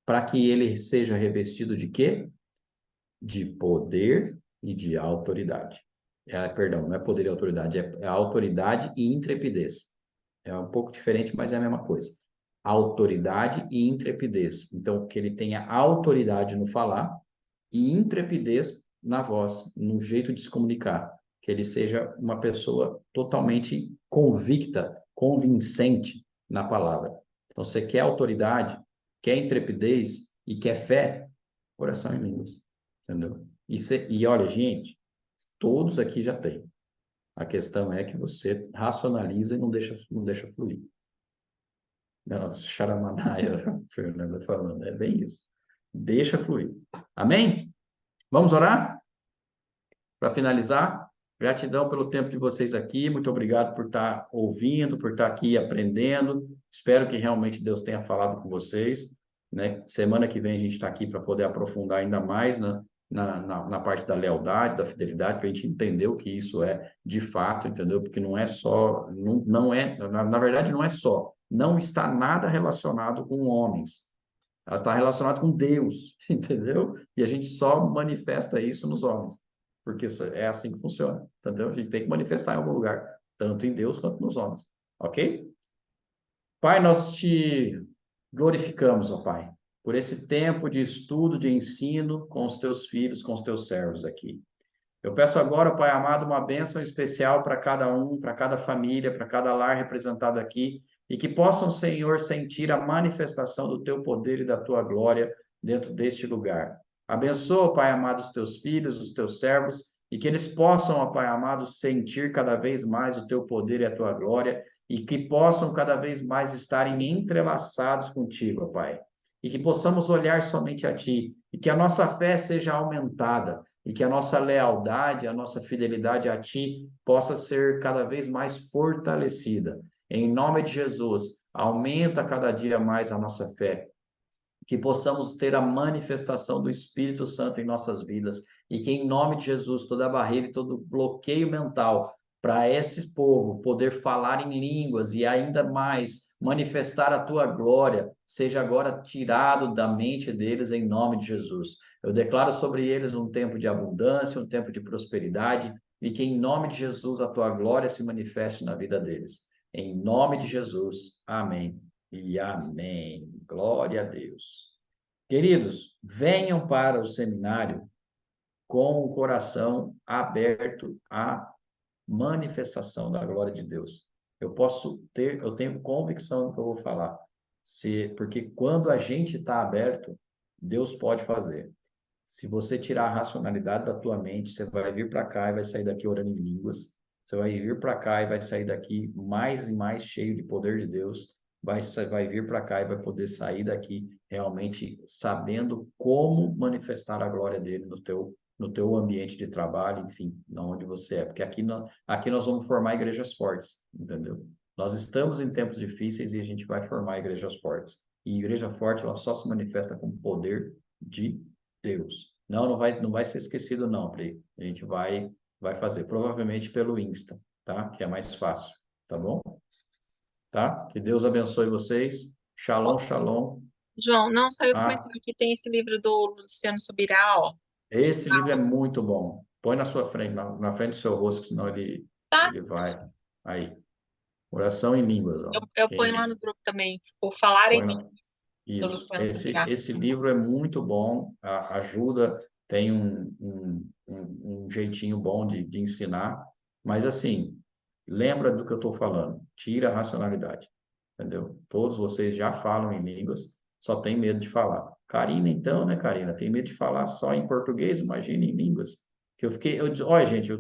para que ele seja revestido de quê? De poder e de autoridade. Perdão, não é poder e autoridade, é autoridade e intrepidez. É um pouco diferente, mas é a mesma coisa. Autoridade e intrepidez. Então, que ele tenha autoridade no falar e intrepidez na voz, no jeito de se comunicar. Que ele seja uma pessoa totalmente convicta, convincente na palavra. Então, você quer autoridade, quer intrepidez e quer fé, oração em línguas. Entendeu? E olha, gente, todos aqui já têm. A questão é que você racionaliza e não deixa fluir. Charamanaya, Fernanda falando, é bem isso. Deixa fluir. Amém? Vamos orar? Para finalizar, gratidão pelo tempo de vocês aqui, muito obrigado por estar ouvindo, por estar aqui aprendendo. Espero que realmente Deus tenha falado com vocês. Né? Semana que vem a gente está aqui para poder aprofundar ainda mais na parte da lealdade, da fidelidade, para a gente entender o que isso é de fato, entendeu? Porque não é só, não é, na verdade não é só, não está nada relacionado com homens. Ela está relacionada com Deus, entendeu? E a gente só manifesta isso nos homens, porque é assim que funciona, entendeu? A gente tem que manifestar em algum lugar, tanto em Deus quanto nos homens, ok? Pai, nós te glorificamos, ó Pai, por esse tempo de estudo, de ensino com os teus filhos, com os teus servos aqui. Eu peço agora, Pai amado, uma bênção especial para cada um, para cada família, para cada lar representado aqui, e que possam, Senhor, sentir a manifestação do teu poder e da tua glória dentro deste lugar. Abençoa, Pai amado, os teus filhos, os teus servos, e que eles possam, ó Pai amado, sentir cada vez mais o teu poder e a tua glória, e que possam cada vez mais estarem entrelaçados contigo, ó Pai. E que possamos olhar somente a Ti, e que a nossa fé seja aumentada, e que a nossa lealdade, a nossa fidelidade a Ti possa ser cada vez mais fortalecida. Em nome de Jesus, Aumenta cada dia mais a nossa fé, que possamos ter a manifestação do Espírito Santo em nossas vidas e que, em nome de Jesus, toda barreira e todo bloqueio mental para esse povo poder falar em línguas e ainda mais manifestar a tua glória, seja agora tirado da mente deles em nome de Jesus. Eu declaro sobre eles um tempo de abundância, um tempo de prosperidade e que, em nome de Jesus, a tua glória se manifeste na vida deles. Em nome de Jesus, amém e amém. Glória a Deus. Queridos, venham para o seminário com o coração aberto à manifestação da glória de Deus. Eu tenho convicção do que eu vou falar. Porque quando a gente está aberto, Deus pode fazer. Se você tirar a racionalidade da tua mente, você vai vir para cá e vai sair daqui orando em línguas. Você vai vir para cá e vai sair daqui mais e mais cheio de poder de Deus. Vai vir para cá e vai poder sair daqui realmente sabendo como manifestar a glória dele no teu ambiente de trabalho, enfim, onde você é. Porque aqui nós vamos formar igrejas fortes, entendeu? Nós estamos em tempos difíceis e a gente vai formar igrejas fortes. E igreja forte, ela só se manifesta com poder de Deus. Não vai ser esquecido não, Pri. A gente vai fazer, provavelmente pelo Insta, tá? Que é mais fácil, tá bom? Tá? Que Deus abençoe vocês. Shalom, shalom. João, não só eu Ah, comentando que tem esse livro do Luciano Subirá, ó. esse livro é muito bom. Põe na sua frente, na frente do seu rosto, senão ele vai. Aí. Oração em línguas, ó. Eu ponho lá no grupo também, o Falar em Põe na... Línguas, do Isso. Luciano Subirá. Esse livro é muito bom, ajuda, tem um jeitinho bom de ensinar, mas assim, lembra do que eu estou falando, tira a racionalidade, entendeu? Todos vocês já falam em línguas, só tem medo de falar. Karina, então, né, Karina? Tem medo de falar só em português, imagina em línguas. Que olha, gente,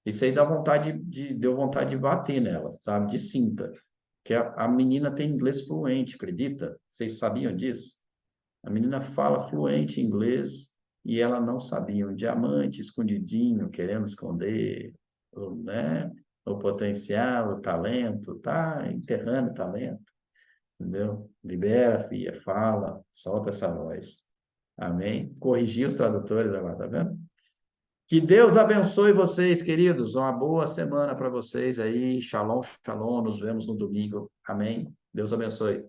isso aí deu vontade de bater nela, sabe? De cinta. Que a menina tem inglês fluente, acredita? Vocês sabiam disso? A menina fala fluente inglês e ela não sabia. Um diamante escondidinho, querendo esconder, né? O potencial, o talento, tá enterrando o talento, entendeu? Libera, filha, fala, solta essa voz. Amém? Corrigir os tradutores agora, tá vendo? Que Deus abençoe vocês, queridos. Uma boa semana para vocês aí. Shalom, shalom. Nos vemos no domingo. Amém? Deus abençoe.